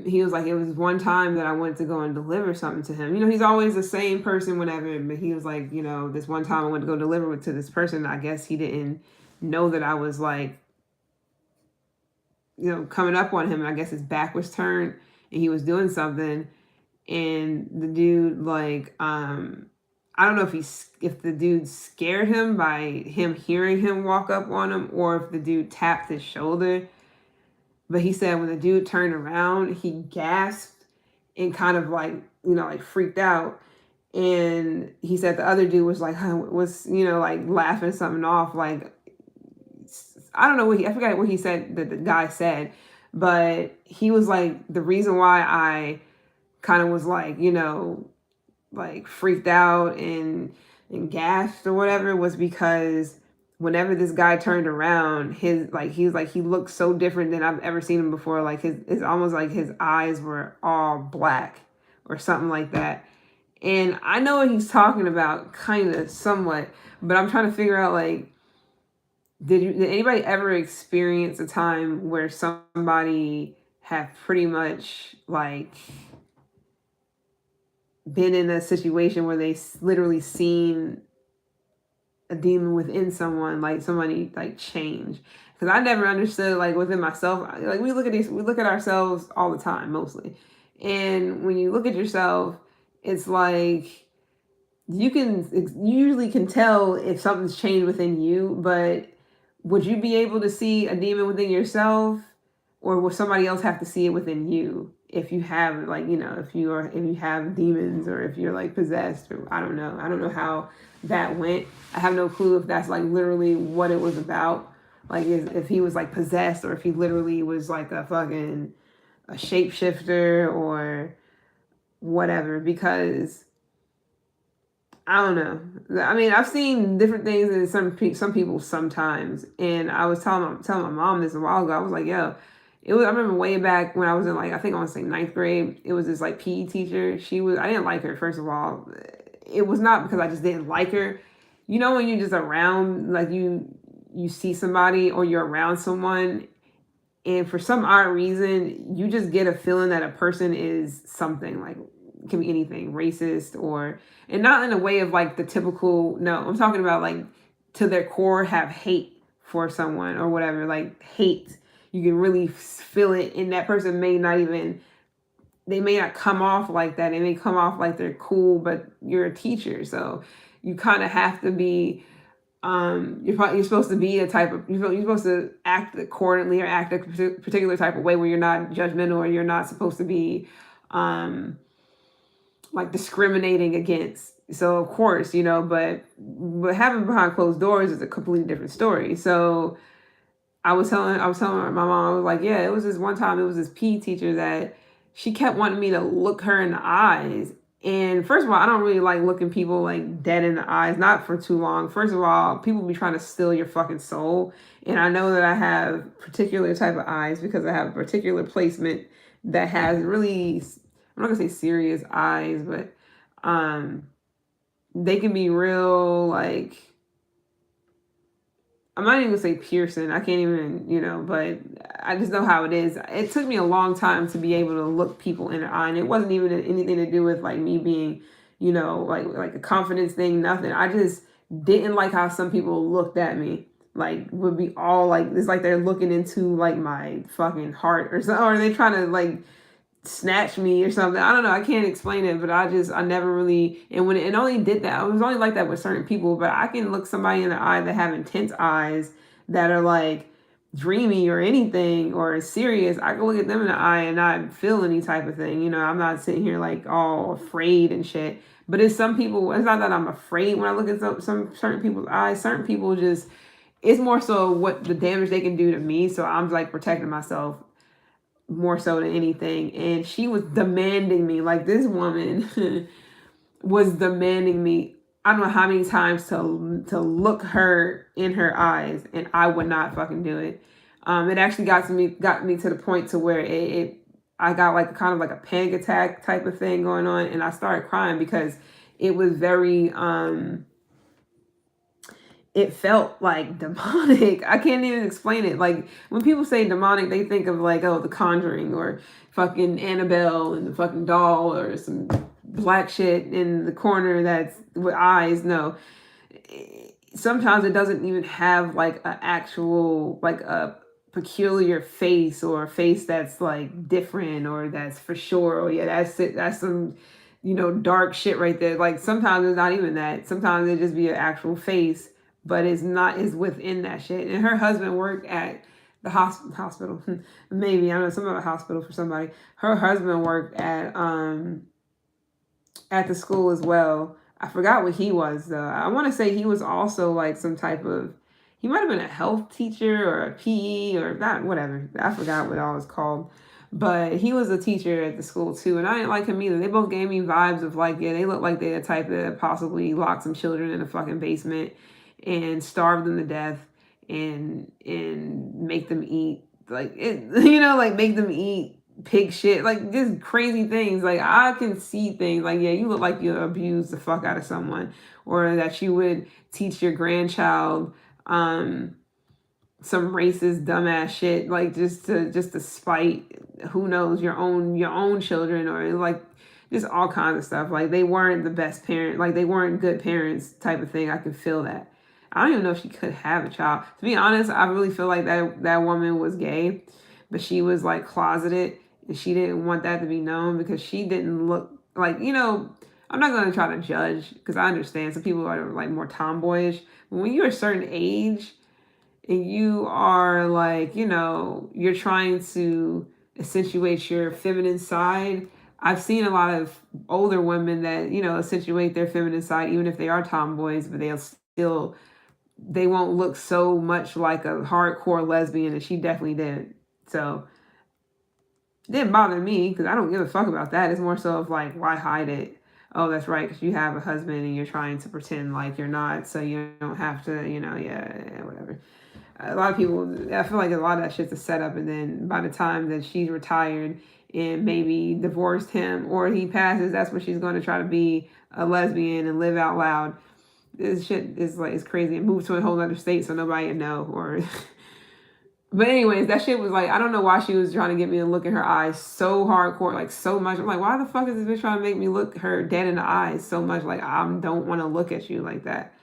he was like, it was one time that I went to go and deliver something to him. You know, he's always the same person whenever, but he was like, you know, this one time I went to go deliver it to this person. I guess he didn't know that I was like, you know, coming up on him. And I guess his back was turned and he was doing something. And the dude like I don't know if the dude scared him by him hearing him walk up on him or if the dude tapped his shoulder. But he said when the dude turned around, he gasped and kind of like, you know, like freaked out. And he said the other dude was like, was, you know, like laughing something off. Like, I don't know I forgot what he said that the guy said, but he was like, the reason why I kind of was like, you know, like freaked out and gasped or whatever was because whenever this guy turned around, his like he was like he looked so different than I've ever seen him before. Like it's almost like his eyes were all black or something like that. And I know what he's talking about, kind of somewhat, but I'm trying to figure out like did anybody ever experience a time where somebody have pretty much like been in a situation where they literally seen a demon within someone, like somebody like change? Because I never understood like within myself, like we look at ourselves all the time mostly, and when you look at yourself, it's like you usually can tell if something's changed within you, but would you be able to see a demon within yourself, or will somebody else have to see it within you if you have like, you know, if you have demons or if you're like possessed, or I don't know how that went. I have no clue if that's like literally what it was about, like if he was like possessed or if he literally was like a shapeshifter or whatever, because I don't know. I mean, I've seen different things in some people sometimes, and I was telling my mom this a while ago. I was like, "Yo, it was." I remember way back when I was in like I think I want to say ninth grade. It was this like PE teacher. I didn't like her, first of all. It was not because I just didn't like her. You know when you're just around, like you see somebody or you're around someone, and for some odd reason, you just get a feeling that a person is something like it can be anything, racist or, and not in a way of like the typical, no, I'm talking about like to their core have hate for someone or whatever, like hate. You can really feel it, and that person may not even, they may not come off like that. They may come off like they're cool, but you're a teacher, so you kind of have to be you're supposed to be a type of, you're supposed to act accordingly or act a particular type of way where you're not judgmental or you're not supposed to be like discriminating against. So of course, you know, but having behind closed doors is a completely different story. So I was telling my mom, I was like, yeah, it was this one time, it was this PE teacher that she kept wanting me to look her in the eyes. And first of all, I don't really like looking people like dead in the eyes, not for too long. First of all, people be trying to steal your fucking soul. And I know that I have particular type of eyes because I have a particular placement that has really, I'm not gonna say serious eyes, but um they can be real like, I'm not even gonna say piercing. I can't even, but I just know how it is. It took me a long time to be able to look people in the eye, and it wasn't even anything to do with like me being, like a confidence thing. Nothing. I just didn't like how some people looked at me. Like would be all like it's like they're looking into like my fucking heart or something, or they trying to like snatch me or something. I don't know. I can't explain it, but I never really, and when it only did that, it was only like that with certain people, but I can look somebody in the eye that have intense eyes that are like dreamy or anything or serious. I can look at them in the eye and not feel any type of thing. I'm not sitting here like all afraid and shit. But it's some people, it's not that I'm afraid when I look at some certain people's eyes. Certain people just, it's more so what the damage they can do to me. So I'm like protecting myself more so than anything. And she was demanding me, like this woman was demanding me. I don't know how many times to look her in her eyes, and I would not fucking do it. It actually got me to the point to where I got like kind of like a panic attack type of thing going on, and I started crying because it was very it felt like demonic. I can't even explain it. Like when people say demonic, they think of like, oh, The Conjuring or fucking Annabelle and the fucking doll or some black shit in the corner that's with eyes. No. Sometimes it doesn't even have like an actual, like a peculiar face or a face that's like different or that's for sure. Oh yeah, that's it. That's some, dark shit right there. Like sometimes it's not even that. Sometimes it just be an actual face, but it's not, is within that shit. And her husband worked at the hospital. Maybe, I don't know, some of a hospital for somebody. Her husband worked at the school as well. I forgot what he was though. I want to say he was also like some type of, he might have been a health teacher or a PE or not, whatever. I forgot what all was called. But he was a teacher at the school too, and I didn't like him either. They both gave me vibes of like, yeah, they look like they're the type that possibly lock some children in a fucking basement and starve them to death and make them eat like it, like make them eat pig shit, like just crazy things. Like I can see things like, yeah, you look like you abused the fuck out of someone, or that you would teach your grandchild some racist dumbass shit, like just to spite, who knows, your own children, or like just all kinds of stuff. Like they weren't the best parent, like they weren't good parents type of thing. I could feel that. I don't even know if she could have a child, to be honest. I really feel like that woman was gay, but she was like closeted, and she didn't want that to be known because she didn't look like, I'm not going to try to judge because I understand some people are like more tomboyish, but when you're a certain age and you are like, you're trying to accentuate your feminine side. I've seen a lot of older women that, accentuate their feminine side, even if they are tomboys, but they won't look so much like a hardcore lesbian, and she definitely did. So it didn't bother me because I don't give a fuck about that. It's more so of like, why hide it? Oh, that's right, because you have a husband and you're trying to pretend like you're not, so you don't have to, yeah, whatever. A lot of people, I feel like a lot of that shit's a setup, and then by the time that she's retired and maybe divorced him or he passes, that's when she's going to try to be a lesbian and live out loud. This shit is like, it's crazy, and move to a whole other state so nobody would know. Or but anyways, that shit was like, I don't know why she was trying to get me to look in her eyes so hardcore, like so much. I'm like, why the fuck is this bitch trying to make me look her dead in the eyes so much? Like, I don't want to look at you like that.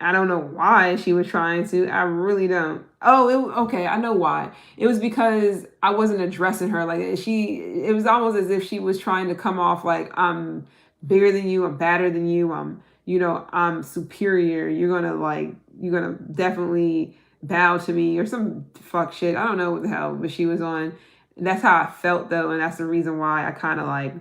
I don't know why she was trying to. I really don't. Oh, okay. I know why. It was because I wasn't addressing her. Like it was almost as if she was trying to come off like, I'm bigger than you. I'm badder than you. I'm superior. You're gonna definitely bow to me or some fuck shit. I don't know what the hell, but she was on. That's how I felt though, and that's the reason why I kind of like,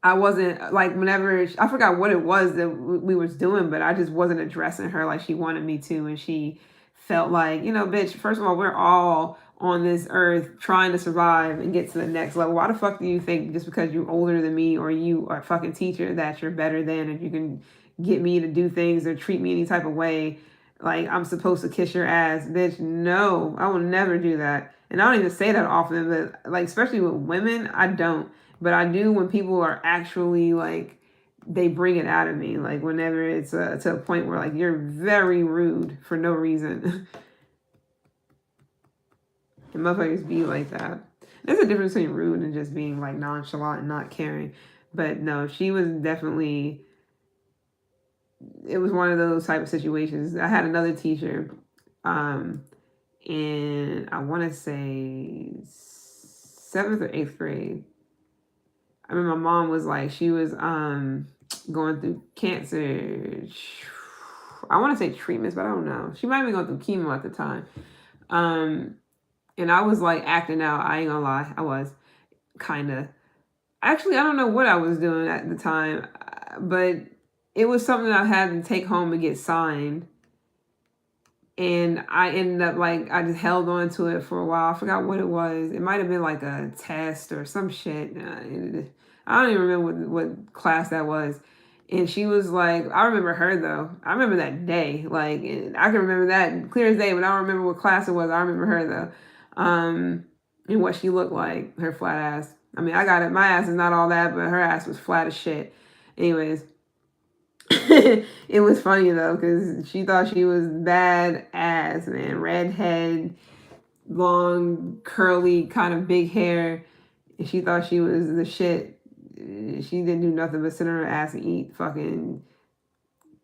I wasn't like, whenever I forgot what it was that we was doing, but I just wasn't addressing her like she wanted me to, and she felt like, bitch, first of all, we're all on this earth trying to survive and get to the next level. Why the fuck do you think just because you're older than me or you are a fucking teacher that you're better than and you can get me to do things or treat me any type of way like I'm supposed to kiss your ass? Bitch, no, I will never do that. And I don't even say that often, but like, especially with women, I don't. But I do when people are actually like, they bring it out of me. Like whenever it's to a point where like you're very rude for no reason. And motherfuckers be like that. There's a difference between rude and just being like nonchalant and not caring. But no, she was definitely, it was one of those type of situations. I had another teacher, in, I want to say 7th or 8th grade. I remember my mom was like, she was going through cancer. I want to say treatments, but I don't know. She might have been going through chemo at the time. And I was like acting out. I ain't gonna lie. I was kind of. Actually, I don't know what I was doing at the time, but it was something I had to take home and get signed. And I ended up like, I just held on to it for a while. I forgot what it was. It might have been like a test or some shit. I don't even remember what class that was. And she was like, I remember her though. I remember that day. Like, I can remember that clear as day, but I don't remember what class it was. I remember her though. And what she looked like, her flat ass. I mean, I got it. My ass is not all that, but her ass was flat as shit. Anyways, it was funny though, because she thought she was bad ass, man. Redhead, long, curly, kind of big hair. And she thought she was the shit. She didn't do nothing but sit on her ass and eat fucking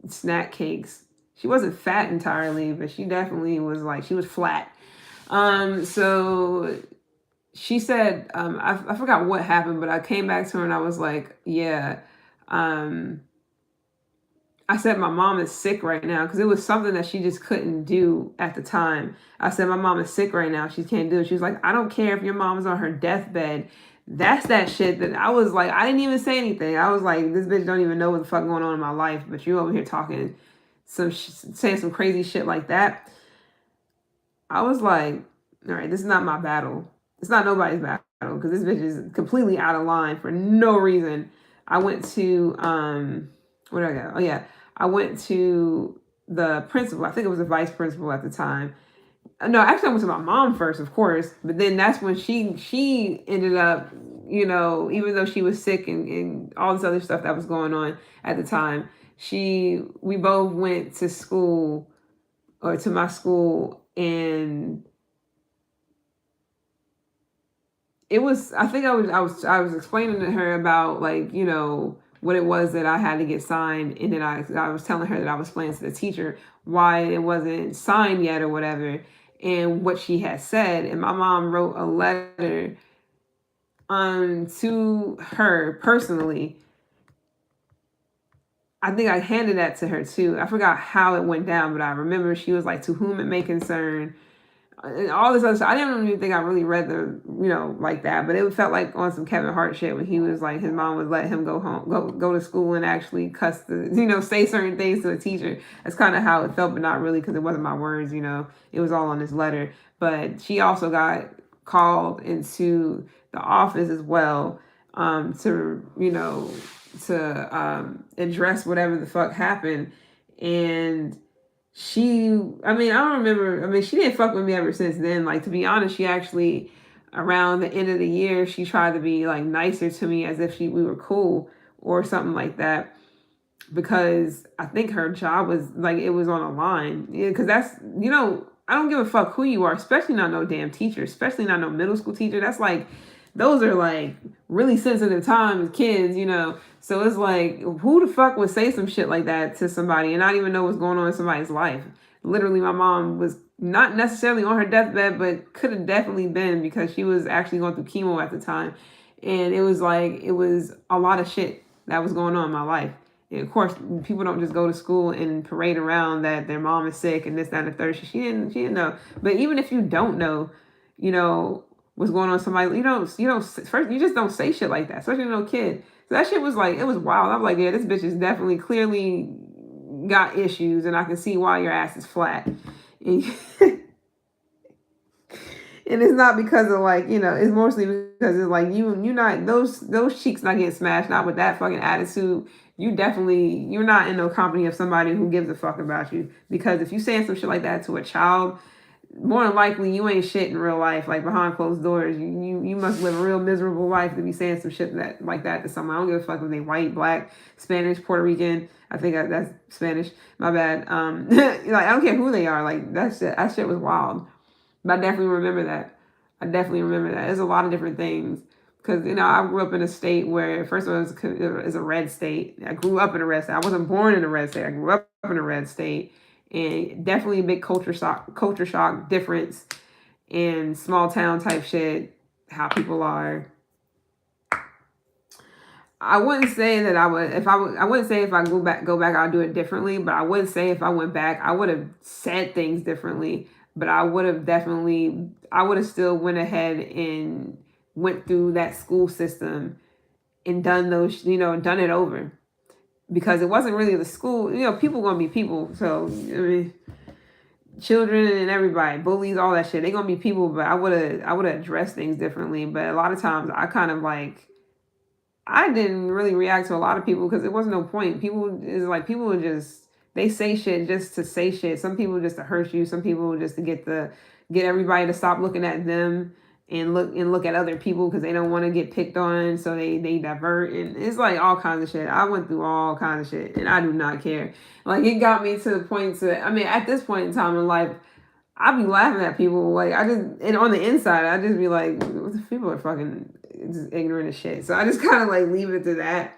snack cakes. She wasn't fat entirely, but she definitely was like, she was flat. So she said, I forgot what happened, but I came back to her and I was like, yeah, I said, my mom is sick right now, because it was something that she just couldn't do at the time. I said, my mom is sick right now. She can't do it. She was like, I don't care if your mom's on her deathbed. That's that shit that I was like, I didn't even say anything. I was like, this bitch don't even know what the fuck going on in my life, but you over here talking saying some crazy shit like that. I was like, all right, this is not my battle. It's not nobody's battle, because this bitch is completely out of line for no reason. I went to, where did I go? Oh yeah. I went to the principal. I think it was the vice principal at the time. No, actually I went to my mom first, of course. But then that's when she ended up, even though she was sick and all this other stuff that was going on at the time, we both went to school, or to my school, and it was, I think I was explaining to her about like, what it was that I had to get signed. And then I was telling her that I was explaining to the teacher why it wasn't signed yet or whatever, and what she had said. And my mom wrote a letter to her personally. I think I handed that to her too. I forgot how it went down, but I remember she was like, to whom it may concern, and all this other stuff. I didn't even think I really read the, like that, but it felt like on some Kevin Hart shit when he was like, his mom would let him go home, go to school and actually cuss say certain things to a teacher. That's kind of how it felt, but not really, because it wasn't my words, it was all on this letter. But she also got called into the office as well, to address whatever the fuck happened. And she didn't fuck with me ever since then. Like, to be honest, she actually, around the end of the year, she tried to be like nicer to me, as if we were cool or something like that, because I think her job was like, it was on a line. Yeah, because that's, I don't give a fuck who you are, especially not no damn teacher, especially not no middle school teacher. That's like, those are like really sensitive times, kids, So it's like, who the fuck would say some shit like that to somebody and not even know what's going on in somebody's life? Literally, my mom was not necessarily on her deathbed, but could have definitely been, because she was actually going through chemo at the time. And it was like, it was a lot of shit that was going on in my life. And of course, people don't just go to school and parade around that their mom is sick and this, that, and the third. She didn't know. But even if you don't know, what's going on with somebody, first, you just don't say shit like that, especially no kid. So that shit was like, it was wild. I'm like, yeah, this bitch is definitely clearly got issues, and I can see why your ass is flat. And, and it's not because of like, it's mostly because it's like you not those cheeks not getting smashed, not with that fucking attitude. You're not in no company of somebody who gives a fuck about you. Because if you saying some shit like that to a child, more than likely you ain't shit in real life. Like behind closed doors, you must live a real miserable life to be saying some shit that to someone. I don't give a fuck if they white, black, Spanish, Puerto Rican. I think that's Spanish. My bad. Like I don't care who they are. Like that shit was wild. But I definitely remember that. I definitely remember that. There's a lot of different things. Because, I grew up in a state where, first of all, it's a red state. I grew up in a red state. I wasn't born in a red state. I grew up in a red state. And definitely a big culture shock difference in small town type shit, how people are. I wouldn't say that I would I wouldn't say if I go back I'll do it differently, but I would say if I went back I would have said things differently, but I would have still went ahead and went through that school system and done those, done it over, because it wasn't really the school, people gonna be people. So I mean, children and everybody, bullies, all that shit, they gonna be people, but I would have addressed things differently. But a lot of times I kind of like, I didn't really react to a lot of people because there was no point. People would just, they say shit just to say shit. Some people just to hurt you. Some people just to get everybody to stop looking at them and look at other people because they don't want to get picked on. So they divert, and it's like all kinds of shit. I went through all kinds of shit and I do not care. Like it got me to the point I mean, at this point in time in life, I be laughing at people. Like and on the inside, I just be like, people are fucking just ignorant as shit. So I just kind of like leave it to that.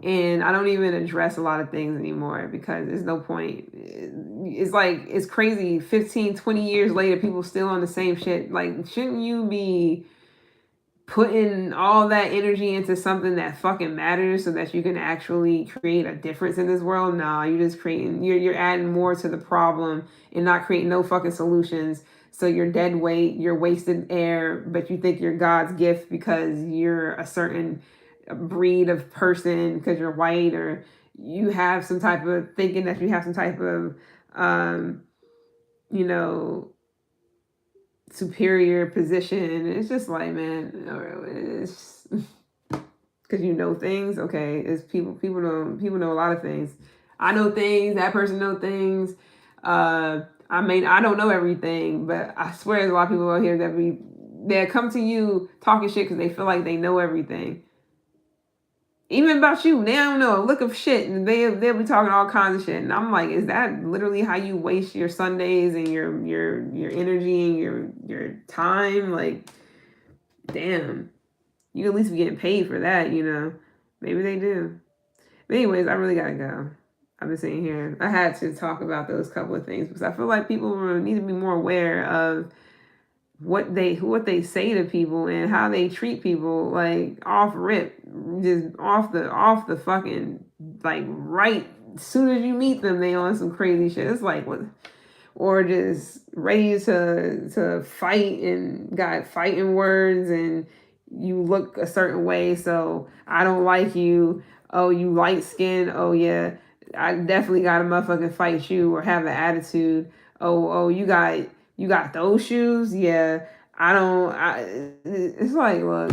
And I don't even address a lot of things anymore because there's no point. It's like, it's crazy. 15, 20 years later, people still on the same shit. Like, shouldn't you be putting all that energy into something that fucking matters so that you can actually create a difference in this world? Nah, you're adding more to the problem and not creating no fucking solutions. So you're dead weight, you're wasted air, but you think you're God's gift because you're a certain breed of person, because you're white, or you have some type of thinking that you have some type of you know superior position. It's just like, man, it's because you know things. Okay, it's people know a lot of things. I know things. That person know things. I mean, I don't know everything, but I swear there's a lot of people out here that come to you talking shit because they feel like they know everything. Even about you, they don't know a lick of shit, and they'll be talking all kinds of shit. And I'm like, is that literally how you waste your Sundays and your energy and your time? Like, damn, you at least be getting paid for that, Maybe they do. But anyways, I really gotta go. I've been sitting here. I had to talk about those couple of things because I feel like people need to be more aware of what they say to people and how they treat people, like off rip, just off the fucking, like, right as soon as you meet them they on some crazy shit. It's like, what? Or just ready to fight and got fighting words, and you look a certain way, so I don't like you. Oh, you light skin. Oh yeah, I definitely gotta motherfucking fight you or have an attitude. Oh, you got those shoes. Yeah, I don't. It's like, look,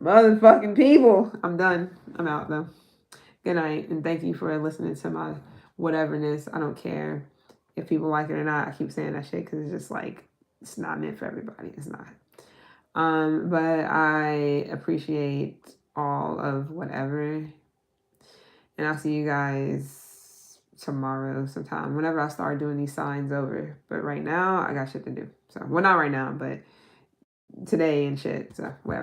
motherfucking people. I'm done. I'm out though. Good night, and thank you for listening to my whateverness. I don't care if people like it or not. I keep saying that shit because it's just like, it's not meant for everybody. It's not. But I appreciate all of whatever, and I'll see you guys tomorrow sometime whenever I start doing these signs over. But right now, I got shit to do. So, well, not right now, but today and shit. So, whatever.